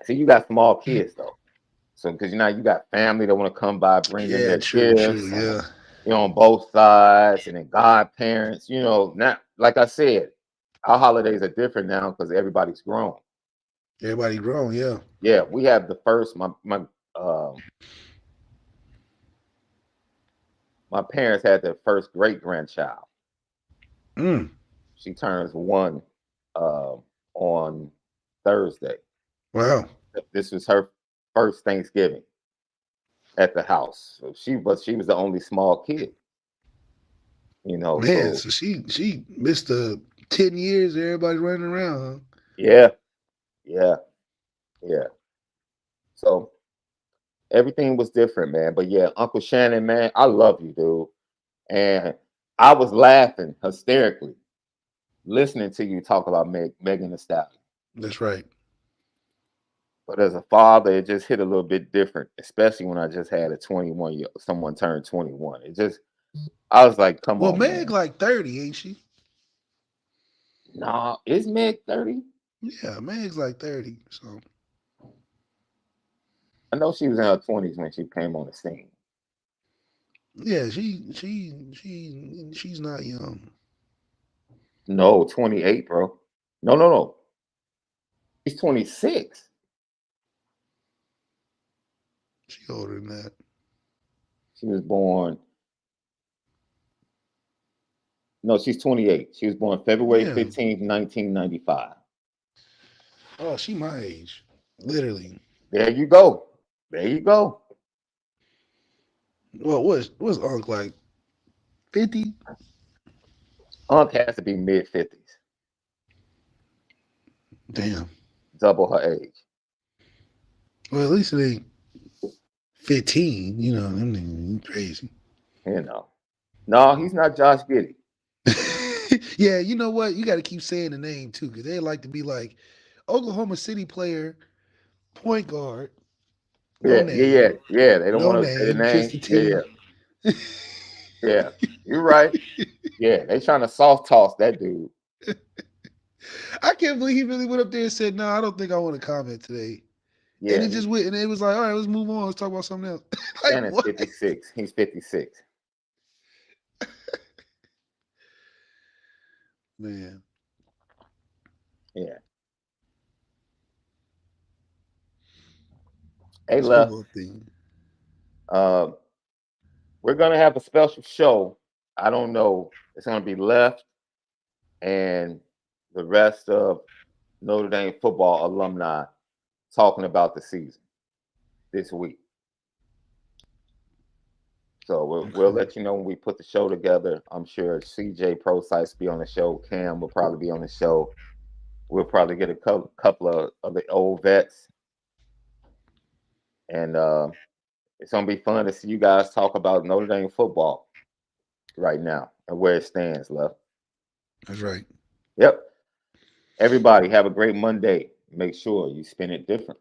See, you got small kids though, so because you got family that want to come by, bring in Yeah, their true, gifts, yeah. and on both sides, and then godparents. Not like I said, our holidays are different now because everybody's grown. Everybody grown, yeah. Yeah, we have the first. My parents had their first great grandchild. Mm. She turns 1 on Thursday. Wow. This was her first Thanksgiving at the house. So she was the only small kid. Man, So so she missed 10 years, everybody running around, huh? yeah. So everything was different, man. But yeah, Uncle Shannon, man, I love you, dude. And I was laughing hysterically listening to you talk about Megan Thee Stallion. That's right. But as a father, it just hit a little bit different, especially when I just had a 21-year someone turned 21. I was like, come Well, on, Meg man. like 30, ain't she? Nah, is Meg 30? Yeah, Meg's like 30. So I know she was in her 20s when she came on the scene. yeah, she's not young. No, 28, bro. No. She's 26. She older than that. She was born. No, she's 28. She was born February 15th, 1995. Oh, she my age. Literally. There you go. Well, what's Unc like? 50? Unc has to be mid-50s. Damn. Double her age. Well, at least it ain't 15. Them niggas crazy. No, he's not Josh Giddey. Yeah, you know what? You got to keep saying the name too, because they like to be like Oklahoma City player, point guard, no name. Yeah. They don't No want to say the name, just name. the team. Yeah. You're right. Yeah, they trying to soft toss that dude. I can't believe he really went up there and said, "No, I don't think I want to comment today." Yeah, And he just went, and it was like, "All right, let's move on. Let's talk about something else." Like, Shannon's what? 56. He's 56. Man. Yeah. Hey, It's Left. football thing. We're gonna have a special show. I don't know. It's gonna be Left and the rest of Notre Dame football alumni talking about the season this week. So we'll let you know when we put the show together. I'm sure CJ Procyse will be on the show. Cam will probably be on the show. We'll probably get a couple of the old vets. And it's going to be fun to see you guys talk about Notre Dame football right now and where it stands, Left. That's right. Yep. Everybody have a great Monday. Make sure you spin it different.